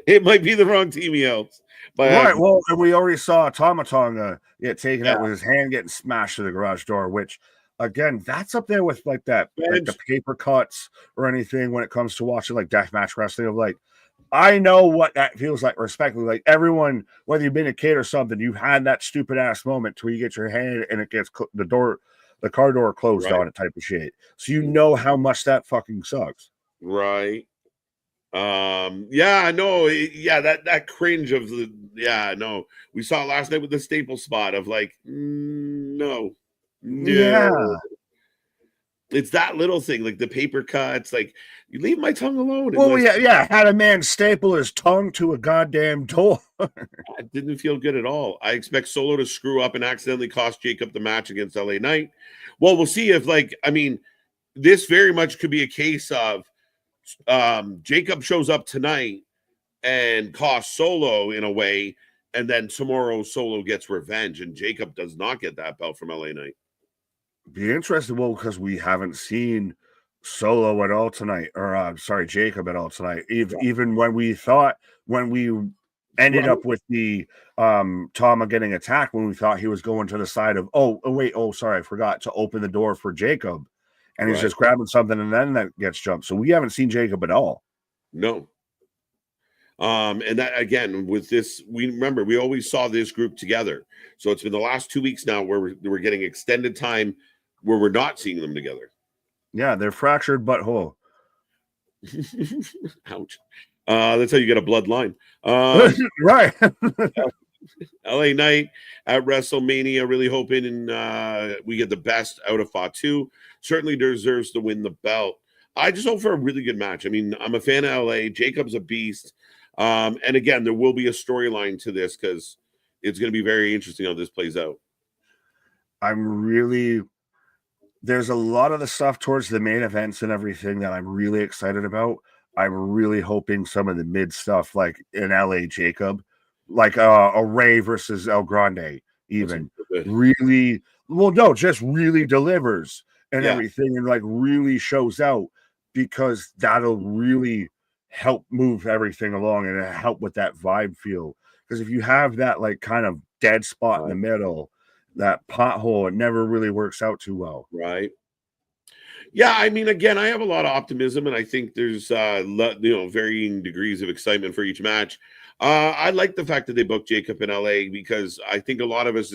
Speaker 1: It might be the wrong team he helps. But
Speaker 2: Right. Well, we already saw Tonga get taken
Speaker 1: Yeah.
Speaker 2: out with his hand getting smashed to the garage door, which again, that's up there with like that, like the paper cuts or anything when it comes to watching like deathmatch wrestling. Of like, I know what that feels like, respectfully. Like everyone, whether you've been a kid or something, you've had that stupid ass moment where you get your hand and it gets the car door closed on it, type of shit. So you know how much that fucking sucks.
Speaker 1: Right. Yeah, no, that cringe of the no. We saw it last night with the staple spot of like, no.
Speaker 2: Yeah.
Speaker 1: It's that little thing, like the paper cuts, like you leave my tongue alone.
Speaker 2: Well, had a man staple his tongue to a goddamn door.
Speaker 1: It didn't feel good at all. I expect Solo to screw up and accidentally cost Jacob the match against LA Knight. Well, we'll see if this very much could be a case of Jacob shows up tonight and costs Solo in a way, and then tomorrow Solo gets revenge, and Jacob does not get that belt from LA Knight.
Speaker 2: Be interesting, well, because we haven't seen Solo at all tonight, or Jacob at all tonight. Even when we ended up with the Tama getting attacked, when we thought he was going to the side of I forgot to open the door for Jacob, and he's just grabbing something, and then that gets jumped. So we haven't seen Jacob at all.
Speaker 1: No. And that again with this, we always saw this group together. So it's been the last 2 weeks now where we're getting extended time where we're not seeing them together.
Speaker 2: Yeah, they're fractured butthole.
Speaker 1: Ouch. That's how you get a bloodline.
Speaker 2: Right.
Speaker 1: LA Knight at WrestleMania, really hoping we get the best out of Fatu. Certainly deserves to win the belt. I just hope for a really good match. I mean, I'm a fan of LA. Jacob's a beast. And again, there will be a storyline to this because it's going to be very interesting how this plays out.
Speaker 2: There's a lot of the stuff towards the main events and everything that I'm really excited about. I'm really hoping some of the mid stuff, like in LA Jacob, like a Ray versus El Grande, even really delivers and everything, and like really shows out, because that'll really help move everything along and help with that vibe feel. Because if you have that like kind of dead spot in the middle, that pothole, it never really works out too well.
Speaker 1: Right. Yeah, I mean, again, I have a lot of optimism, and I think there's varying degrees of excitement for each match. I like the fact that they booked Jacob in LA, because I think a lot of us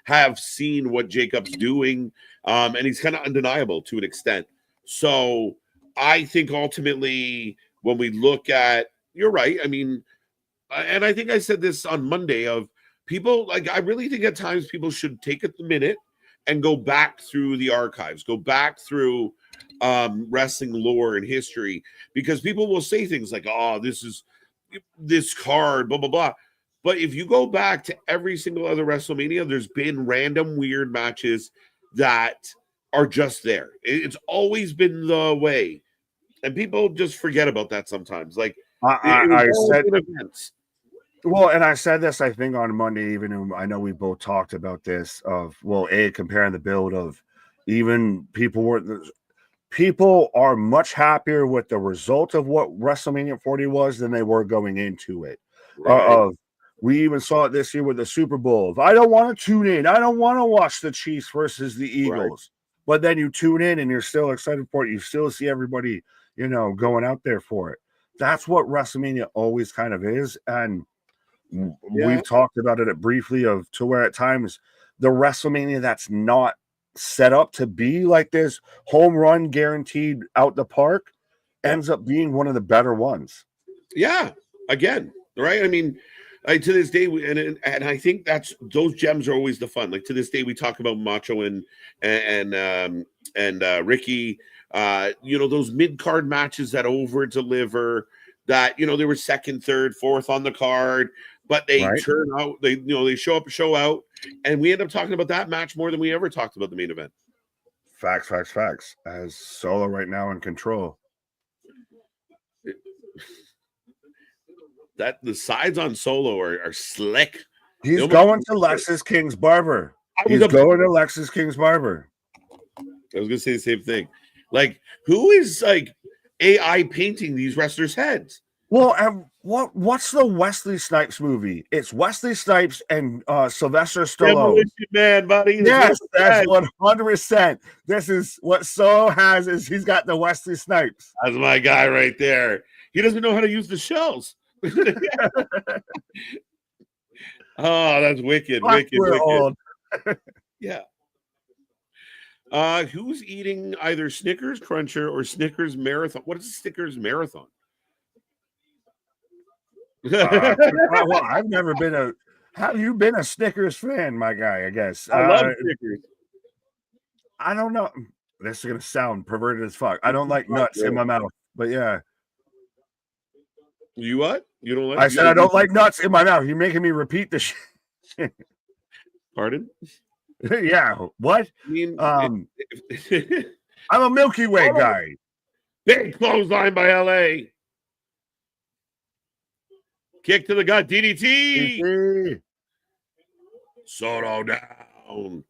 Speaker 1: have seen what Jacob's doing, and he's kind of undeniable to an extent. So I think ultimately, when we look at, you're right. I mean, and I think I said this on Monday of people, like, I really think at times people should take a minute and go back through the archives, go back through wrestling lore and history, because people will say things like, oh, this is this card, blah, blah, blah. But if you go back to every single other WrestleMania, there's been random weird matches that are just there. It's always been the way. And people just forget about that sometimes. Like,
Speaker 2: I said events. Well, and I said this, I think, on Monday, even I know we both talked about this of, comparing the build of, even people are much happier with the result of what WrestleMania 40 was than they were going into it.
Speaker 1: Right.
Speaker 2: We even saw it this year with the Super Bowl. I don't want to tune in. I don't want to watch the Chiefs versus the Eagles. Right. But then you tune in and you're still excited for it. You still see everybody, going out there for it. That's what WrestleMania always kind of is. And we've talked about it briefly to where at times the WrestleMania that's not set up to be like this home run guaranteed out the park ends up being one of the better ones.
Speaker 1: Yeah. Again, right? I mean, to this day, and I think those gems are always the fun. Like, to this day, we talk about Macho and Ricky. Those mid card matches that over deliver. That they were second, third, fourth on the card, but they turn out. They show up, show out, and we end up talking about that match more than we ever talked about the main event.
Speaker 2: Facts. As Solo right now in control.
Speaker 1: That the sides on Solo are slick.
Speaker 2: He's going to Lexus King's barber. I was
Speaker 1: gonna say the same thing. Like, who is like AI painting these wrestlers' heads?
Speaker 2: Well, what's the Wesley Snipes movie? It's Wesley Snipes and Sylvester Stallone.
Speaker 1: Demolition Man, buddy.
Speaker 2: Yes, that's 100%. This is what Solo has. Is he's got the Wesley Snipes?
Speaker 1: That's my guy right there. He doesn't know how to use the shells. Oh, that's wicked. Old. Yeah. Who's eating either Snickers Cruncher or Snickers Marathon? What is Snickers Marathon?
Speaker 2: Well, I've never been a. Have you been a Snickers fan, my guy? I guess
Speaker 1: I love Snickers.
Speaker 2: I don't know. This is gonna sound perverted as fuck. I don't like nuts in my mouth, but yeah.
Speaker 1: You what? You don't like?
Speaker 2: I said I don't like nuts in my mouth. You're making me repeat this shit.
Speaker 1: Pardon?
Speaker 2: Yeah. What?
Speaker 1: I mean,
Speaker 2: I'm a Milky Way guy.
Speaker 1: Big clothesline by LA. Kick to the gut, DDT. Soto down.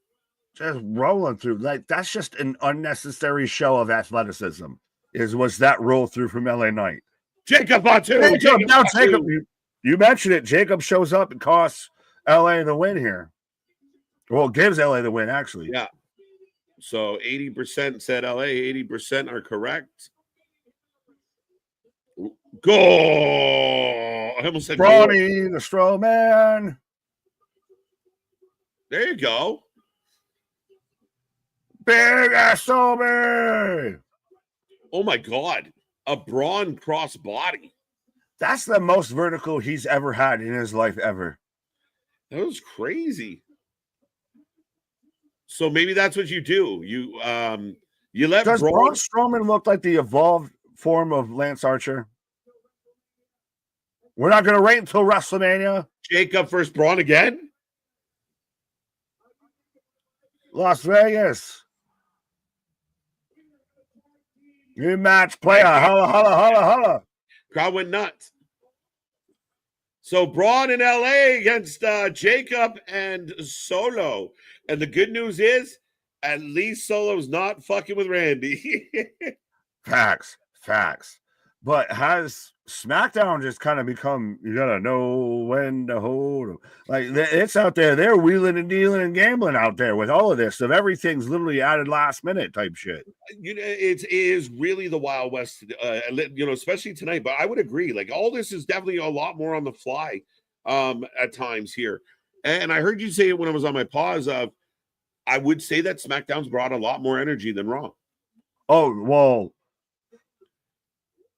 Speaker 2: Just rolling through. Like, that's just an unnecessary show of athleticism. Was that roll through from LA Knight?
Speaker 1: Jacob Batu.
Speaker 2: Jacob. You mentioned it. Jacob shows up and costs LA the win here. Well, gives LA the win, actually.
Speaker 1: Yeah. So 80% said LA, 80% are correct. Goal! I almost said
Speaker 2: Brawny, the Strowman.
Speaker 1: There you go.
Speaker 2: Big ass Strowman.
Speaker 1: Oh my God. A Braun cross body.
Speaker 2: That's the most vertical he's ever had in his life ever.
Speaker 1: That was crazy. So maybe that's what you do. You let
Speaker 2: Does Braun Strowman look like the evolved form of Lance Archer? We're not going to wait until WrestleMania.
Speaker 1: Jacob versus Braun again?
Speaker 2: Las Vegas. New match player. Holla, holla, holla, holla.
Speaker 1: Crowd went nuts. So Braun in LA against Jacob and Solo. And the good news is, at least Solo's not fucking with Randy.
Speaker 2: Facts. But has SmackDown just kind of become, you got to know when to hold them. Like, it's out there. They're wheeling and dealing and gambling out there with all of this. Of everything's literally added last minute type shit.
Speaker 1: You know, it is really the Wild West, especially tonight. But I would agree. Like, all this is definitely a lot more on the fly at times here. And I heard you say it when I was on my pause of, I would say that SmackDown's brought a lot more energy than Raw.
Speaker 2: Oh, well,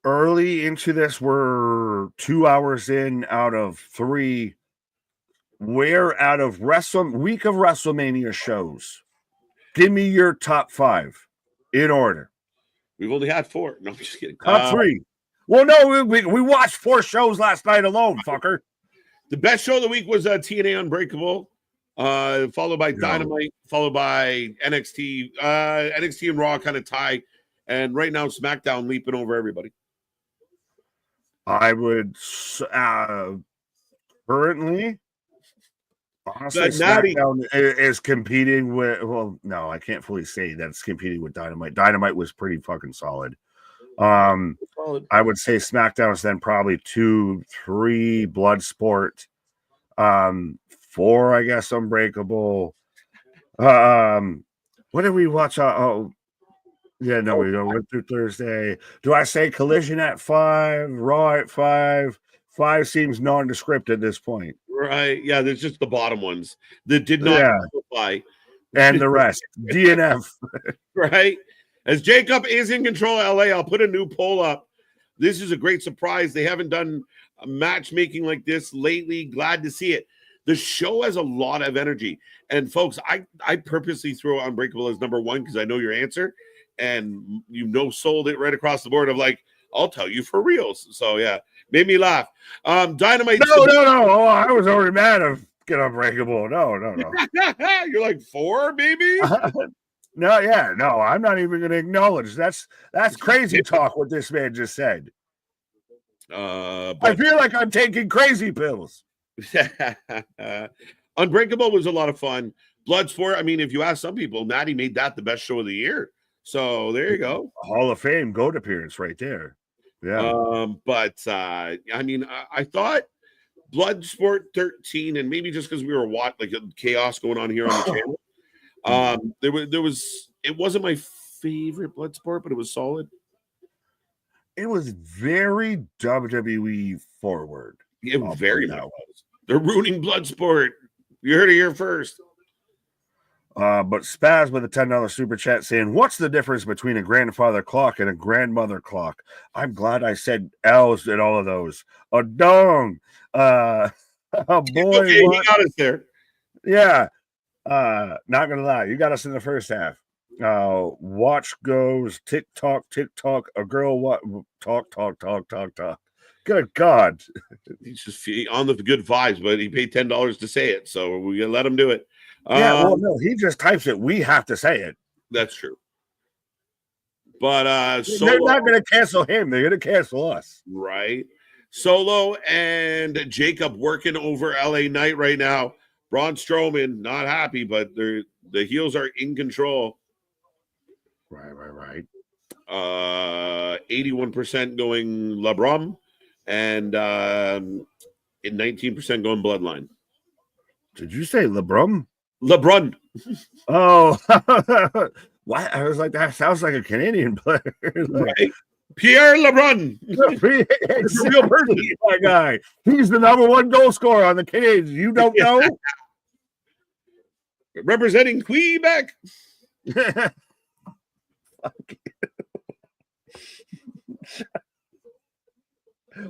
Speaker 2: early into this, we're 2 hours in out of 3. We're out of week of WrestleMania shows. Give me your top 5 in order.
Speaker 1: We've only had 4. No, I'm just kidding.
Speaker 2: Top 3. Well, no, we watched 4 shows last night alone, fucker.
Speaker 1: The best show of the week was TNA Unbreakable, followed by Dynamite, followed by NXT. NXT and Raw kind of tie. And right now, SmackDown leaping over everybody.
Speaker 2: I would currently, honestly, SmackDown is competing with. Well, no, I can't fully say that it's competing with Dynamite. Dynamite was pretty fucking solid. I would say SmackDown's then probably 2, 3 Bloodsport, 4, I guess, Unbreakable. What did we watch? Yeah, no, we went through Thursday. Do I say Collision at 5, Raw at 5? 5 seems nondescript at this point.
Speaker 1: Right. Yeah, there's just the bottom ones that did not qualify.
Speaker 2: And the rest. DNF.
Speaker 1: Right. As Jacob is in control of LA, I'll put a new poll up. This is a great surprise. They haven't done a matchmaking like this lately. Glad to see it. The show has a lot of energy. And folks, I purposely throw Unbreakable as number 1 because I know your answer. And sold it right across the board of like, I'll tell you for reals. So yeah, made me laugh. Dynamite.
Speaker 2: No. Oh, I was already mad of Get Unbreakable. No.
Speaker 1: You're like 4, baby.
Speaker 2: No, yeah, no, I'm not even going to acknowledge. That's crazy talk. What this man just said. I
Speaker 1: But
Speaker 2: feel like I'm taking crazy pills.
Speaker 1: Unbreakable was a lot of fun. Bloodsport, I mean, if you ask some people, Natty made that the best show of the year. So there you go.
Speaker 2: Hall of Fame GOAT appearance right there. Yeah.
Speaker 1: But I mean, I thought Bloodsport 13, and maybe just because we were like chaos going on here on the channel. It wasn't my favorite Bloodsport, but it was solid.
Speaker 2: It was very WWE forward.
Speaker 1: It was very much. They're ruining Bloodsport. You heard it here first.
Speaker 2: But Spaz with a $10 super chat saying, "What's the difference between a grandfather clock and a grandmother clock?" I'm glad I said L's in all of those. A dong. Oh boy,
Speaker 1: okay, he got us there.
Speaker 2: Yeah. Not gonna lie, you got us in the first half. Watch goes TikTok, a girl what talk. Good God.
Speaker 1: He's just on the good vibes, but he paid $10 to say it, so we gotta let him do it.
Speaker 2: Yeah, well, no, he just types it. We have to say it.
Speaker 1: That's true. But
Speaker 2: they're not gonna cancel him, they're gonna cancel us.
Speaker 1: Right. Solo and Jacob working over LA Knight right now. Braun Strowman not happy, but the heels are in control.
Speaker 2: Right.
Speaker 1: 81% going LeBron and 19% going Bloodline.
Speaker 2: Did you say LeBron?
Speaker 1: LeBron.
Speaker 2: Oh, what? I was like, that sounds like a Canadian player.
Speaker 1: Right. Pierre LeBron.
Speaker 2: It's a real person, my guy. He's the #1 goal scorer on the Canadians. You don't know?
Speaker 1: Representing Quebec.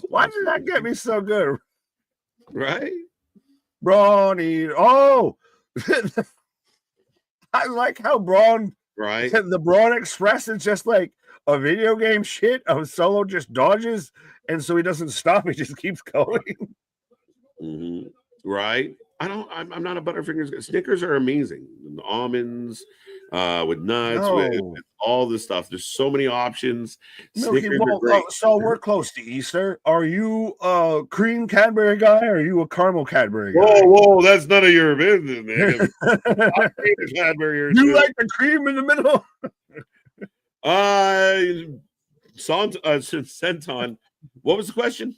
Speaker 2: Why did that get me so good?
Speaker 1: Right?
Speaker 2: Brawny. Oh, I like how Braun,
Speaker 1: right?
Speaker 2: The Braun Express is just like a video game shit of Solo just dodges, and so he doesn't stop, he just keeps going.
Speaker 1: Mm-hmm. Right? I'm not a Butterfingers. Snickers are amazing. The almonds, with nuts, with all this stuff. There's so many options.
Speaker 2: Milky, so we're close to Easter. Are you a cream Cadbury guy or are you a caramel Cadbury guy?
Speaker 1: Whoa, that's none of your business, man. Cadbury
Speaker 2: you like the cream in the middle?
Speaker 1: Senton. What was the question?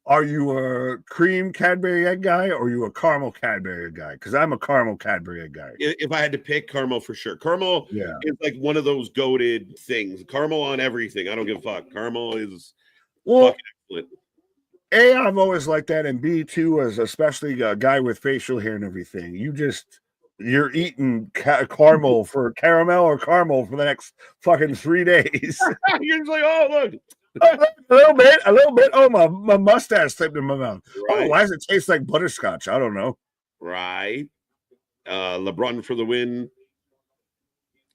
Speaker 2: Are you a cream Cadbury egg guy or are you a caramel Cadbury egg guy? Because I'm a caramel Cadbury egg guy.
Speaker 1: If I had to pick, caramel for sure. Caramel is like one of those goated things. Caramel on everything. I don't give a fuck. Caramel is fucking excellent.
Speaker 2: A, I'm always like that. And B, too, as especially a guy with facial hair and everything. You're eating caramel for the next fucking 3 days.
Speaker 1: You're just like, oh, look.
Speaker 2: A little bit. Oh, my mustache slipped in my mouth. Right. Oh, why does it taste like butterscotch? I don't know.
Speaker 1: Right. LeBron for the win.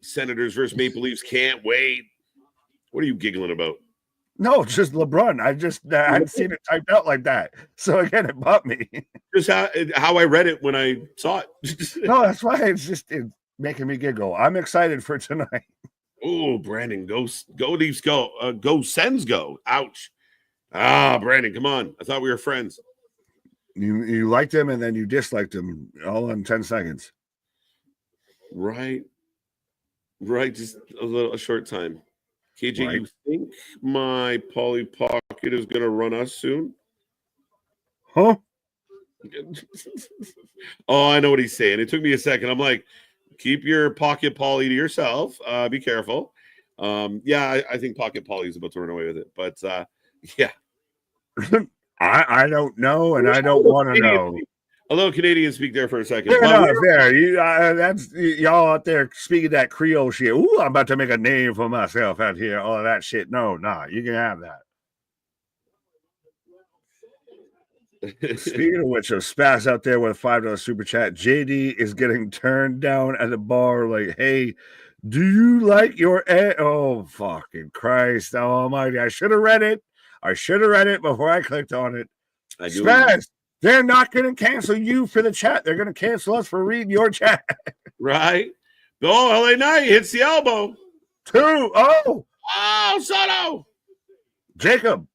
Speaker 1: Senators versus Maple Leafs. Can't wait. What are you giggling about?
Speaker 2: No, just LeBron. I hadn't seen it typed out like that. So again, it bumped me.
Speaker 1: Just how I read it when I saw it.
Speaker 2: No, that's why it's making me giggle. I'm excited for tonight.
Speaker 1: Oh, Brandon, go Leafs, go. Go Sens, go. Ouch. Brandon, come on. I thought we were friends.
Speaker 2: You liked him and then you disliked him all in 10 seconds.
Speaker 1: Right. Just a short time. KJ,
Speaker 2: right.
Speaker 1: You think my Polly Pocket is going to run us soon?
Speaker 2: Huh?
Speaker 1: Oh, I know what he's saying. It took me a second. I'm like, keep your Pocket Polly to yourself. Be careful. I think Pocket Polly is about to run away with it. But, yeah.
Speaker 2: I don't know, and I don't want to know.
Speaker 1: Hello, Canadian, speak there for a second.
Speaker 2: That's y'all out there speaking that Creole shit. Ooh, I'm about to make a name for myself out here. All of that shit. No, you can have that. Speaking of which, a spaz out there with a $5 super chat. JD is getting turned down at the bar. Like, hey, do you like your Oh, fucking Christ almighty. I should have read it before I clicked on it. Spaz, they're not going to cancel you for the chat. They're going to cancel us for reading your chat.
Speaker 1: Right? Oh, LA Knight hits the elbow.
Speaker 2: 2. Oh,
Speaker 1: Soto.
Speaker 2: Jacob.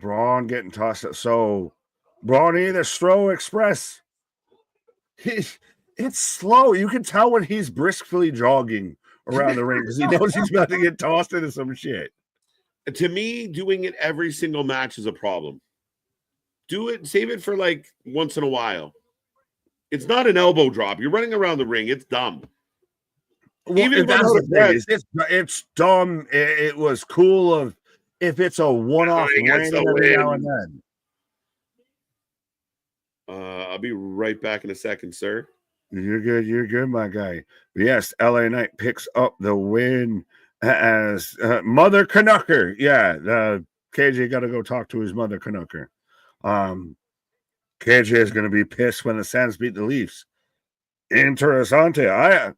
Speaker 2: Braun getting tossed up. So Braun either Stro Express. It's slow. You can tell when he's briskly jogging around the ring because he knows he's about to get tossed into some shit.
Speaker 1: To me, doing it every single match is a problem. Do it, save it for like once in a while. It's not an elbow drop. You're running around the ring. It's dumb.
Speaker 2: Well, even if that's the thing, it's dumb. It was cool if it's a one-off landing every now and then.
Speaker 1: I'll be right back in a second, sir.
Speaker 2: You're good, my guy. But yes, LA Knight picks up the win as Mother Canucker. Yeah, KJ got to go talk to his Mother Canucker. KJ is going to be pissed when the Suns beat the Leafs. Interessante.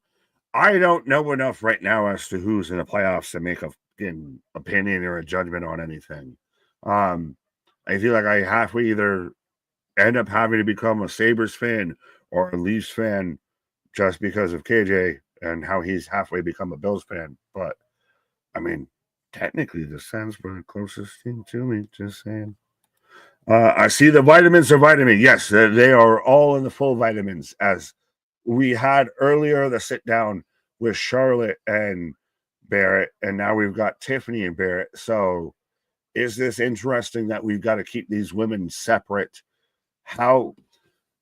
Speaker 2: I don't know enough right now as to who's in the playoffs to make an opinion or a judgment on anything. I feel like I halfway either end up having to become a Sabres fan or a Leafs fan just because of KJ and how he's halfway become a Bills fan. But, I mean, technically the Suns were the closest thing to me, just saying. I see the vitamins are vitamin. Yes, they are all in the full vitamins. As we had earlier the sit down with Charlotte and Barrett, and now we've got Tiffany and Barrett. So is this interesting that we've got to keep these women separate? How,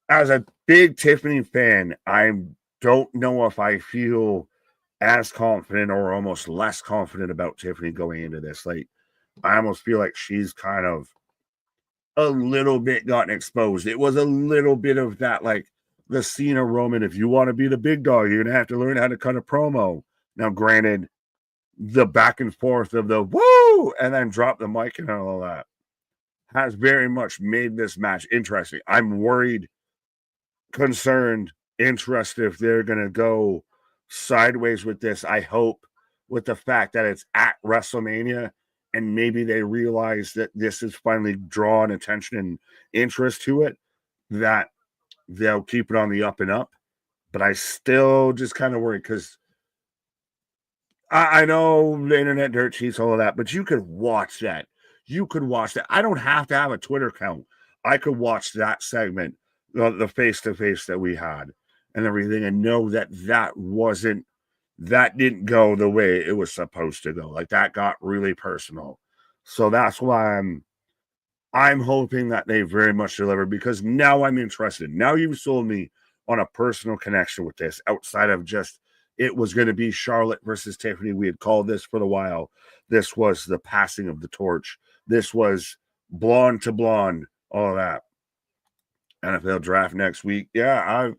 Speaker 2: as a big Tiffany fan, I don't know if I feel as confident or almost less confident about Tiffany going into this. Like, I almost feel like she's kind of a little bit gotten exposed. It was a little bit of that, like the Cena Roman. If you want to be the big dog, you're gonna have to learn how to cut a promo. Now, granted, the back and forth of the woo and then drop the mic and all that has very much made this match interesting. I'm worried, concerned, interested if they're gonna go sideways with this. I hope with the fact that it's at WrestleMania. And maybe they realize that this is finally drawing attention and interest to it, that they'll keep it on the up and up. But I still just kind of worry because I know the internet dirt sheets, all of that, but you could watch that. You could watch that. I don't have to have a Twitter account. I could watch that segment, the face-to-face that we had and everything, and know that that didn't go the way it was supposed to go. Like, that got really personal. So that's why I'm hoping that they very much deliver, because now I'm interested. Now you've sold me on a personal connection with this outside of just it was going to be Charlotte versus Tiffany. We had called this for a while. This was the passing of the torch. This was blonde to blonde, all of that. NFL draft next week. Yeah,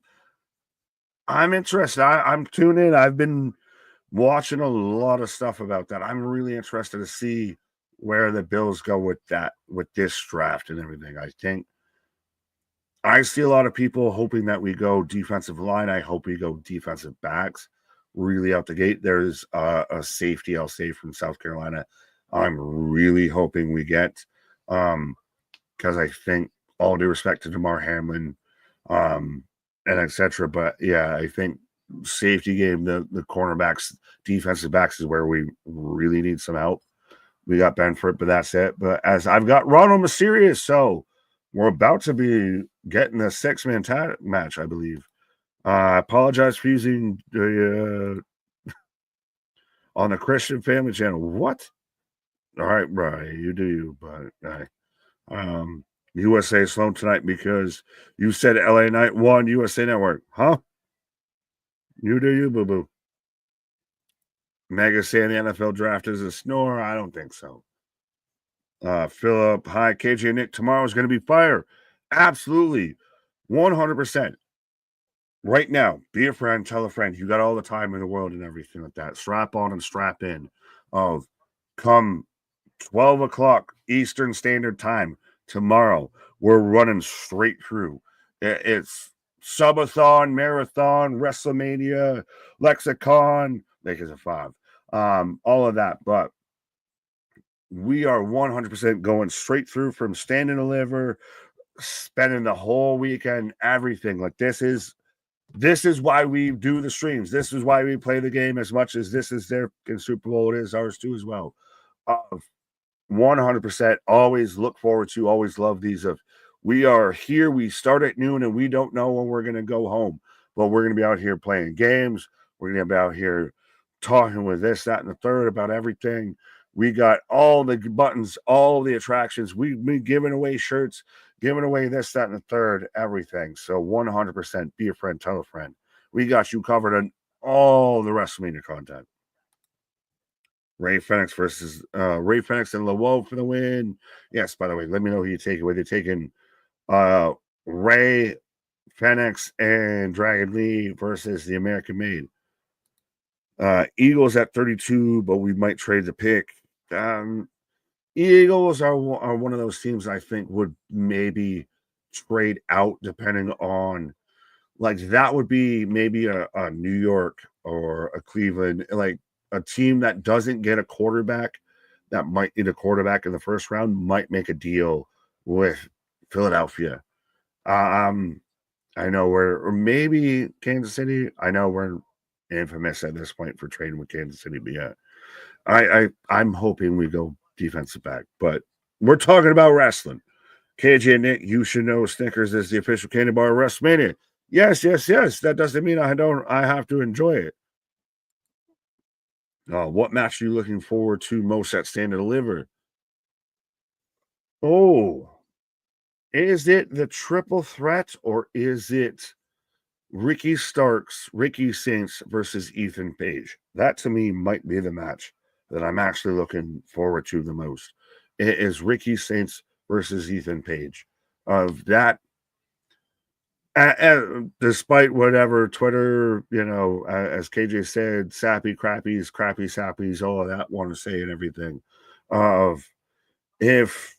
Speaker 2: I'm interested. I'm tuned in. I've been watching a lot of stuff about that. I'm really interested to see where the Bills go with this draft and everything. I see a lot of people hoping that we go defensive line. I hope we go defensive backs really out the gate. There's a safety, I'll say, from South Carolina. I'm really hoping we get, because I think, all due respect to DeMar Hamlin, and etc. But yeah, I think safety game, the cornerbacks, defensive backs is where we really need some help. We got Benford, but that's it. But as I've got Ronald Mysterious, so we're about to be getting a 6-man match, I believe. I apologize for using the on the Christian Family Channel. What? All right, Brian, you do you, but USA Sloan tonight because you said LA Knight won USA Network, huh? You do you, boo boo. Mega saying the NFL draft is a snore. I don't think so. Philip, hi, KJ and Nick. Tomorrow is going to be fire. Absolutely. 100%. Right now, be a friend, tell a friend. You got all the time in the world and everything like that. Strap on and strap in. Come 12 o'clock Eastern Standard Time tomorrow, we're running straight through. It's subathon, marathon, Wrestlemania, lexicon, make it a 5. All of that, but we are 100% going straight through from Stand and Deliver, spending the whole weekend, everything. Like this is why we do the streams. This is why we play the game as much as this is their Super Bowl. It is ours too as well. 100% always look forward to, always love these. Of we are here, we start at noon and we don't know when we're going to go home, but we're going to be out here playing games. We're going to be out here talking with this, that, and the third about everything. We got all the buttons, all the attractions. We giving away shirts, giving away this, that, and the third, everything. So 100% be a friend, tell a friend. We got you covered on all the WrestleMania content. Ray Fenix versus Ray Fenix and LeWo for the win. Yes, by the way, let me know who you take away. They're taking Ray Fenix and Dragon Lee versus the American Made. Eagles at 32, but we might trade the pick. Eagles are one of those teams I think would maybe trade out depending on, like, that would be maybe a New York or a Cleveland, like a team that doesn't get a quarterback, that might need a quarterback in the first round, might make a deal with Philadelphia. I know or maybe Kansas City. I know we're infamous at this point for trading with Kansas City, but yeah, I'm hoping we go defensive back, but we're talking about wrestling. KJ and Nick, you should know Snickers is the official candy bar of WrestleMania. Yes. That doesn't mean I have to enjoy it. What match are you looking forward to most at Stand and Deliver? Oh, is it the triple threat or is it Ricky Starks, Ricky Saints versus Ethan Page? That to me might be the match that I'm actually looking forward to the most. It is Ricky Saints versus Ethan Page. Of that, despite whatever Twitter, as KJ said, sappy crappies, crappy sappies, all of that want to say and everything. If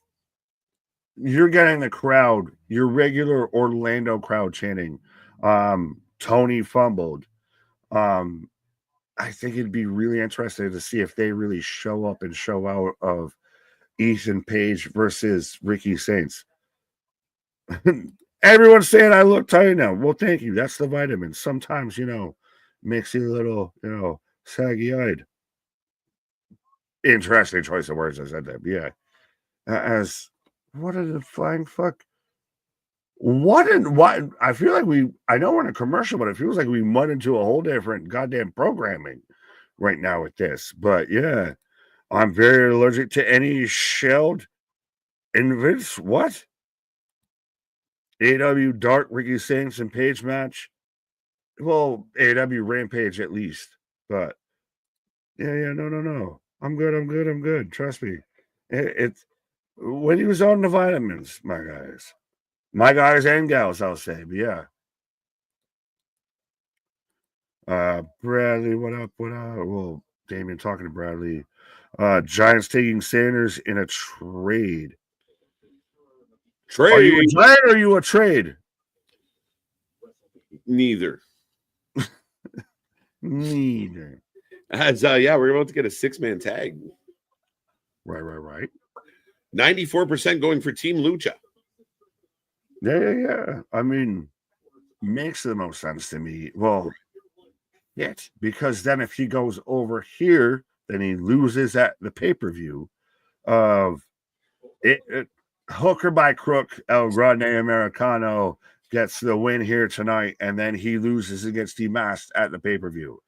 Speaker 2: you're getting the crowd, your regular Orlando crowd chanting, Tony fumbled. I think it'd be really interesting to see if they really show up and show out of Ethan Page versus Ricky Saints. Everyone's saying I look tired now. Well, thank you. That's the vitamin. Sometimes, makes you a little, saggy-eyed. Interesting choice of words. I said that. But yeah. As what is the flying fuck? What? I feel like I know we're in a commercial, but it feels like we went into a whole different goddamn programming right now with this. But yeah, I'm very allergic to any shelled invites. What? AW Dark Ricky Saints and Page match. Well, AW Rampage at least. But yeah, no. I'm good. Trust me. It's when he was on the vitamins, my guys and gals, I'll say. But yeah. Bradley, what up? Well, Damien talking to Bradley. Giants taking Sanders in a trade. Are you a Giant or are you a trade?
Speaker 1: Neither.
Speaker 2: Neither.
Speaker 1: As we're about to get a 6-man tag.
Speaker 2: Right.
Speaker 1: 94% going for Team Lucha.
Speaker 2: Yeah. I mean, makes the most sense to me. Well, yet because then if he goes over here, then he loses at the pay-per-view of it. Hooker by crook, El Grande Americano gets the win here tonight, and then he loses against Demasked at the pay-per-view.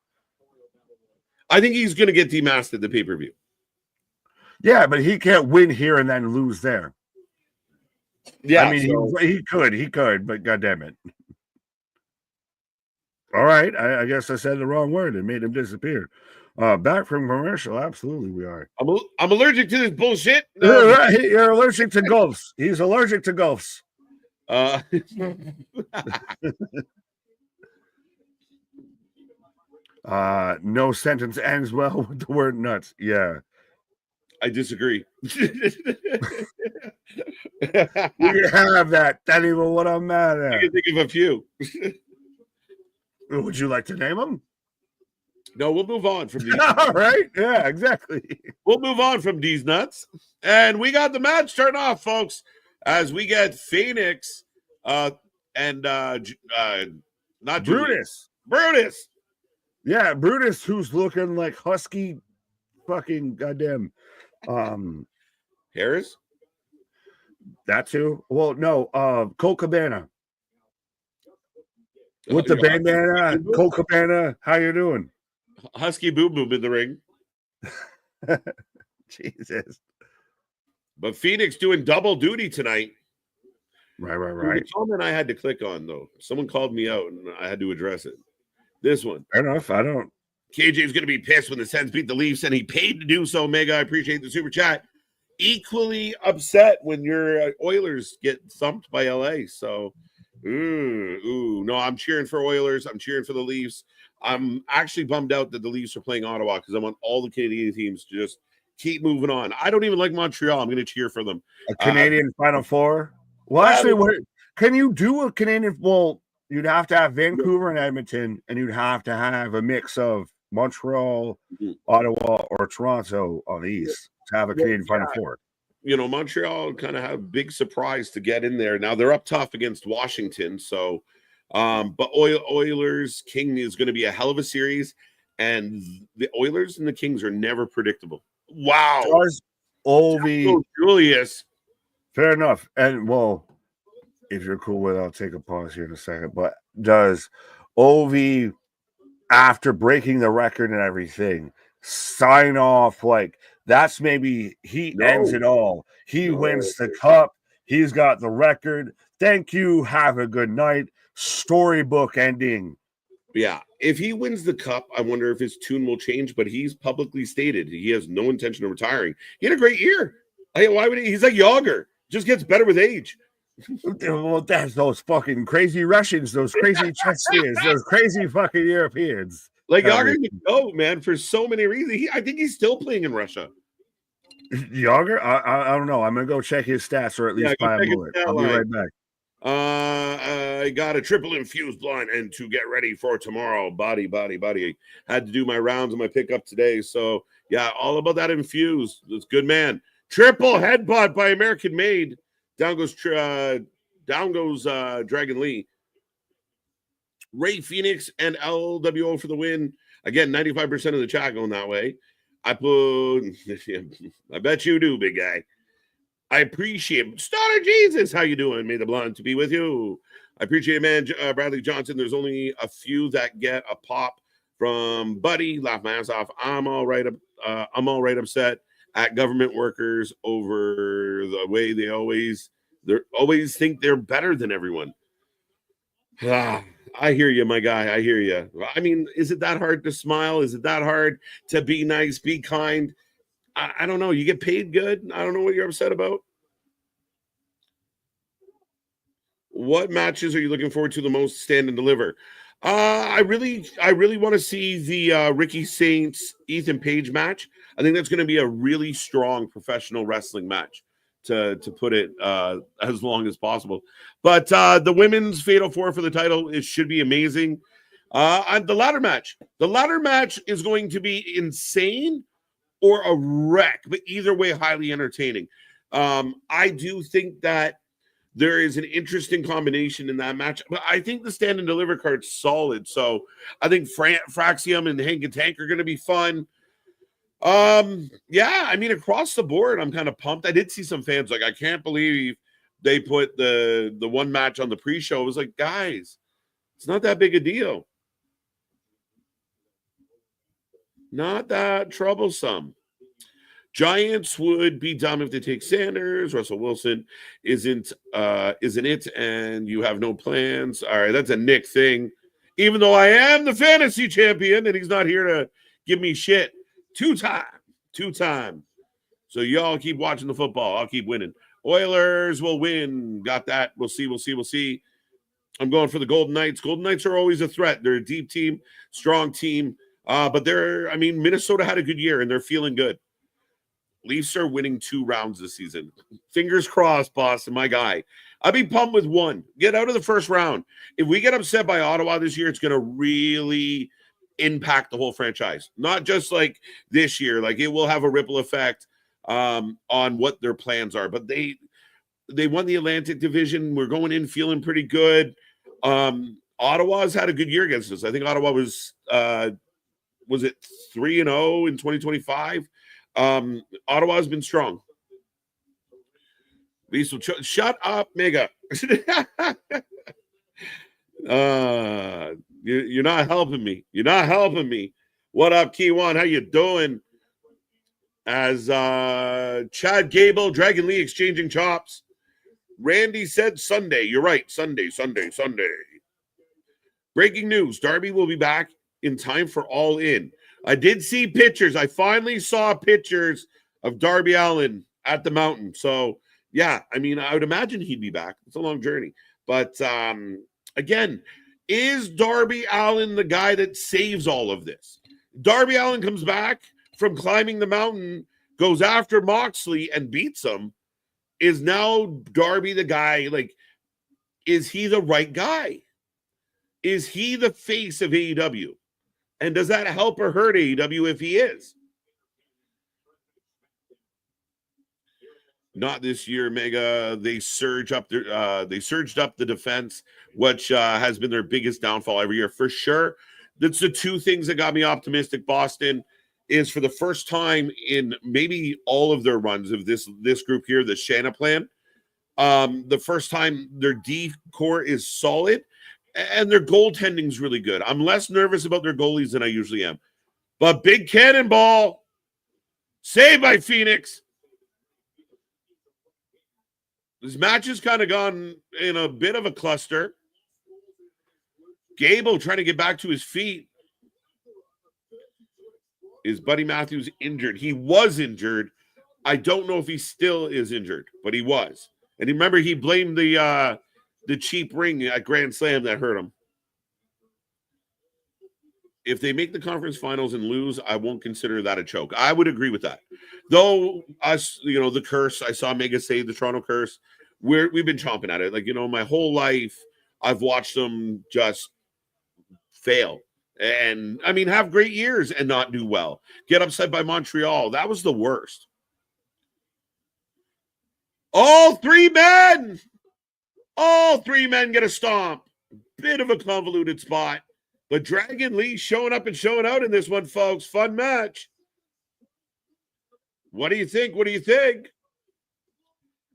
Speaker 1: I think he's going to get demasked at the pay-per-view.
Speaker 2: Yeah, but he can't win here and then lose there. Yeah, I mean, he could, but goddamn it. All right, I guess I said the wrong word and made him disappear. Back from commercial, absolutely we are.
Speaker 1: I'm allergic to this bullshit.
Speaker 2: You're allergic to gulfs. He's allergic to gulfs. No sentence ends well with the word nuts. Yeah.
Speaker 1: I disagree.
Speaker 2: We have that. That even what I'm mad at.
Speaker 1: I can think of a few.
Speaker 2: Would you like to name them?
Speaker 1: No, we'll move on from these.
Speaker 2: All right. Yeah, exactly.
Speaker 1: We'll move on from these nuts. And we got the match starting off, folks. as we get Phoenix and not
Speaker 2: Brutus.
Speaker 1: Brutus.
Speaker 2: Yeah, Brutus, who's looking like husky fucking goddamn
Speaker 1: Harris.
Speaker 2: That too. Well, no, Colt Cabana. With
Speaker 1: Oh,
Speaker 2: the bandana, Colt Cabana, how you doing?
Speaker 1: Husky Boom Boom in the ring.
Speaker 2: Jesus.
Speaker 1: But Phoenix doing double duty tonight.
Speaker 2: Right.
Speaker 1: The comment I had to click on, though. Someone called me out, and I had to address it. This one.
Speaker 2: Fair enough. I don't.
Speaker 1: KJ's going to be pissed when the Sens beat the Leafs, and he paid to do so, Mega. I appreciate the super chat. Equally upset when your Oilers get thumped by LA. So, no, I'm cheering for Oilers. I'm cheering for the Leafs. I'm actually bummed out that the Leafs are playing Ottawa because I want all the Canadian teams to just keep moving on. I don't even like Montreal. I'm going to cheer for them.
Speaker 2: A Canadian Final Four? Well, actually, what can you do a Canadian? Well, you'd have to have Vancouver and Edmonton, and you'd have to have a mix of Montreal, Ottawa, or Toronto on the East to have a Canadian Final Four.
Speaker 1: You know, Montreal kind of had a big surprise to get in there. Now they're up tough against Washington. So, but Oilers King is going to be a hell of a series, and the Oilers and the Kings are never predictable. Wow.
Speaker 2: Ovi
Speaker 1: Julius.
Speaker 2: Fair enough. And well, if you're cool with it, I'll take a pause here in a second. But does Ovi, after breaking the record and everything, sign off like that's maybe he ends it all? He wins the cup. He's got the record. Thank you. Have a good night. Storybook ending.
Speaker 1: Yeah. If he wins the cup, I wonder if his tune will change, but he's publicly stated he has no intention of retiring. He had a great year. Why would he? He's like Yager. Just gets better with age.
Speaker 2: Well, that's those fucking crazy Russians, those crazy Chechens, those crazy fucking Europeans.
Speaker 1: Like Yager can go, man, for so many reasons. I think he's still playing in Russia.
Speaker 2: Yager? I don't know. I'm gonna go check his stats or at least buy a bullet. I'll be right back.
Speaker 1: I got a triple infused blind and to get ready for tomorrow. Body. Had to do my rounds and my pickup today. So yeah, all about that infused. That's good, man. Triple headbutt by American Made. Down goes Dragon Lee. Ray Phoenix and LWO for the win. Again, 95% of the chat going that way. I bet you do, big guy. I appreciate it. Starter Jesus, how you doing? May the blood to be with you. I appreciate it, man. Bradley Johnson, there's only a few that get a pop from Buddy. Laugh my ass off. I'm all right upset at government workers over the way they always think they're better than everyone. I hear you, my guy. I hear you. I mean, is it that hard to smile? Is it that hard to be nice, be kind? I don't know. You get paid good. I don't know what you're upset about. What matches are you looking forward to the most? Stand and deliver. I really want to see the Ricky Saints Ethan Page match. I think that's going to be a really strong professional wrestling match, to put it as long as possible. But the women's Fatal 4 for the title, it should be amazing. The ladder match is going to be insane or a wreck, but either way, highly entertaining. I do think that there is an interesting combination in that match, but I think the stand and deliver card's solid. So I think Fraxium and Hank and Tank are going to be fun. Yeah, I mean, across the board, I'm kind of pumped. I did see some fans like, I can't believe they put the one match on the pre-show. It was like, guys, it's not that big a deal. Not that troublesome. Giants would be dumb if they take Sanders. Russell Wilson isn't it, and you have no plans. All right, that's a Nick thing. Even though I am the fantasy champion, and he's not here to give me shit. Two-time. So y'all keep watching the football. I'll keep winning. Oilers will win. Got that. We'll see. I'm going for the Golden Knights. Golden Knights are always a threat. They're a deep team, strong team. But Minnesota had a good year, and they're feeling good. Leafs are winning 2 rounds this season. Fingers crossed, Boston, my guy. I'd be pumped with 1. Get out of the first round. If we get upset by Ottawa this year, it's going to really impact the whole franchise. Not just like this year. Like, it will have a ripple effect on what their plans are. But They won the Atlantic Division. We're going in feeling pretty good. Ottawa's had a good year against us. I think Ottawa was it 3-0 in 2025? Ottawa's been strong. Shut up, Mega. You're not helping me. You're not helping me. What up, Kiwan? How you doing? As Chad Gable, Dragon Lee exchanging chops. Randy said Sunday. You're right. Sunday. Breaking news. Darby will be back in time for All In. I did see pictures. I finally saw pictures of Darby Allin at the mountain. So, yeah, I mean, I would imagine he'd be back. It's a long journey. But, again, is Darby Allin the guy that saves all of this? Darby Allin comes back from climbing the mountain, goes after Moxley and beats him. Is now Darby the guy? Like, is he the right guy? Is he the face of AEW? And does that help or hurt AEW if he is? Not this year, Mega. They surged up the defense, which has been their biggest downfall every year for sure. That's the two things that got me optimistic. Boston is for the first time in maybe all of their runs of this group here, the Shanna plan. The first time their D core is solid and their goaltending is really good. I'm less nervous about their goalies than I usually am. But big cannonball, saved by Phoenix. This match has kind of gone in a bit of a cluster. Gable trying to get back to his feet. Is Buddy Matthews injured? He was injured. I don't know if he still is injured, but he was. And remember, he blamed the cheap ring at Grand Slam that hurt him. If they make the conference finals and lose, I won't consider that a choke. I would agree with that. Though, us, the curse, I saw Mega say the Toronto curse. We've been chomping at it. Like, my whole life, I've watched them just fail. And, I mean, have great years and not do well. Get upset by Montreal. That was the worst. All three men get a stomp. Bit of a convoluted spot. But Dragon Lee showing up and showing out in this one, folks. Fun match. What do you think?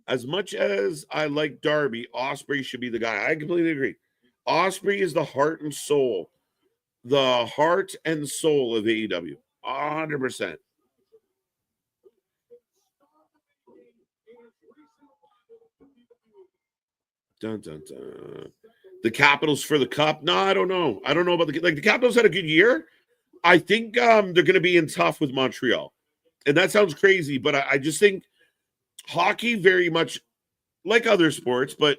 Speaker 1: As much as I like Darby, Ospreay should be the guy. I completely agree. Ospreay is the heart and soul. The heart and soul of AEW. 100%. Dun, dun, dun. The Capitals for the Cup? No, I don't know. I don't know about the Capitals had a good year. I think they're going to be in tough with Montreal. And that sounds crazy, but I just think hockey very much like other sports, but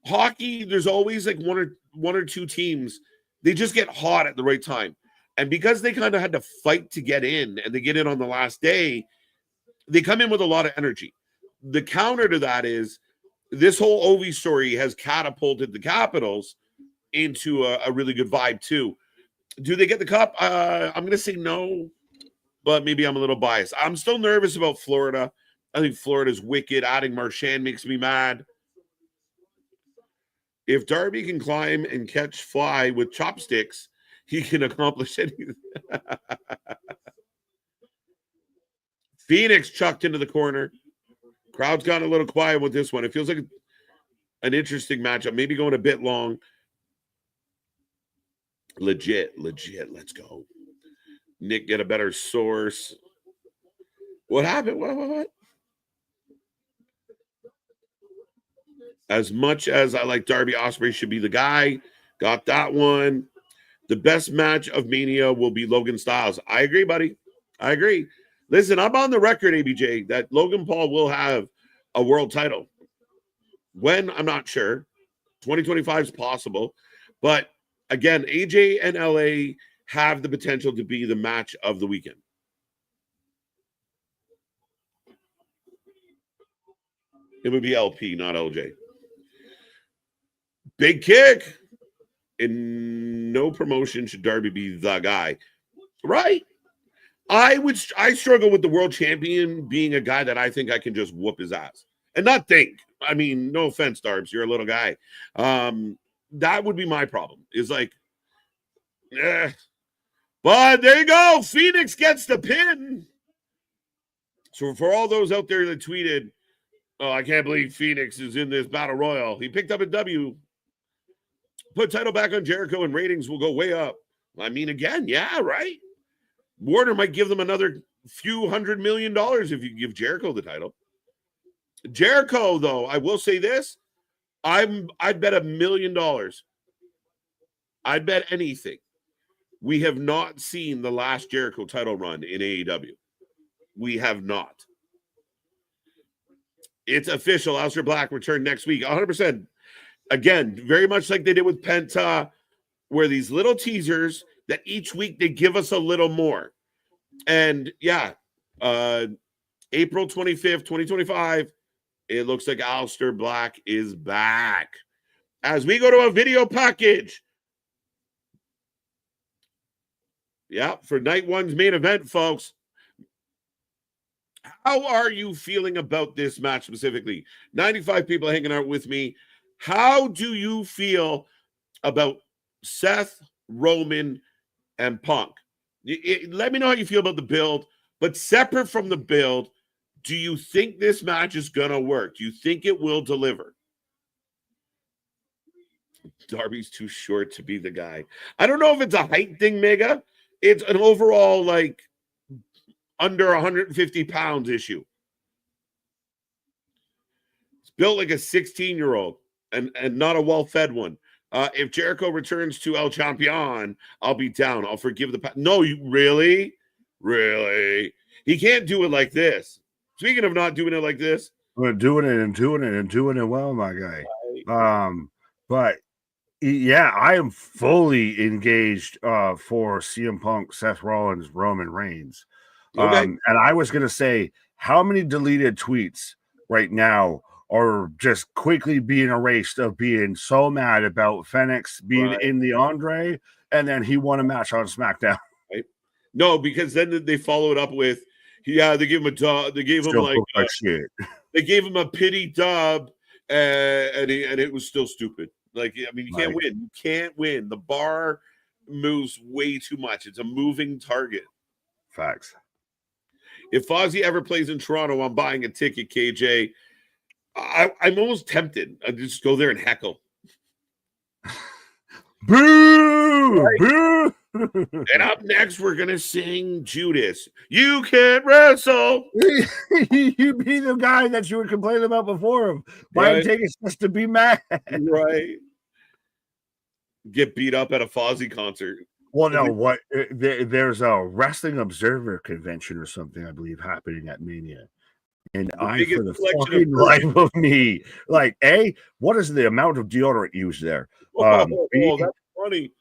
Speaker 1: hockey, there's always like one or two teams. They just get hot at the right time. And because they kind of had to fight to get in and they get in on the last day, they come in with a lot of energy. The counter to that is this whole Ovi story has catapulted the Capitals into a really good vibe too. Do they get the cup? I'm going to say no, but maybe I'm a little biased. I'm still nervous about Florida. I think Florida's wicked. Adding Marchand makes me mad. If Darby can climb and catch fly with chopsticks, he can accomplish anything. Phoenix chucked into the corner. Crowd's gotten a little quiet with this one. It feels like an interesting matchup. Maybe going a bit long. Legit. Let's go. Nick, get a better source. What happened? What? As much as I like Darby, Ospreay should be the guy. Got that one. The best match of Mania will be Logan Styles. I agree, buddy. I agree. Listen, I'm on the record, ABJ, that Logan Paul will have a world title. When? I'm not sure. 2025 is possible. But again, AJ and LA have the potential to be the match of the weekend. It would be LP, not LJ. Big kick. In no promotion should Darby be the guy. Right? I struggle with the world champion being a guy that I think I can just whoop his ass. And not think. I mean, no offense, Darbs, you're a little guy. That would be my problem. Is like, but there you go. Phoenix gets the pin. So for all those out there that tweeted, "Oh, I can't believe Phoenix is in this battle royal," he picked up a W. Put title back on Jericho, and ratings will go way up. I mean, again, yeah, right. Warner might give them another few $100 million if you give Jericho the title. Jericho, though, I will say this: I'd bet $1 million. I'd bet anything. We have not seen the last Jericho title run in AEW. We have not. It's official. Aleister Black return next week. 100%. Again, very much like they did with Penta, where these little teasers that each week they give us a little more. And yeah, April 25th, 2025, it looks like Aleister Black is back. As we go to a video package. Yeah, for night one's main event, folks. How are you feeling about this match specifically? 95 people hanging out with me. How do you feel about Seth, Roman, and Punk? Let me know how you feel about the build, but separate from the build, do you think this match is going to work? Do you think it will deliver? Darby's too short to be the guy. I don't know if it's a height thing, Mega. It's an overall, like, under 150 pounds issue. It's built like a 16-year-old and not a well-fed one. If Jericho returns to El Champion, I'll be down. I'll forgive the... No, you really? Really? He can't do it like this. Speaking of not doing it like this.
Speaker 2: We're doing it well, my guy. But yeah, I am fully engaged for CM Punk, Seth Rollins, Roman Reigns.
Speaker 1: Okay.
Speaker 2: And I was going to say, how many deleted tweets right now are just quickly being erased of being so mad about Phoenix being in the Andre, and then he won a match on SmackDown.
Speaker 1: Right. No, because then they follow it up with, they gave him a dub. They gave him like
Speaker 2: shit.
Speaker 1: They gave him a pity dub, and it was still stupid. Like, I mean, you can't win. You can't win. The bar moves way too much. It's a moving target.
Speaker 2: Facts.
Speaker 1: If Fozzy ever plays in Toronto, I'm buying a ticket, KJ. I'm almost tempted. I'd just go there and heckle.
Speaker 2: Boo!
Speaker 1: Right.
Speaker 2: Boo!
Speaker 1: And up next, we're going to sing Judas. You can't wrestle.
Speaker 2: You be the guy that you were complaining about before him. Buying tickets just to be mad.
Speaker 1: Right. Get beat up at a Fozzy concert.
Speaker 2: Well, no, what? There's a Wrestling Observer convention or something, I believe, happening at Mania. And I, for the fucking life of me, like, A, what is the amount of deodorant used there? B,
Speaker 1: that's funny.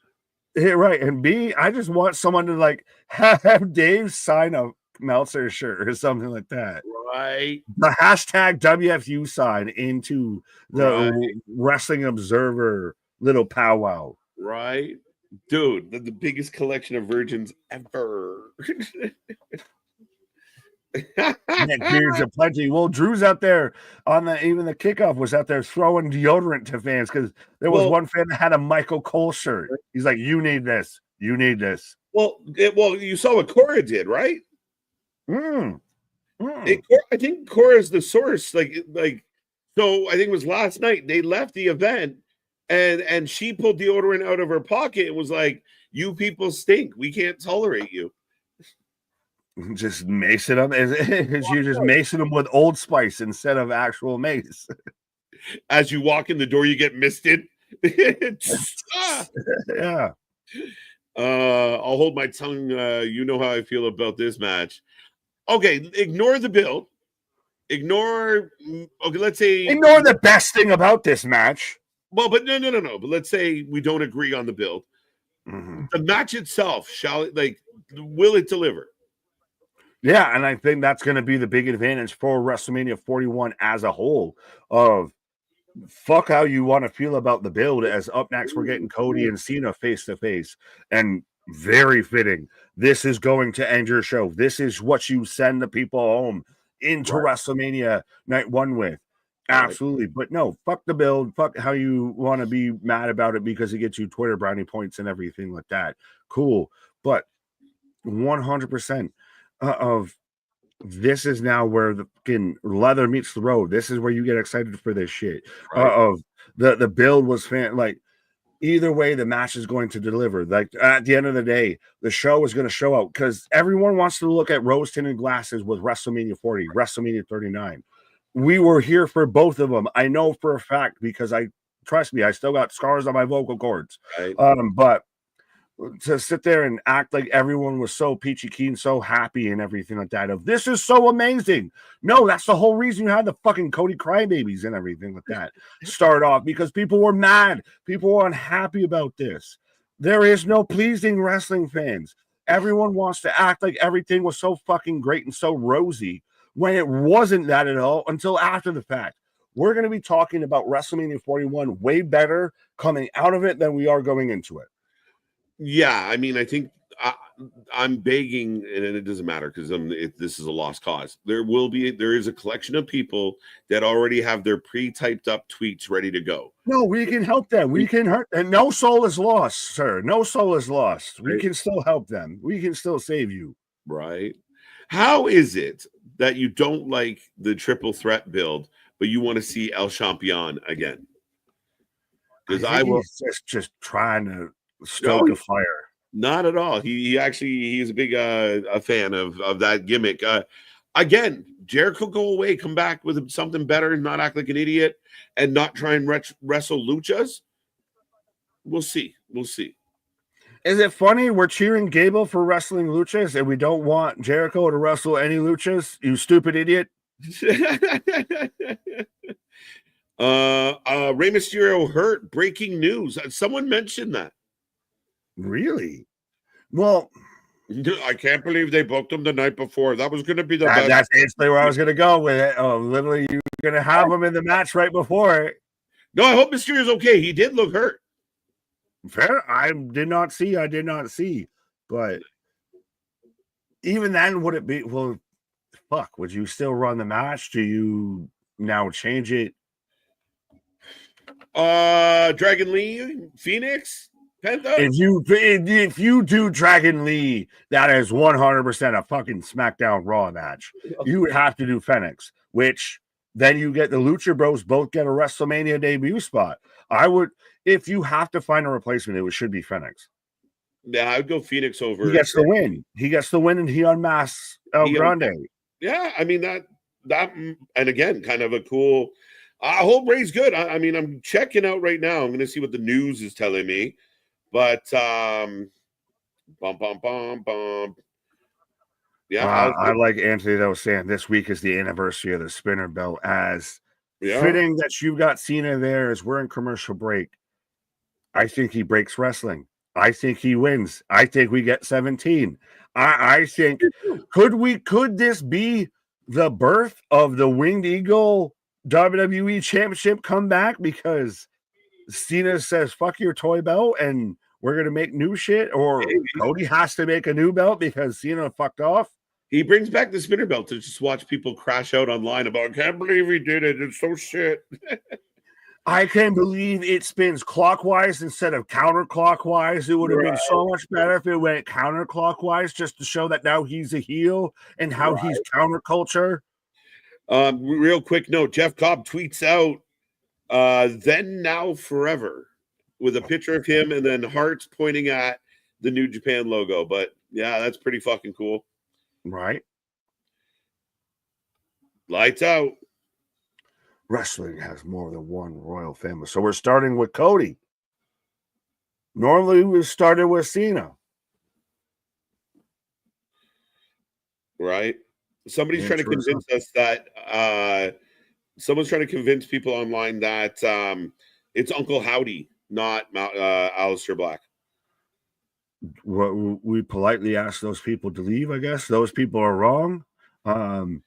Speaker 2: Yeah, right. And B, I just want someone to, like, have Dave sign a Meltzer shirt or something like that.
Speaker 1: Right.
Speaker 2: The hashtag WFU sign into the Wrestling Observer little powwow.
Speaker 1: Right. Dude, the biggest collection of virgins ever.
Speaker 2: Beers aplenty. Well, Drew's out there on even the kickoff was out there throwing deodorant to fans because there was one fan that had a Michael Cole shirt. He's like, "You need this. You need this."
Speaker 1: Well, you saw what Cora did, right? I think Cora's the source. Like, so I think it was last night. They left the event, and she pulled deodorant out of her pocket and was like, "You people stink. We can't tolerate you."
Speaker 2: Just macing them. You're just macing them with Old Spice instead of actual mace.
Speaker 1: As you walk in the door, you get misted.
Speaker 2: Yeah.
Speaker 1: I'll hold my tongue. You know how I feel about this match. Okay, ignore the build. Let's say
Speaker 2: ignore the best thing about this match.
Speaker 1: Well, but no. But let's say we don't agree on the build. Mm-hmm. The match itself, will it deliver?
Speaker 2: Yeah, and I think that's going to be the big advantage for WrestleMania 41 as a whole. Of fuck how you want to feel about the build. As up next, we're getting Cody and Cena face to face, and very fitting. This is going to end your show. This is what you send the people home into WrestleMania night one with. Absolutely. But no, fuck the build. Fuck how you want to be mad about it because it gets you Twitter brownie points and everything like that. Cool. But 100% of this is now where the fucking leather meets the road. This is where you get excited for this shit.
Speaker 1: Right.
Speaker 2: Of the build was like either way, the match is going to deliver. Like at the end of the day, the show is going to show out because everyone wants to look at rose tinted glasses with WrestleMania 40, WrestleMania 39. We were here for both of them. I know for a fact because trust me, I still got scars on my vocal cords.
Speaker 1: Right.
Speaker 2: But to sit there and act like everyone was so peachy keen, so happy and everything like that of this is so amazing. No, that's the whole reason you had the fucking Cody crybabies and everything like that start off because people were mad. People were unhappy about this. There is no pleasing wrestling fans. Everyone wants to act like everything was so fucking great and so rosy when it wasn't that at all until after the fact. We're going to be talking about WrestleMania 41 way better coming out of it than we are going into it.
Speaker 1: Yeah, I mean, I think I'm begging, and it doesn't matter because this is a lost cause. There is a collection of people that already have their pre-typed up tweets ready to go.
Speaker 2: No, we can help them. We can hurt, and no soul is lost, sir. No soul is lost. We can still help them. We can still save you.
Speaker 1: Right? How is it that you don't like the triple threat build, but you want to see El Champion again?
Speaker 2: Because he's just trying to stoke a fire.
Speaker 1: Not at all. He's a big a fan of that gimmick. Again, Jericho go away, come back with something better, not act like an idiot, and not try and wrestle luchas. We'll see.
Speaker 2: Is it funny we're cheering Gable for wrestling luchas and we don't want Jericho to wrestle any luchas? You stupid idiot.
Speaker 1: Rey Mysterio hurt. Breaking news. Someone mentioned that.
Speaker 2: Really? Well,
Speaker 1: I can't believe they booked him the night before. That was going to be the best.
Speaker 2: That's basically where I was going to go with it. Oh, literally, you're going to have him in the match right before it.
Speaker 1: No, I hope Mysterio's okay. He did look hurt.
Speaker 2: Fair. I did not see. But even then, would it be, well, fuck, would you still run the match? Do you now change it?
Speaker 1: Dragon Lee, Phoenix? Penta?
Speaker 2: If you do Dragon Lee, that is 100% a fucking SmackDown Raw match. You would have to do Phoenix, which then you get the Lucha Bros both get a WrestleMania debut spot. I would, if you have to find a replacement, it should be Phoenix.
Speaker 1: Yeah, I would go Phoenix over.
Speaker 2: He gets the win. And he unmasks El Grande.
Speaker 1: Yeah, I mean that, and again, kind of a cool. I hope Ray's good. I mean, I'm checking out right now. I'm going to see what the news is telling me. But bum. Yeah,
Speaker 2: I like Anthony that was saying this week is the anniversary of the spinner belt. As fitting that you got Cena there as we're in commercial break. I think he breaks wrestling. I think he wins. I think we get 17. I think could this be the birth of the Winged Eagle WWE Championship comeback because Cena says fuck your toy belt and we're gonna make new shit, or Cody has to make a new belt because Cena fucked off?
Speaker 1: He brings back the spinner belt to just watch people crash out online about, I can't believe he did it. It's so shit.
Speaker 2: I can't believe it spins clockwise instead of counterclockwise. It would have been so much better if it went counterclockwise just to show that now he's a heel and how he's counterculture.
Speaker 1: Real quick note, Jeff Cobb tweets out then now forever with a picture of him and then hearts pointing at the New Japan logo. But yeah, that's pretty fucking cool.
Speaker 2: Right.
Speaker 1: Lights out.
Speaker 2: Wrestling has more than one royal family. So we're starting with Cody. Normally we started with Cena.
Speaker 1: Right. Somebody's trying to convince us that someone's trying to convince people online that it's Uncle Howdy, not Aleister Black.
Speaker 2: Well, we politely ask those people to leave, I guess. Those people are wrong.
Speaker 1: Right.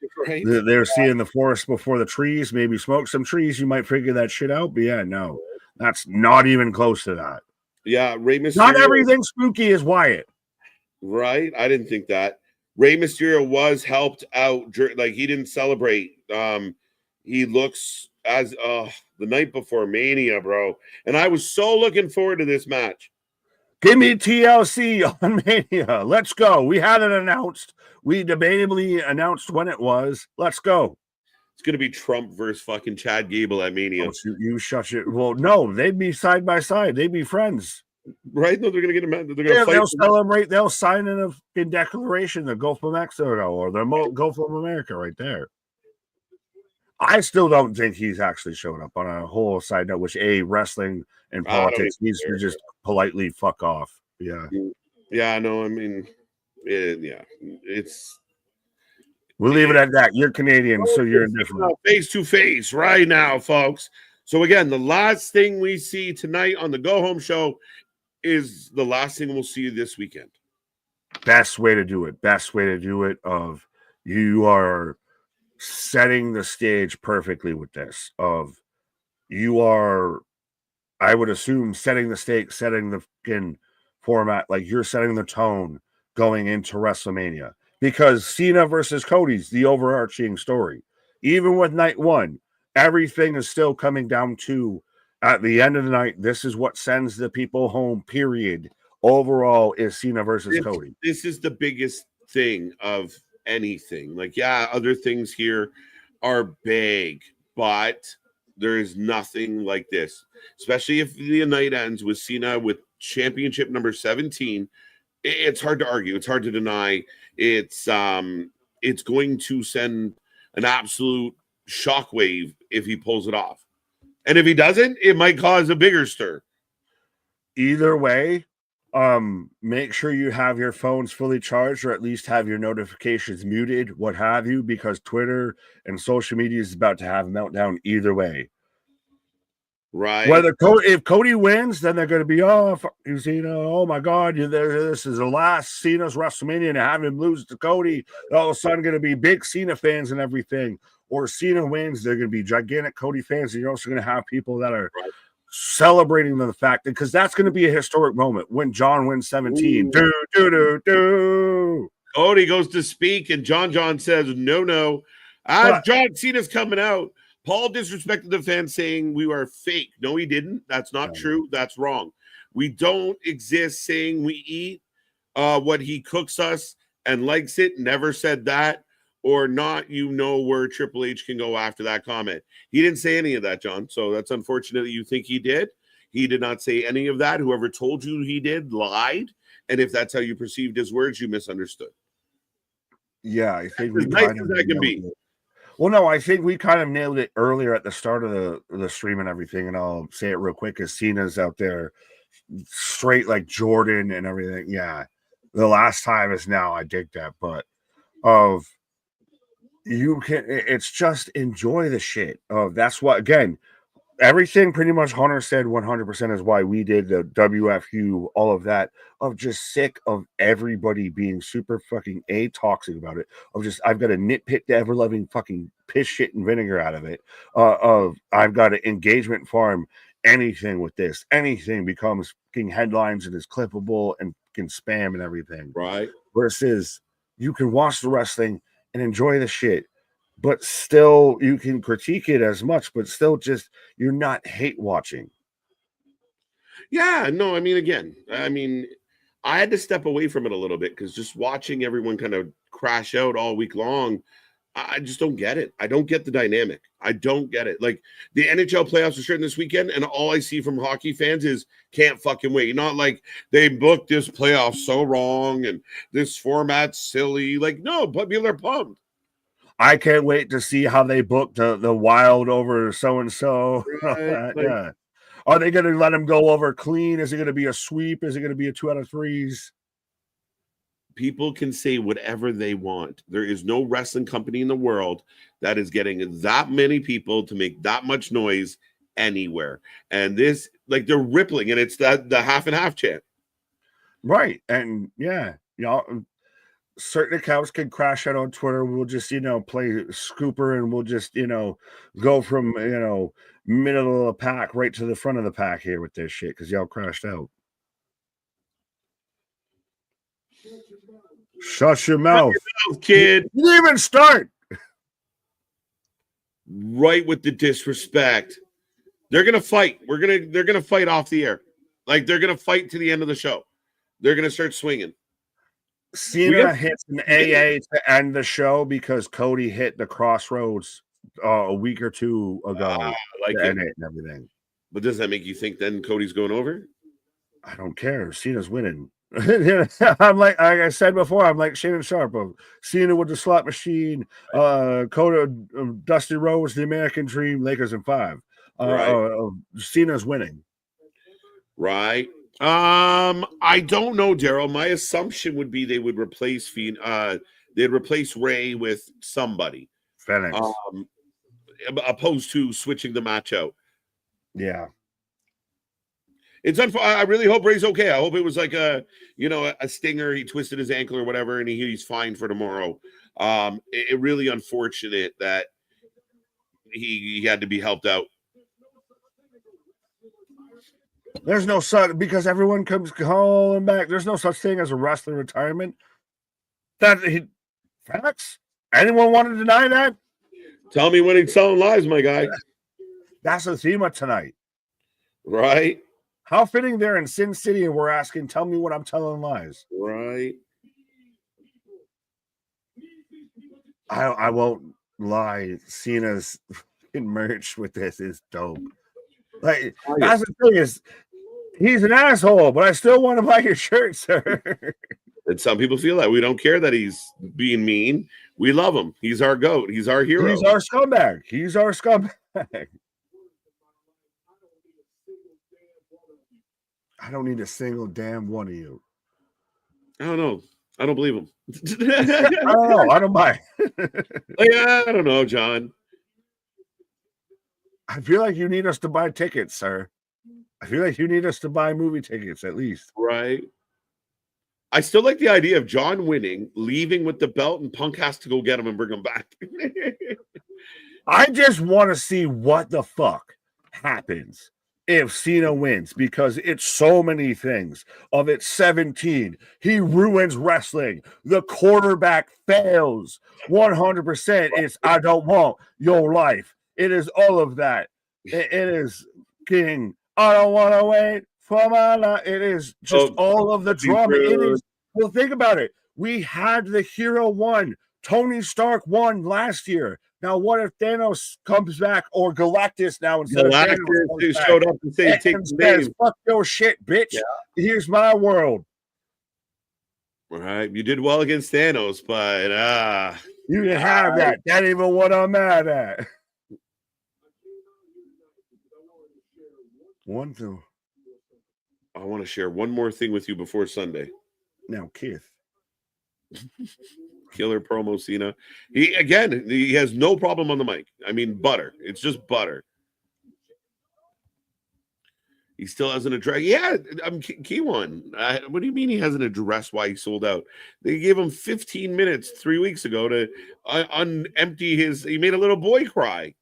Speaker 2: They're seeing the forest before the trees. Maybe smoke some trees. You might figure that shit out. But yeah, no, that's not even close to that.
Speaker 1: Yeah, Rey Mysterio.
Speaker 2: Not everything spooky is Wyatt.
Speaker 1: Right. I didn't think that. Rey Mysterio was helped out. Like he didn't celebrate. He looks as the night before Mania, bro. And I was so looking forward to this match.
Speaker 2: Give me TLC on Mania. Let's go. We had it announced. We debatably announced when it was. Let's go.
Speaker 1: It's going to be Trump versus fucking Chad Gable at Mania.
Speaker 2: Oh, you shut your... Well, no, they'd be side by side. They'd be friends.
Speaker 1: Right? No, they're going to get them. They're going to fight.
Speaker 2: They'll celebrate. They'll sign in declaration the Gulf of Mexico or the Gulf of America right there. I still don't think he's actually showed up. On a whole side note, which wrestling and politics needs to just politely fuck off. Yeah.
Speaker 1: Yeah, no, I mean, it's.
Speaker 2: We'll leave it at that. You're Canadian, so you're indifferent.
Speaker 1: Face to face right now, folks. So again, the last thing we see tonight on the Go Home show is the last thing we'll see this weekend.
Speaker 2: Best way to do it. Best way to do it. Of you are setting the stage perfectly with this. Of you are, I would assume, setting the stakes, setting the fucking format. Like you're setting the tone going into WrestleMania. Because Cena versus Cody's the overarching story. Even with night one, everything is still coming down to, at the end of the night, this is what sends the people home, period. Overall is Cena versus Cody.
Speaker 1: This is the biggest thing of anything. Like, yeah, other things here are big, but there is nothing like this. Especially if the night ends with Cena with championship number 17. It's hard to argue. It's hard to deny. It's going to send an absolute shockwave if he pulls it off. And if he doesn't, it might cause a bigger stir.
Speaker 2: Either way, make sure you have your phones fully charged or at least have your notifications muted, what have you, because Twitter and social media is about to have a meltdown either way.
Speaker 1: Right.
Speaker 2: Whether if Cody wins, then they're going to be, Cena, oh my God, this is the last Cena's WrestleMania and have him lose to Cody. All of a sudden, going to be big Cena fans and everything. Or Cena wins, they're going to be gigantic Cody fans, and you're also going to have people that are celebrating the fact that, because that's going to be a historic moment when John wins 17.
Speaker 1: Cody goes to speak, and John says, no. As John Cena's coming out, Paul disrespected the fans saying we are fake. No, he didn't. That's not true. That's wrong. We don't exist saying we eat what he cooks us and likes it. Never said that. Or not, where Triple H can go after that comment. He didn't say any of that, John. So that's unfortunate that you think he did. He did not say any of that. Whoever told you he did lied. And if that's how you perceived his words, you misunderstood.
Speaker 2: Yeah, I think
Speaker 1: as nice as that can be.
Speaker 2: Well, no, I think we kind of nailed it earlier at the start of the stream and everything. And I'll say it real quick as Cena's out there straight like Jordan and everything. Yeah, the last time is now. I dig that. But it's just enjoy the shit. That's what, again, everything pretty much Hunter said 100% is why we did the WFU, all of that, of just sick of everybody being super fucking toxic about it. I've got to nitpick the ever loving fucking piss, shit, and vinegar out of it. I've got to engagement farm anything with this. Anything becomes fucking headlines and is clippable and fucking spam and everything.
Speaker 1: Right.
Speaker 2: Versus you can watch the wrestling and enjoy the shit, but still you can critique it as much, but still just you're not hate watching.
Speaker 1: Yeah, no, I had to step away from it a little bit because just watching everyone kind of crash out all week long, I just don't get it. I don't get the dynamic. I don't get it. Like the NHL playoffs are starting this weekend, and all I see from hockey fans is can't fucking wait. Not like they booked this playoff so wrong and this format's silly. Like, no, but people are pumped.
Speaker 2: I can't wait to see how they booked the Wild over so-and-so.
Speaker 1: Right,
Speaker 2: yeah. Are they going to let him go over clean? Is it going to be a sweep? Is it going to be a 2 out of 3s?
Speaker 1: People can say whatever they want. There is no wrestling company in the world that is getting that many people to make that much noise anywhere. And this, like, they're rippling, and it's the half and half chant.
Speaker 2: Right. And yeah, certain accounts can crash out on Twitter. We'll just, play scooper, and we'll just, go from, middle of the pack right to the front of the pack here with this shit because y'all crashed out. Shut your mouth,
Speaker 1: kid.
Speaker 2: You didn't even start.
Speaker 1: right with the disrespect. They're gonna fight. They're gonna fight off the air. Like they're gonna fight to the end of the show. They're gonna start swinging.
Speaker 2: Cena hits an AA to end the show because Cody hit the crossroads a week or two ago.
Speaker 1: Like
Speaker 2: to end it and everything.
Speaker 1: But does that make you think then Cody's going over?
Speaker 2: I don't care. Cena's winning. I'm like I said before, I'm like Shannon Sharp of Cena with the slot machine, Cody, Dusty Rhodes, the American Dream, Lakers in 5. Cena's winning.
Speaker 1: Right. I don't know, Daryl. My assumption would be they would replace they'd replace Ray with somebody.
Speaker 2: Phoenix.
Speaker 1: Opposed to switching the match out.
Speaker 2: Yeah.
Speaker 1: It's I really hope Ray's okay. I hope it was like a stinger. He twisted his ankle or whatever, and he's fine for tomorrow. It really unfortunate that he had to be helped out.
Speaker 2: There's no such because everyone comes calling back. There's no such thing as a wrestler retirement. Facts. Anyone want to deny that?
Speaker 1: Tell me when he's telling lies, my guy.
Speaker 2: That's the theme of tonight,
Speaker 1: right?
Speaker 2: How fitting they're in Sin City, and we're asking, "Tell me when I'm telling lies."
Speaker 1: Right.
Speaker 2: I won't lie. Cena's merch with this is dope. Like that's the thing is, he's an asshole, but I still want to buy your shirt, sir.
Speaker 1: And some people feel that we don't care that he's being mean. We love him. He's our goat. He's our hero.
Speaker 2: He's our scumbag. He's our scumbag. I don't need a single damn one of you.
Speaker 1: I don't know. I don't believe him.
Speaker 2: I don't know. I don't buy.
Speaker 1: I don't know, John.
Speaker 2: I feel like you need us to buy tickets, sir. I feel like you need us to buy movie tickets at least.
Speaker 1: Right. I still like the idea of John winning, leaving with the belt, and Punk has to go get him and bring him back.
Speaker 2: I just want to see what the fuck happens if Cena wins, because it's so many things. Of it's 17, he ruins wrestling. The quarterback fails. 100%. It's I don't want your life. It is all of that. It is King. I don't want to wait for my life. It is just all of the drama. It is. Well, think about it. We had the hero won. Tony Stark won last year. Now, what if Thanos comes back, or Galactus now instead of Thanos
Speaker 1: showed up and says,
Speaker 2: "Fuck your shit, bitch. Yeah. Here's my world."
Speaker 1: All right, you did well against Thanos, but
Speaker 2: you didn't have that. That ain't even what I'm mad at.
Speaker 1: I want to share one more thing with you before Sunday.
Speaker 2: Now, Keith.
Speaker 1: Killer promo Cena. He has no problem on the mic. I mean, butter. It's just butter. He still hasn't addressed. Yeah, key one. What do you mean he hasn't addressed why he sold out? They gave him 15 minutes 3 weeks ago to empty his. He made a little boy cry.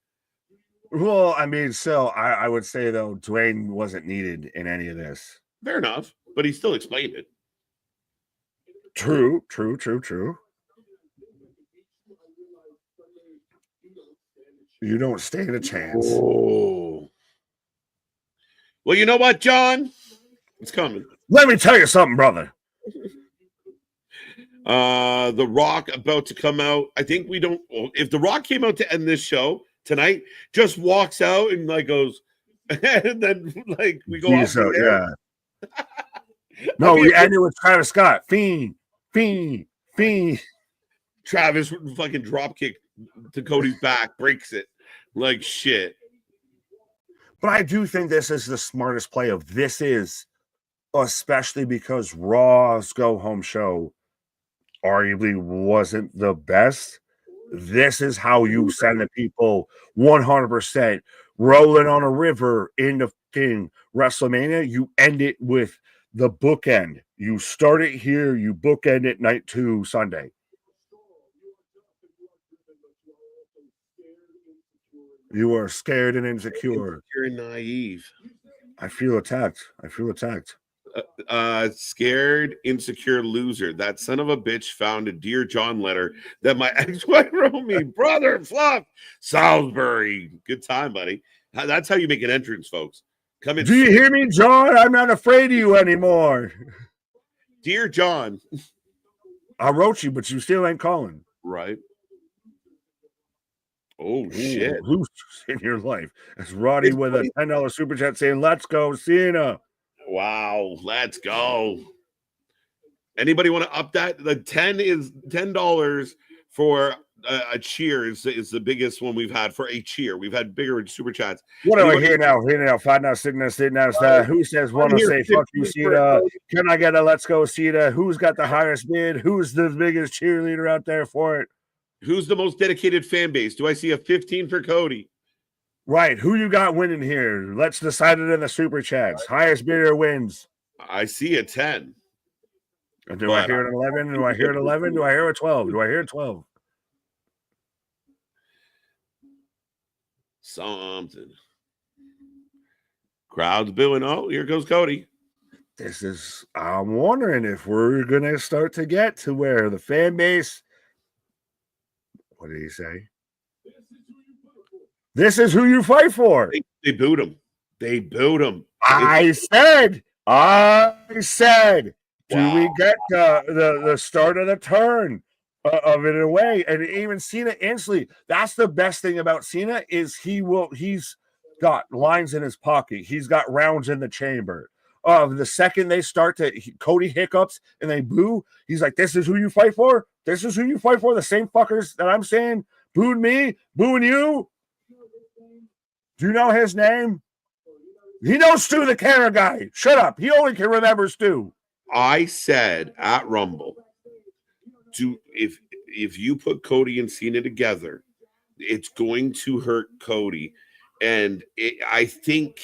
Speaker 2: Well, I mean, so I would say though, Dwayne wasn't needed in any of this.
Speaker 1: Fair enough, but he still explained it.
Speaker 2: True. You don't stand a chance.
Speaker 1: Oh. Well, you know what, John? It's coming.
Speaker 2: Let me tell you something, brother.
Speaker 1: The Rock about to come out. I think we don't. If The Rock came out to end this show tonight, just walks out and like goes, and then like we go off.
Speaker 2: Yeah. No, we ended with Travis Scott. Fiend.
Speaker 1: Travis fucking dropkick to Cody's back, breaks it like shit.
Speaker 2: But I do think this is the smartest play of this is, especially because Raw's go home show arguably wasn't the best. This is how you send the people 100% rolling on a river into Wrestlemania. You end it with the bookend. You start it here, you bookend it night 2 Sunday. You are scared and insecure.
Speaker 1: You're naive.
Speaker 2: I feel attacked.
Speaker 1: Scared, insecure loser. That son of a bitch found a Dear John letter that my ex-wife wrote me. Brother, Fluff, Salisbury. Good time, buddy. That's how you make an entrance, folks. Come in.
Speaker 2: Do you hear me, John? I'm not afraid of you anymore.
Speaker 1: Dear John.
Speaker 2: I wrote you, but you still ain't calling.
Speaker 1: Right. Oh, shit.
Speaker 2: Who's in your life? It's Roddy with a $10 super chat saying, let's go, Cena.
Speaker 1: Wow, let's go. Anybody want to up that? The $10 for a cheer is the biggest one we've had for a cheer. We've had bigger super chats.
Speaker 2: What do I hear now? Hear now, five now, sitting now. Who says want to say fuck you, Cena? Can I get a let's go, Cena? Who's got the highest bid? Who's the biggest cheerleader out there for it?
Speaker 1: Who's the most dedicated fan base? Do I see a 15 for Cody?
Speaker 2: Right. Who you got winning here? Let's decide it in the super chats. Highest bidder wins.
Speaker 1: I see a 10.
Speaker 2: Do I hear an 11? Do I hear an 11? Do I hear a 12? Do I hear a 12?
Speaker 1: Something. Crowd's booing. Oh, here goes Cody.
Speaker 2: I'm wondering if we're going to start to get to where the fan base. What did he say? This is who you fight for.
Speaker 1: They booed him. They booed him.
Speaker 2: I said, do we get the start of the turn of it away? And even Cena instantly, that's the best thing about Cena is he's got lines in his pocket. He's got rounds in the chamber. The second they start Cody hiccups and they boo, he's like, this is who you fight for? This is who you fight for? The same fuckers that I'm saying booed me, booing you? Do you know his name? He knows Stu, the camera guy. Shut up. He only can remember Stu.
Speaker 1: I said at Rumble, if you put Cody and Cena together, it's going to hurt Cody. And I think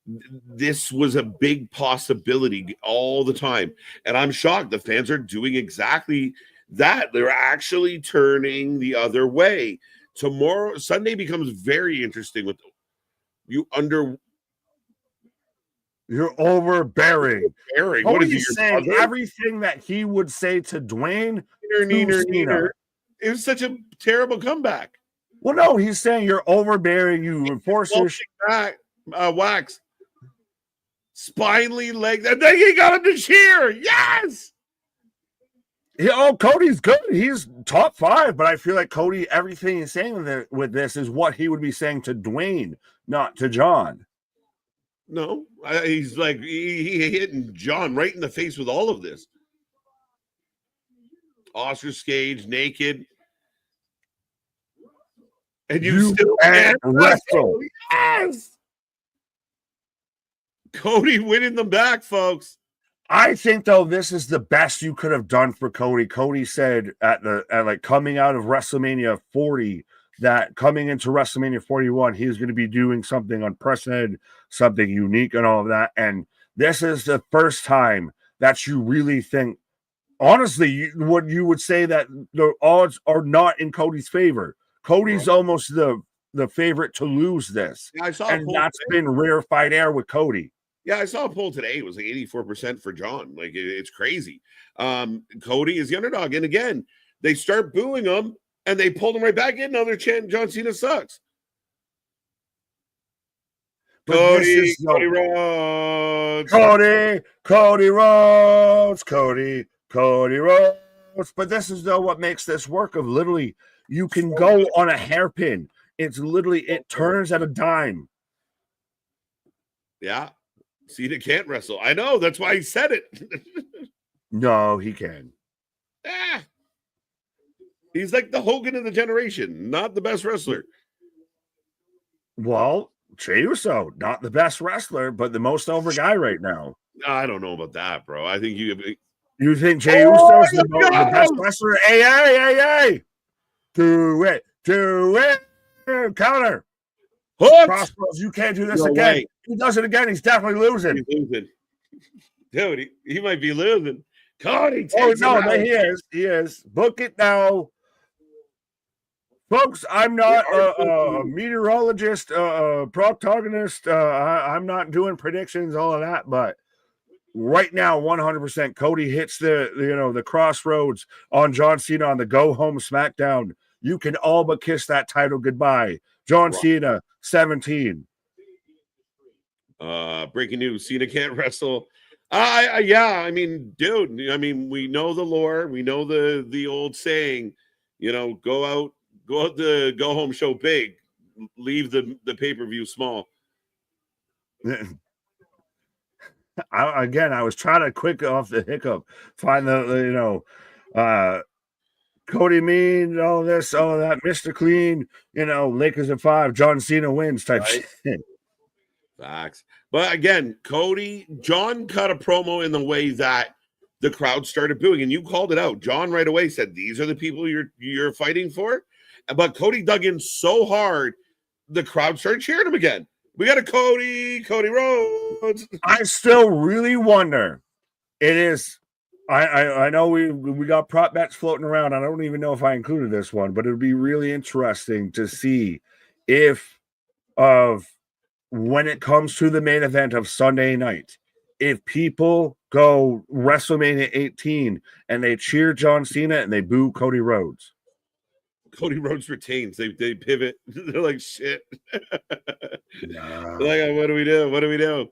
Speaker 1: this was a big possibility all the time. And I'm shocked the fans are doing exactly that. They're actually turning the other way. Tomorrow, Sunday becomes very interesting with you
Speaker 2: You're overbearing.
Speaker 1: What is he
Speaker 2: saying? Everything that he would say to Dwayne.
Speaker 1: Neener. It was such a terrible comeback.
Speaker 2: Well, no, he's saying you're overbearing. You enforce your
Speaker 1: back, wax. Spinely leg. And then he got him to cheer. Yes.
Speaker 2: Cody's good. He's top 5, but I feel like Cody, everything he's saying with this is what he would be saying to Dwayne, not to John.
Speaker 1: No, he's like he hitting John right in the face with all of this. Oscar Cage naked, and you still can't wrestle. Yes, Cody winning them back, folks.
Speaker 2: I think though this is the best you could have done for Cody. Cody said at coming out of WrestleMania 40 that coming into WrestleMania 41 he's going to be doing something unprecedented, something unique, and all of that. And this is the first time that you really think, honestly, what you would say that the odds are not in Cody's favor. Cody's almost the favorite to lose this, and that's been rarefied air with Cody.
Speaker 1: Yeah, I saw a poll today. It was like 84% for John. Like, it's crazy. Cody is the underdog. And again, they start booing him, and they pulled him right back in. Now they're chanting John Cena sucks. Cody Rhodes.
Speaker 2: Cody Rhodes. But this is, though, what makes this work of literally you can go on a hairpin. It's literally, it turns at a dime.
Speaker 1: Yeah. Cena can't wrestle. I know. That's why he said it.
Speaker 2: No, he can.
Speaker 1: He's like the Hogan of the generation, not the best wrestler.
Speaker 2: Well, Jey Uso, not the best wrestler, but the most over guy right now.
Speaker 1: I don't know about that, bro. I think you
Speaker 2: think Jey Uso is the best wrestler? Hey. Do it. Counter. Crossroads, you can't do this again. If he does it again, he's definitely losing.
Speaker 1: He's losing. Dude, he might be losing. Cody,
Speaker 2: he is. Book it now. Folks, I'm not a meteorologist, proctologist. I'm not doing predictions, all of that, but right now, 100%. Cody hits the crossroads on John Cena on the go home SmackDown. You can all but kiss that title goodbye. John Cena, 17.
Speaker 1: Breaking news: Cena can't wrestle. Yeah, I mean, dude, I mean, we know the lore, we know the old saying, go out the go home show big, leave the pay-per-view small.
Speaker 2: I was trying to quick off the hiccup, find Cody Mean, all this, all that, Mr. Clean, Lakers at 5, John Cena wins type shit.
Speaker 1: Facts. But again, John cut a promo in the way that the crowd started booing, and you called it out. John right away said, "These are the people you're fighting for," but Cody dug in so hard, the crowd started cheering him again. We got a Cody Rhodes.
Speaker 2: I still really wonder. It is. I know we got prop bets floating around. I don't even know if I included this one, but it would be really interesting to see when it comes to the main event of Sunday night, if people go WrestleMania 18 and they cheer John Cena and they boo Cody Rhodes.
Speaker 1: Cody Rhodes retains. They pivot. They're like, shit.
Speaker 2: Nah.
Speaker 1: Like, what do we do? What do we do?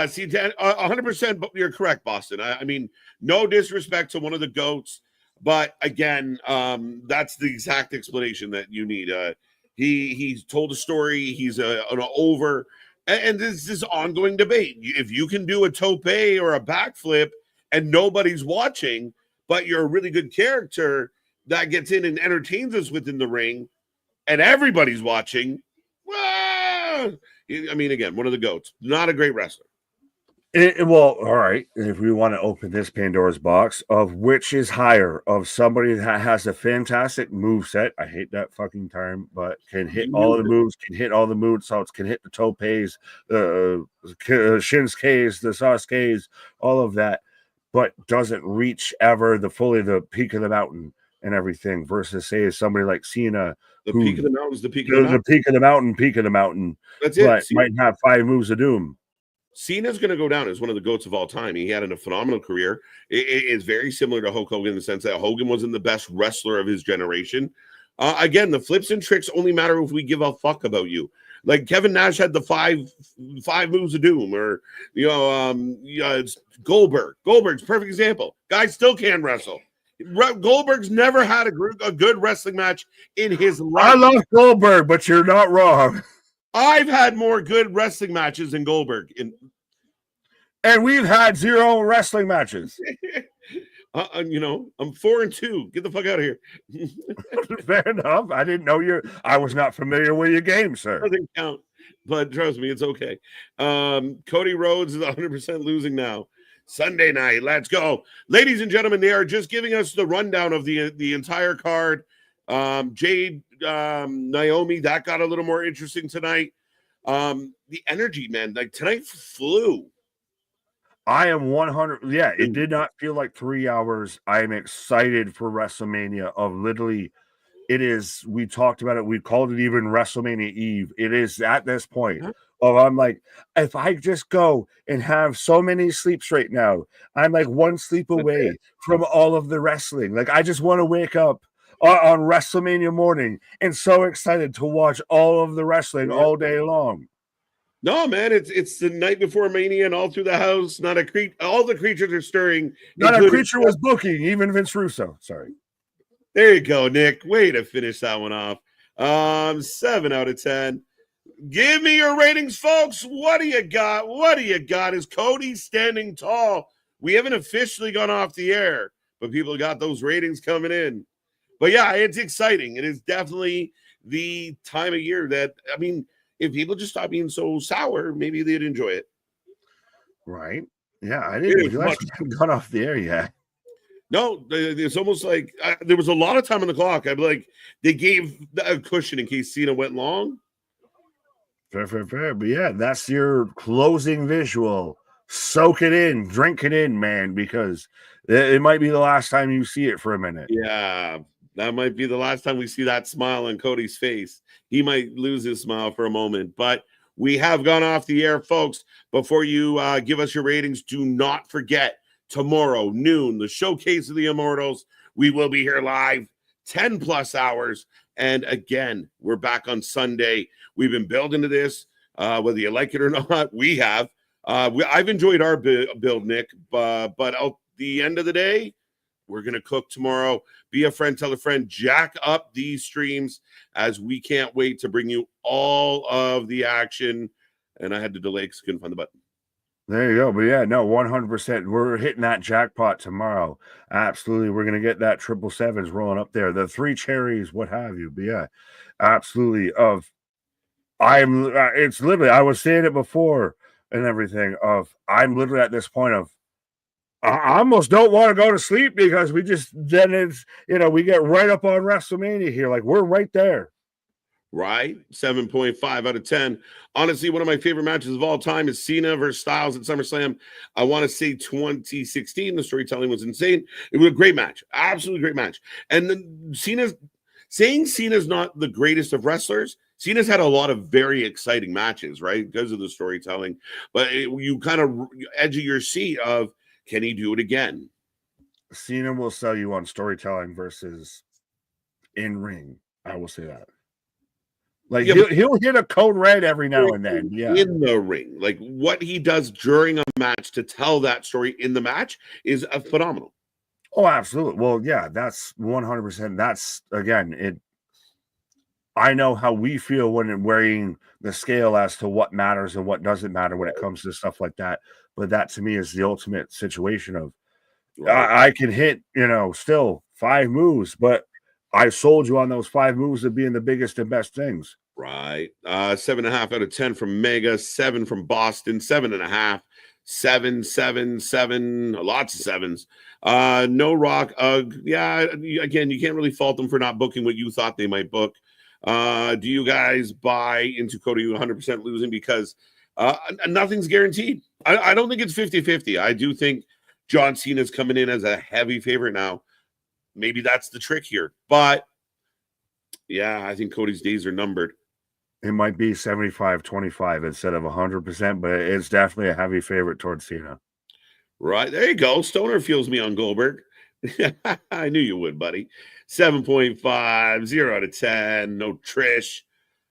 Speaker 1: See, 100%. You're correct, Boston. I mean, no disrespect to one of the GOATs, but again, that's the exact explanation that you need. He's told a story. He's an over, and this is ongoing debate. If you can do a tope or a backflip and nobody's watching, but you're a really good character that gets in and entertains us within the ring, and everybody's watching. Well, I mean, again, one of the GOATs, not a great wrestler.
Speaker 2: Well, all right. If we want to open this Pandora's box of which is higher, of somebody that has a fantastic move set, I hate that fucking term, but can hit all the moves, can hit all the moonsaults, can hit the topes, Shinsuke's, the Sasuke's, all of that, but doesn't reach ever the peak of the mountain and everything, versus say somebody like Cena.
Speaker 1: The peak of the mountain is the peak of the mountain.
Speaker 2: The peak of the mountain.
Speaker 1: That's
Speaker 2: it.
Speaker 1: But
Speaker 2: might have 5 moves of doom.
Speaker 1: Cena's going to go down as one of the GOATs of all time. He had a phenomenal career. It is very similar to Hulk Hogan in the sense that Hogan wasn't the best wrestler of his generation. Again, the flips and tricks only matter if we give a fuck about you. Like Kevin Nash had the five moves of doom, or it's Goldberg. Goldberg's a perfect example. Guy still can wrestle. Goldberg's never had a good wrestling match in his life.
Speaker 2: I love Goldberg, but you're not wrong.
Speaker 1: I've had more good wrestling matches than Goldberg.
Speaker 2: And we've had 0 wrestling matches.
Speaker 1: I'm 4-2. Get the fuck out of here.
Speaker 2: Fair enough. I didn't know I was not familiar with your game, sir.
Speaker 1: Doesn't count. But trust me, it's okay. Cody Rhodes is 100% losing now. Sunday night. Let's go. Ladies and gentlemen, they are just giving us the rundown of the entire card. Jade, Naomi, that got a little more interesting tonight. The energy, man, like tonight flew.
Speaker 2: I am 100. Yeah, it did not feel like 3 hours. I am excited for WrestleMania. Of literally, it is. We talked about it. We called it even WrestleMania Eve. It is at this point. I'm like, if I just go and have so many sleeps right now, I'm like 1 sleep away from all of the wrestling. Like, I just want to wake up on WrestleMania morning and so excited to watch all of the wrestling all day long.
Speaker 1: No, man, it's the night before Mania, and all through the house, all the creatures are stirring.
Speaker 2: Not a creature was booking, even Vince Russo. Sorry.
Speaker 1: There you go, Nick. Way to finish that one off. 7 out of 10. Give me your ratings, folks. What do you got? What do you got? Is Cody standing tall? We haven't officially gone off the air, but people got those ratings coming in. But yeah, it's exciting. It is definitely the time of year that, I mean, if people just stop being so sour, maybe they'd enjoy it.
Speaker 2: Right. Yeah, I didn't realize we haven't gone off the air yet.
Speaker 1: No, it's almost like there was a lot of time on the clock. I'd be like, they gave a cushion in case Cena went long.
Speaker 2: Fair. But yeah, that's your closing visual. Soak it in, drink it in, man, because it might be the last time you see it for a minute.
Speaker 1: Yeah, that might be the last time we see that smile on Cody's face. He might lose his smile for a moment, but we have gone off the air, folks. Before you give us your ratings, do not forget tomorrow, noon, the Showcase of the Immortals. We will be here live 10 plus hours. And again, we're back on Sunday. We've been building to this, whether you like it or not. We have. I've enjoyed our build, Nick, but at the end of the day, we're going to cook tomorrow. Be a friend, tell a friend, jack up these streams, as we can't wait to bring you all of the action. And I had to delay because I couldn't find the button.
Speaker 2: There you go. But yeah, no, 100%. We're hitting that jackpot tomorrow. Absolutely. We're going to get that 777s rolling up there. The 3 cherries, what have you. But yeah, absolutely. It's literally, I was saying it before and everything, I'm literally at this point of, I almost don't want to go to sleep, because we get right up on WrestleMania here. Like, we're right there.
Speaker 1: Right? 7.5 out of 10. Honestly, one of my favorite matches of all time is Cena versus Styles at SummerSlam. I want to say 2016. The storytelling was insane. It was a great match. Absolutely great match. And then Cena's not the greatest of wrestlers. Cena's had a lot of very exciting matches, right? Because of the storytelling. But you kind of edge of your seat of, can he do it again?
Speaker 2: Cena will sell you on storytelling versus in ring. I will say that. Like, yeah, he'll hit a code red every now and then. Yeah,
Speaker 1: in the ring, like what he does during a match to tell that story in the match is phenomenal.
Speaker 2: Oh, absolutely. Well, yeah, that's 100%. That's, again, it. I know how we feel when weighing the scale as to what matters and what doesn't matter when it comes to stuff like that. But that, to me, is the ultimate situation of, right, I can hit, still 5 moves, but I sold you on those 5 moves of being the biggest and best things.
Speaker 1: Right. 7.5 out of 10 from Mega, 7 from Boston, 7.5, 7, lots of 7s. No Rock, yeah, again, you can't really fault them for not booking what you thought they might book. Do you guys buy into Cody 100% losing? Because nothing's guaranteed. I don't think it's 50-50. I do think John Cena's coming in as a heavy favorite now. Maybe that's the trick here. But yeah, I think Cody's days are numbered.
Speaker 2: It might be 75-25 instead of 100%, but it's definitely a heavy favorite towards Cena.
Speaker 1: Right. There you go. Stoner feels me on Goldberg. I knew you would, buddy. 7.5, 0 out of 10. No Trish.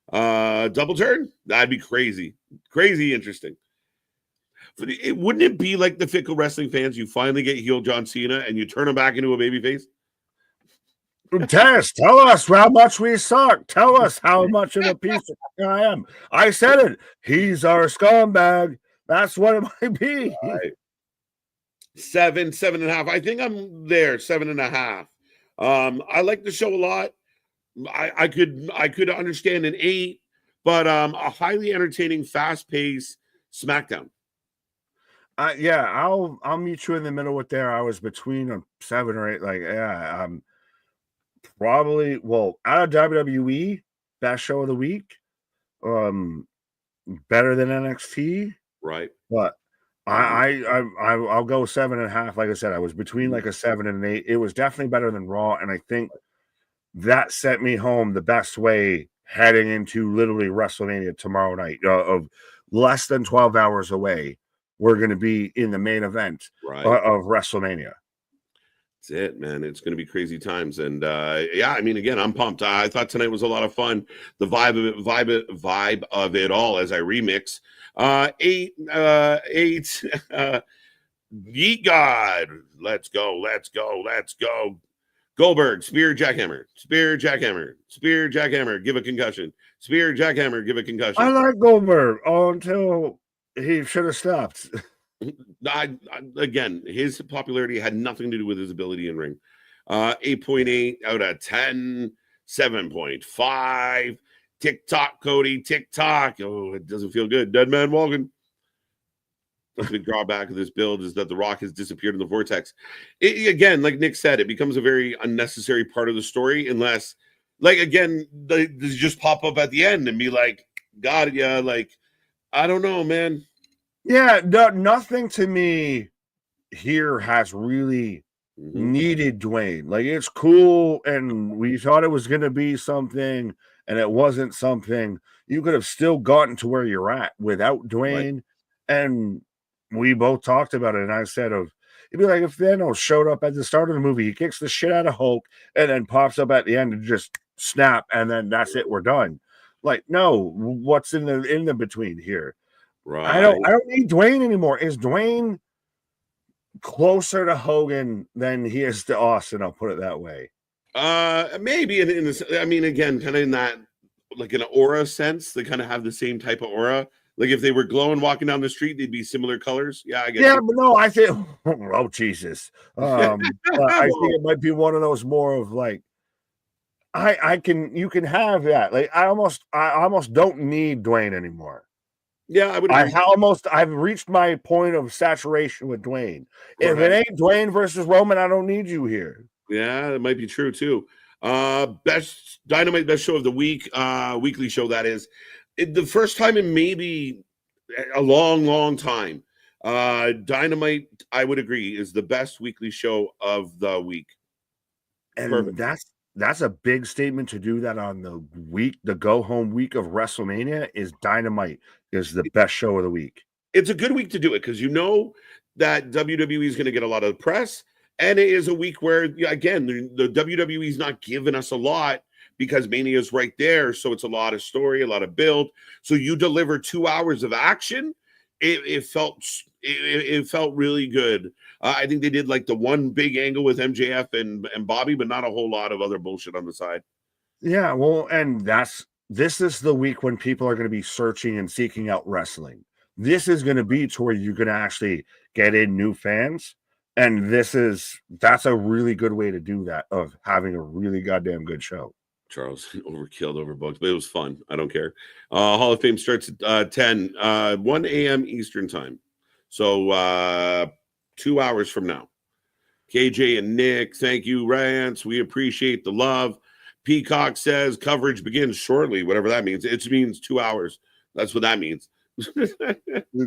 Speaker 1: Double turn? That'd be crazy. Crazy interesting. Wouldn't it be like the fickle wrestling fans? You finally get heel John Cena and you turn him back into a babyface?
Speaker 2: Tell us how much we suck. Tell us how much of a piece of I am. I said it. He's our scumbag. That's what it might be.
Speaker 1: Right. 7.5. I think I'm there. 7.5. I like the show a lot. I could understand an 8, but a highly entertaining, fast-paced SmackDown.
Speaker 2: Yeah, I'll meet you in the middle with there. I was between a 7 or 8. Like, yeah, probably, well, out of WWE, best show of the week. Better than NXT,
Speaker 1: right?
Speaker 2: But I'll go 7.5. Like I said, I was between like a 7 and an 8. It was definitely better than Raw, and I think that sent me home the best way heading into literally WrestleMania tomorrow night. Of less than 12 hours away, we're going to be in the main event of WrestleMania.
Speaker 1: That's it, man. It's going to be crazy times. And yeah, I mean, again, I'm pumped. I thought tonight was a lot of fun. The vibe of it all as I remix. 8, Yeet God. Let's go. Goldberg, spear, jackhammer, give a concussion. Spear, jackhammer, give a concussion.
Speaker 2: I like Goldberg until he should have stopped.
Speaker 1: Again, his popularity had nothing to do with his ability in ring. 8.8 out of 10, 7.5. TikTok, Cody, TikTok. Oh, it doesn't feel good. Dead man walking. The big drawback of this build is that The Rock has disappeared in the vortex. Again, like Nick said, it becomes a very unnecessary part of the story unless, like, again, they just pop up at the end and be like, God, yeah, like, I don't know, man.
Speaker 2: Yeah, nothing to me here has really needed Dwayne. Like, it's cool, and we thought it was going to be something, and it wasn't something you could have still gotten to where you're at without Dwayne.
Speaker 1: Right.
Speaker 2: And we both talked about it, and I said it'd be like if Thanos showed up at the start of the movie, he kicks the shit out of Hulk, and then pops up at the end and just snap, and then that's it, we're done. Like, no, what's in the between here?
Speaker 1: Right.
Speaker 2: I don't need Dwayne anymore. Is Dwayne closer to Hogan than he is to Austin? I'll put it that way.
Speaker 1: Maybe in this, I mean, again, kind of in that, like an aura sense, they kind of have the same type of aura. Like if they were glowing walking down the street, they'd be similar colors. Yeah, I guess.
Speaker 2: Yeah, but no, I think, oh Jesus. But I think it might be one of those more of like, you can have that. Like I almost don't need Dwayne anymore.
Speaker 1: Yeah, I would agree.
Speaker 2: I've reached my point of saturation with Dwayne. If it ain't Dwayne versus Roman, I don't need you here.
Speaker 1: Yeah, that might be true too. Best Dynamite, best show of the week, weekly show that is. The first time in maybe a long time. Dynamite, I would agree, is the best weekly show of the week.
Speaker 2: And
Speaker 1: Perfect.
Speaker 2: that's a big statement to do that on the go home week of WrestleMania. Is Dynamite is the best show of the week.
Speaker 1: It's a good week to do it because you know that WWE is going to get a lot of press, and it is a week where, again, the WWE is not giving us a lot because Mania is right there, so it's a lot of story, a lot of build. So you deliver 2 hours of action. It felt really good. I think they did like the one big angle with MJF and Bobby, but not a whole lot of other bullshit on the side.
Speaker 2: Yeah, well, and this is the week when people are going to be searching and seeking out wrestling. This is going to be to where you're going to actually get in new fans. And that's a really good way to do that, of having a really goddamn good show.
Speaker 1: Charles overkilled, overbooked, but it was fun. I don't care. Hall of Fame starts at 1 a.m. Eastern time. So 2 hours from now. KJ and Nick, thank you, Rance. We appreciate the love. Peacock says coverage begins shortly, whatever that means. It means 2 hours. That's what that means.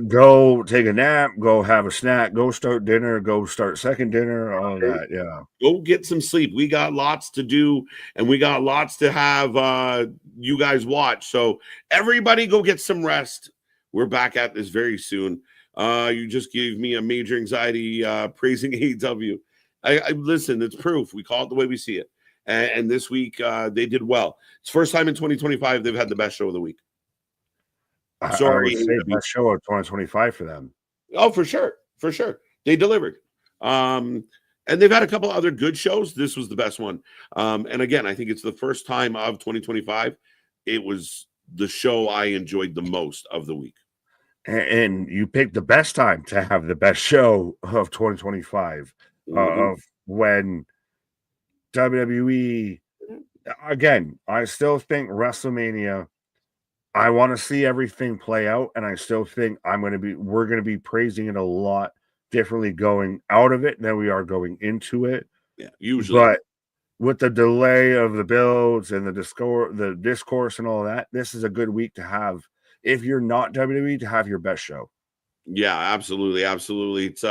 Speaker 2: Go take a nap, go have a snack, go start dinner, go start second dinner, all that. Yeah.
Speaker 1: Go get some sleep. We got lots to do, and we got lots to have you guys watch. So everybody go get some rest. We're back at this very soon. You just gave me a major anxiety praising AEW. I listen, it's proof. We call it the way we see it. And this week they did well. It's first time in 2025 they've had the best show of the week.
Speaker 2: Sorry, I would say best show of 2025 for them.
Speaker 1: Oh, for sure. They delivered. And they've had a couple other good shows. This was the best one. And again, I think it's the first time of 2025. It was the show I enjoyed the most of the week.
Speaker 2: And you picked the best time to have the best show of 2025, of when WWE, again, I still think WrestleMania, I want to see everything play out, and I still think we're going to be praising it a lot differently going out of it than we are going into it.
Speaker 1: Yeah, usually.
Speaker 2: But with the delay of the builds and the discourse and all that, this is a good week to have, if you're not WWE, to have your best show.
Speaker 1: Yeah, absolutely. It's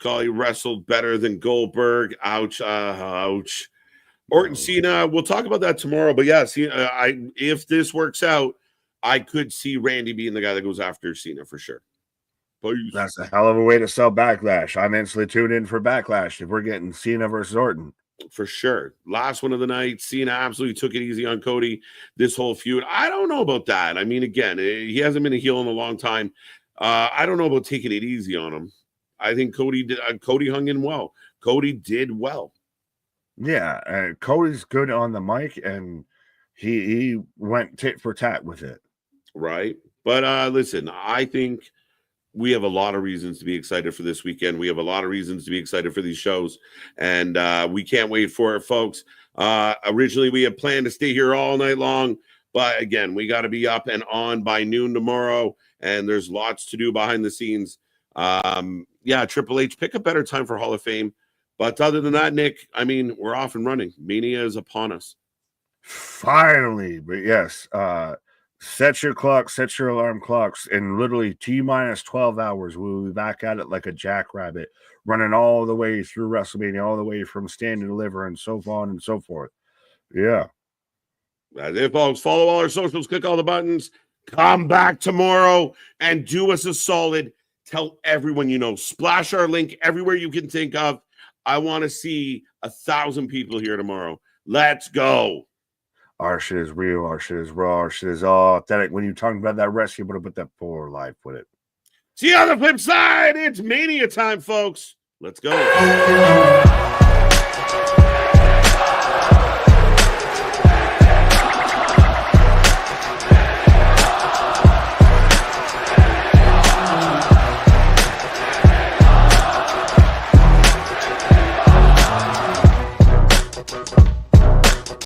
Speaker 1: Collie wrestled better than Goldberg. Ouch. Orton Cena, we'll talk about that tomorrow. But yeah, if this works out, I could see Randy being the guy that goes after Cena for sure.
Speaker 2: Peace. That's a hell of a way to sell Backlash. I'm instantly tuned in for Backlash if we're getting Cena versus Orton.
Speaker 1: For sure. Last one of the night, Cena absolutely took it easy on Cody. This whole feud, I don't know about that. I mean, again, he hasn't been a heel in a long time. I don't know about taking it easy on him. I think Cody hung in well. Cody did well.
Speaker 2: Yeah, Cody's good on the mic, and he went tit for tat with it.
Speaker 1: Right. But listen, I think we have a lot of reasons to be excited for this weekend. We have a lot of reasons to be excited for these shows, and we can't wait for it, folks. Originally, we had planned to stay here all night long, but again, we got to be up and on by noon tomorrow, and there's lots to do behind the scenes. Yeah, Triple H, pick a better time for Hall of Fame. But other than that, Nick, I mean, we're off and running. Mania is upon us.
Speaker 2: Finally, but yes, set your clock, set your alarm clocks, and literally T-minus 12 hours, we'll be back at it like a jackrabbit, running all the way through WrestleMania, all the way from Stand and Deliver and so on and so forth. Yeah.
Speaker 1: That's it, folks. Follow all our socials, click all the buttons. Come back tomorrow and do us a solid. Tell everyone you know. Splash our link everywhere you can think of. I want to see 1,000 people here tomorrow. Let's go.
Speaker 2: Our shit is real. Our shit is raw. Our shit is all authentic. When you're talking about that rest, you better put that poor life with it.
Speaker 1: See you on the flip side. It's Mania time, folks. Let's go.